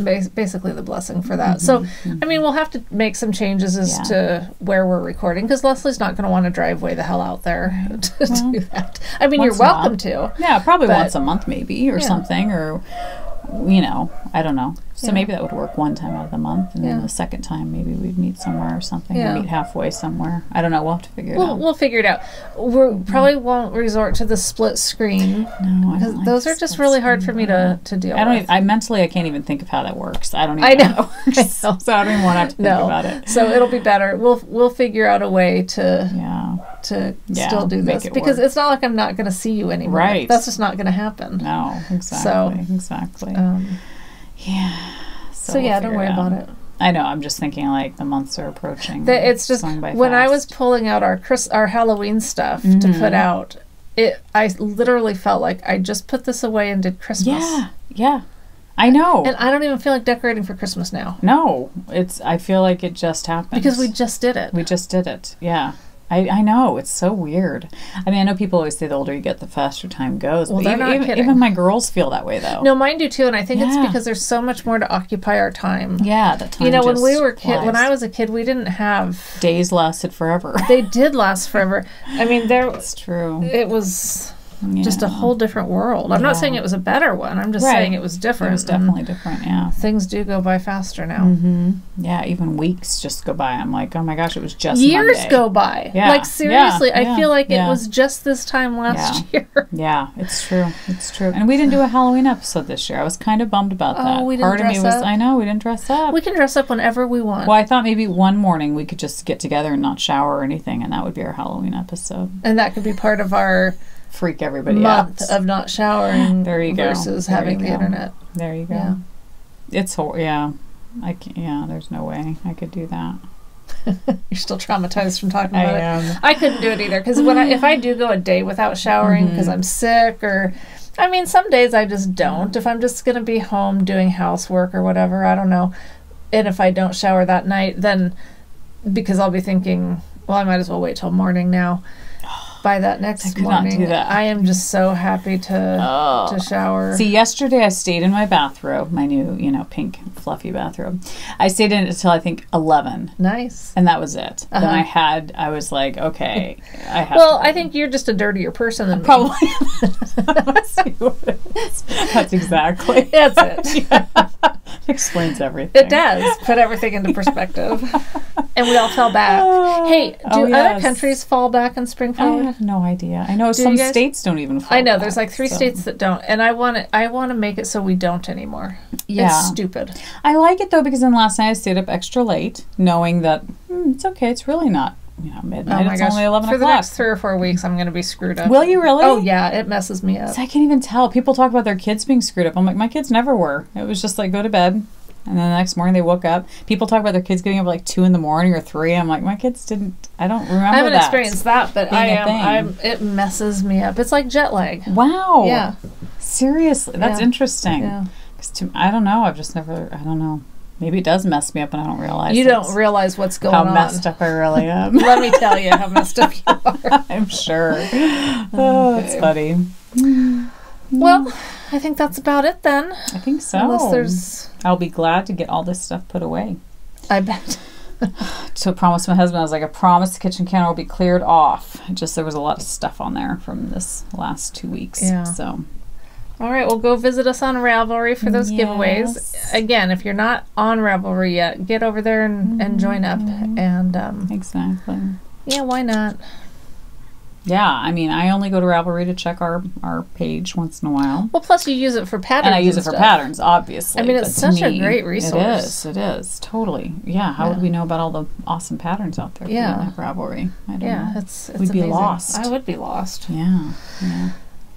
basically the blessing for that. So, I mean, we'll have to make some changes as to where we're recording, because Leslie's not going to want to drive way the hell out there to do that. I mean, you're welcome to. Yeah, probably once a month maybe or something, or, I don't know. So maybe that would work one time out of the month, and then the second time maybe we'd meet somewhere or something, or meet halfway somewhere. I don't know. We'll have to figure it out. We'll figure it out. We probably won't resort to the split screen. No, because those are just really hard for me to deal with. I can't even think of how that works. I don't even know. So I don't even want to have to think about it. So it'll be better. We'll figure out a way to still do this, because it's not like I'm not going to see you anymore. Right. That's just not going to happen. No, exactly. Exactly. Yeah. So don't worry about it. I know. I'm just thinking like the months are approaching. It's just when I was pulling out our Halloween stuff to put out, I literally felt like I just put this away and did Christmas. Yeah. I know. And I don't even feel like decorating for Christmas now. No, I feel like it just happened. Because we just did it. We just did it. Yeah. I know. It's so weird. I mean, I know people always say the older you get, the faster time goes. Well, they're not kidding. Even my girls feel that way, though. No, mine do, too. And I think it's because there's so much more to occupy our time. Yeah, the time when we were when I was a kid, we didn't have... Days lasted forever. They did last forever. I mean, It's true. It was... just a whole different world. I'm not saying it was a better one. I'm just saying it was different. It was definitely different, yeah. Things do go by faster now. Mm-hmm. Yeah, even weeks just go by. I'm like, oh my gosh, it was just years Monday. Go by. Yeah. Like, seriously, Yeah. I feel like it was just this time last year. Yeah, it's true. It's true. And we didn't do a Halloween episode this year. I was kind of bummed about that. We didn't Part of me was, I know, we didn't dress up. We can dress up whenever we want. Well, I thought maybe one morning we could just get together and not shower or anything, and that would be our Halloween episode. And that could be part of our freak everybody month out of not showering. There you go. Versus having the internet. There you go. Yeah. It's I can't, there's no way I could do that. You're still traumatized from talking about it. I couldn't do it either, because if I do go a day without showering because I'm sick, or some days I just don't. If I'm just gonna be home doing housework or whatever, I don't know. And if I don't shower that night, then because I'll be thinking, well, I might as well wait till morning now. By that next morning, I am just so happy to shower. See, yesterday I stayed in my bathrobe, my new, pink fluffy bathrobe. I stayed in it until I think 11. Nice. And that was it. Then I was like, okay, I have Well, I think you're just a dirtier person than me. Probably. That's exactly. That's it. Yeah. Explains everything. It does. Put everything into perspective. And we all fell back. Hey, do other countries fall back in spring forward? I have no idea. I know some states don't even fall I know. back, There's like 3 states that don't. And I want to make it so we don't anymore. Yeah. It's stupid. I like it though, because then last night I stayed up extra late knowing that it's okay. It's really not midnight. It's only 11 o'clock. For the next 3 or 4 weeks, I'm going to be screwed up. Will you really? Oh, yeah. It messes me up. So I can't even tell. People talk about their kids being screwed up. I'm like, my kids never were. It was just like, go to bed. And then the next morning they woke up. People talk about their kids getting up like 2 in the morning or 3. I'm like, my kids didn't. I don't remember that. I haven't experienced that, but it messes me up. It's like jet lag. Wow. Yeah. Seriously, that's interesting. Yeah. I don't know. I've just never. I don't know. Maybe it does mess me up and I don't realize. You don't realize what's going on. How messed up I really am. Let me tell you how messed up you are. I'm sure. Oh, it's funny. Well, I think that's about it then. I think so. Unless there's... I'll be glad to get all this stuff put away. I bet. So I promised my husband, I was like, I promise the kitchen counter will be cleared off. There was a lot of stuff on there from this last 2 weeks. Yeah. So... All right, well, go visit us on Ravelry for those giveaways. Again, if you're not on Ravelry yet, get over there and join up. And exactly. Yeah, why not? Yeah, I only go to Ravelry to check our page once in a while. Well, plus you use it for patterns. And I use it for patterns, obviously. It's such a great resource. It is, totally. Yeah, how would we know about all the awesome patterns out there? Yeah. If we didn't have Ravelry? I don't know. It's We'd amazing. be lost. I would be lost. Yeah.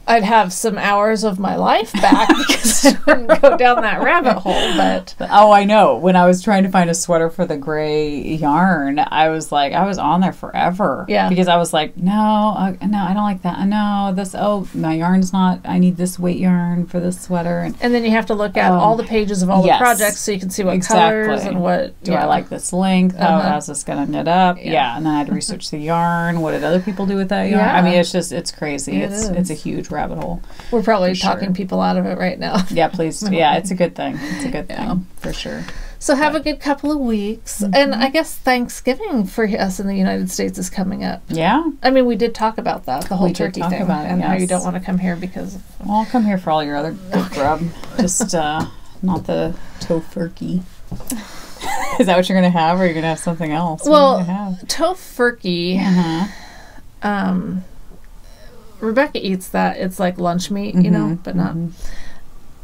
I'd have some hours of my life back because I wouldn't go down that rabbit hole. But oh, I know. When I was trying to find a sweater for the gray yarn, I was on there forever. Yeah. Because I was like, no, I don't like that. No, this. Oh, my yarn's not. I need this weight yarn for this sweater. And then you have to look at all the pages of all the projects so you can see what colors and what. Do I like this length? How's this gonna knit up? Yeah. And then I had to research the yarn. What did other people do with that yarn? Yeah. It's crazy. It's a huge rabbit hole. We're probably talking people out of it right now. Yeah, please. Yeah, it's a good thing. It's a good thing for sure. So have a good couple of weeks. And I guess Thanksgiving for us in the United States is coming up. Yeah. we did talk about that, the whole turkey thing. About it, and how you don't want to come here because... Well, I'll come here for all your other good grub. Just not the tofurkey. Is that what you're going to have, or are you going to have something else? Well, tofurkey... Rebecca eats that. It's like lunch meat, but not.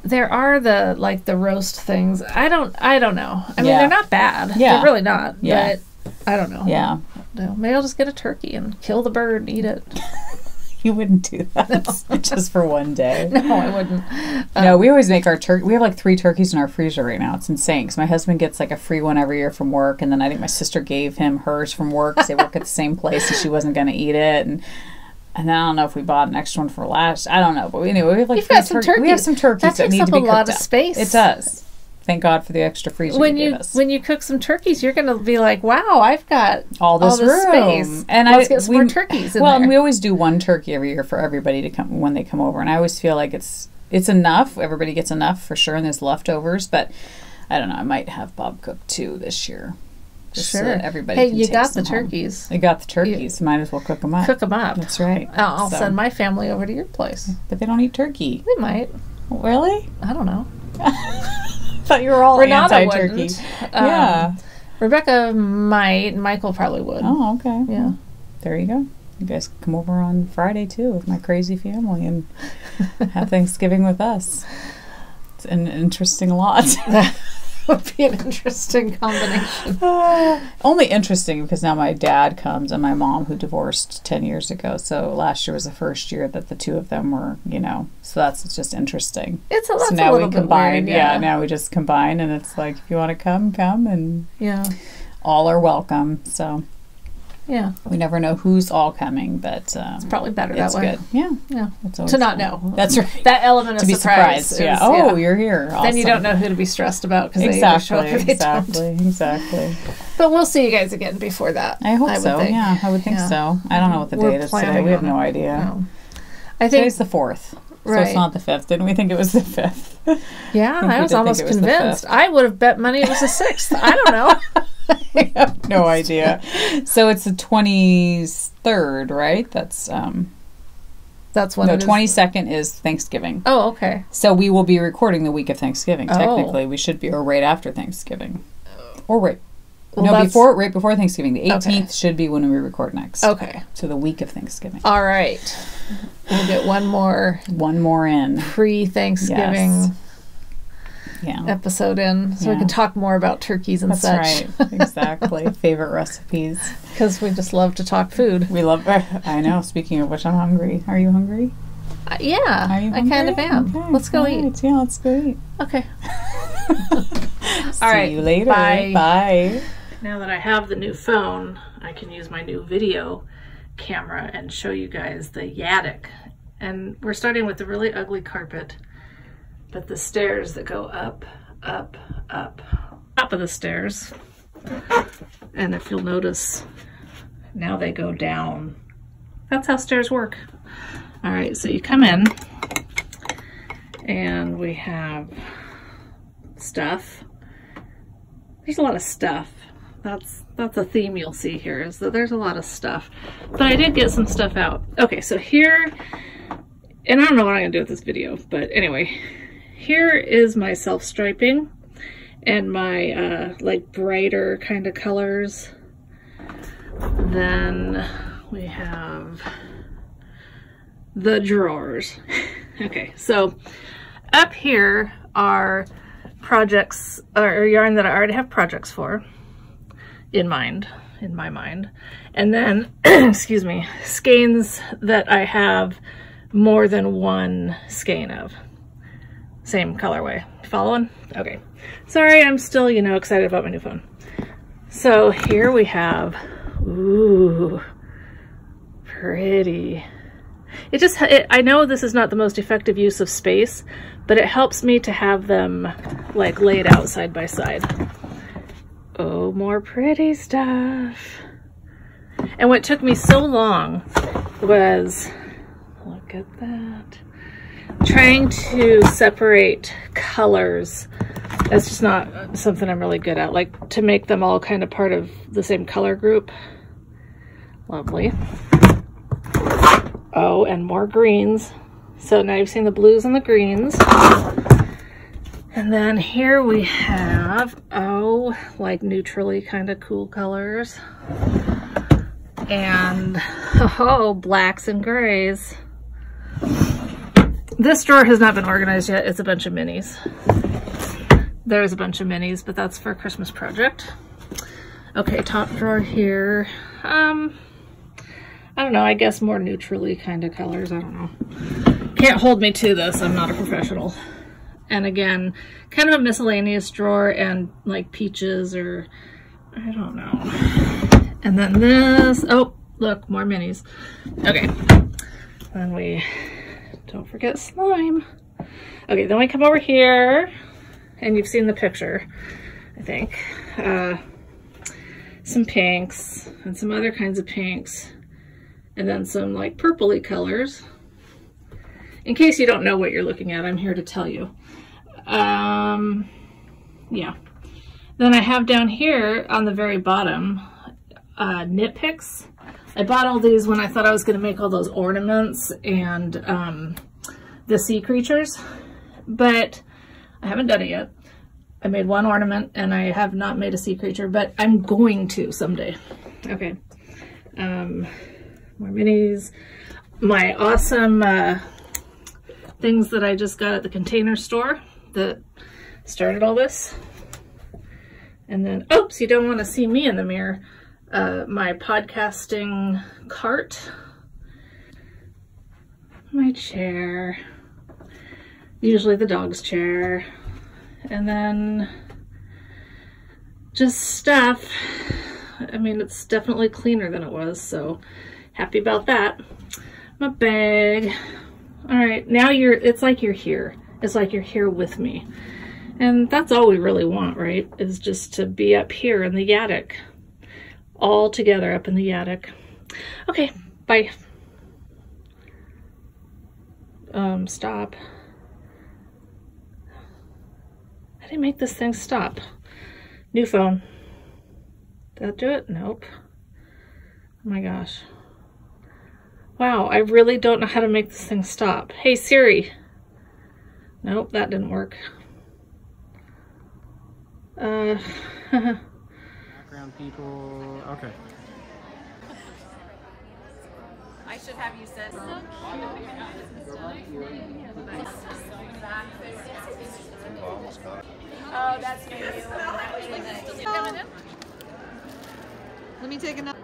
There are the roast things. I don't know. They're not bad. Yeah. They're really not. Yeah. But I don't know. Yeah. Maybe I'll just get a turkey and kill the bird and eat it. You wouldn't do that just for one day. No, I wouldn't. No, we always make our turkey. We have 3 turkeys in our freezer right now. It's insane because my husband gets a free one every year from work, and then I think my sister gave him hers from work because they work at the same place and she wasn't going to eat it. And then I don't know if we bought an extra one for last. I don't know, but anyway, we have You've got some turkeys. We have some turkeys that need to be cooked up. That takes up a lot of space. It does. Thank God for the extra freezer you gave us. When you cook some turkeys, you're going to be like, "Wow, I've got all this room. Space. And let's get some more turkeys in there." And we always do one turkey every year for everybody to come when they come over, and I always feel like it's enough. Everybody gets enough for sure, and there's leftovers. But I don't know. I might have Bob cook 2 this year. Just so that everybody Hey, can you take got the some home. turkeys. You got the turkeys. Might as well cook them up. Cook them up. That's right. I'll send my family over to your place. But they don't eat turkey. They might. Really? I don't know. I thought you were all anti-turkey. Yeah. Rebecca might. Michael probably would. Oh, okay. Yeah. Well, there you go. You guys can come over on Friday, too, with my crazy family and have Thanksgiving with us. It's an interesting lot. That would be an interesting combination. Only interesting because now my dad comes and my mom, who divorced 10 years ago. So last year was the first year that the two of them were, so that's just interesting. So now a little we combine. bit weird, Now we just combine, and it's like, if you want to come, and all are welcome. So yeah, we never know who's all coming, but it's probably better that way. It's good. Yeah. It's to not know. That's right. That element of to be surprise. Surprised. Yeah. You're here. Awesome. Then you don't know who to be stressed about because they either show up or they don't. Exactly. But we'll see you guys again before that. I hope so. Yeah, I would think so. I don't know what the date is today. We have no idea. No. I think today's the 4th. Right. So it's not the 5th. Didn't we think it was the 5th? Yeah, I was almost convinced. I would have bet money it was the 6th. I don't know. I have no idea. So it's the 23rd, right? That's when the 22nd is Thanksgiving. Oh, okay. So we will be recording the week of Thanksgiving. Technically, we should be, or right after Thanksgiving. Or right. Well, right before Thanksgiving. The 18th should be when we record next. Okay. So the week of Thanksgiving. All right. We'll get one more in. Pre-Thanksgiving episode in, so we can talk more about turkeys and such. That's right. Exactly. Favorite recipes. Because we just love to talk food. We love. I know. Speaking of which, I'm hungry. Are you hungry? Yeah. Are you hungry? I kind of am. Okay. Let's go eat. Yeah, let's go eat. Okay. See you later. Bye. Bye. Now that I have the new phone, I can use my new video camera and show you guys the attic. And we're starting with the really ugly carpet, but the stairs that go up, up, up, top of the stairs. And if you'll notice, now they go down. That's how stairs work. All right, so you come in and we have stuff. There's a lot of stuff. That's a theme you'll see here, is that there's a lot of stuff. But I did get some stuff out. Okay, so here, and I don't know what I'm gonna do with this video, but anyway, here is my self-striping and my like brighter kind of colors. Then we have the drawers. Okay, so up here are projects or yarn that I already have projects for in my mind. And then, excuse me, skeins that I have more than one skein of. Same colorway. Following? Okay. Sorry, I'm still, excited about my new phone. So here we have, ooh, pretty. I know this is not the most effective use of space, but it helps me to have them like laid out side by side. Oh, more pretty stuff. And what took me so long was, look at that, trying to separate colors. That's just not something I'm really good at, like to make them all kind of part of the same color group. Lovely. Oh, and more greens. So now you've seen the blues and the greens. And then here we have, like neutrally kind of cool colors. And, blacks and grays. This drawer has not been organized yet. It's a bunch of minis. There's a bunch of minis, but that's for a Christmas project. Okay, top drawer here. I don't know, I guess more neutrally kind of colors. I don't know. Can't hold me to this. I'm not a professional. And again, kind of a miscellaneous drawer and like peaches or I don't know. And then this, oh, look, more minis. Okay. Then we don't forget slime. Okay, then we come over here and you've seen the picture, I think. Some pinks and some other kinds of pinks. And then some like purpley colors. In case you don't know what you're looking at, I'm here to tell you. Yeah. Then I have down here on the very bottom, nitpicks. I bought all these when I thought I was going to make all those ornaments and the sea creatures, but I haven't done it yet. I made one ornament and I have not made a sea creature, but I'm going to someday. Okay. More minis. My awesome things that I just got at the Container Store that started all this. And then, oops, you don't want to see me in the mirror. My podcasting cart. My chair. Usually the dog's chair. And then just stuff. I mean, it's definitely cleaner than it was, so happy about that. My bag. All right, now it's like you're here. It's like you're here with me. And that's all we really want, right? Is just to be up here in the attic. All together up in the attic. Okay, bye. Stop. How do you make this thing stop? New phone. Did that do it? Nope. Oh my gosh. Wow, I really don't know how to make this thing stop. Hey Siri. Nope, that didn't work. Background people. Okay. I should have you send some. Oh, that's maybe. Let me take another.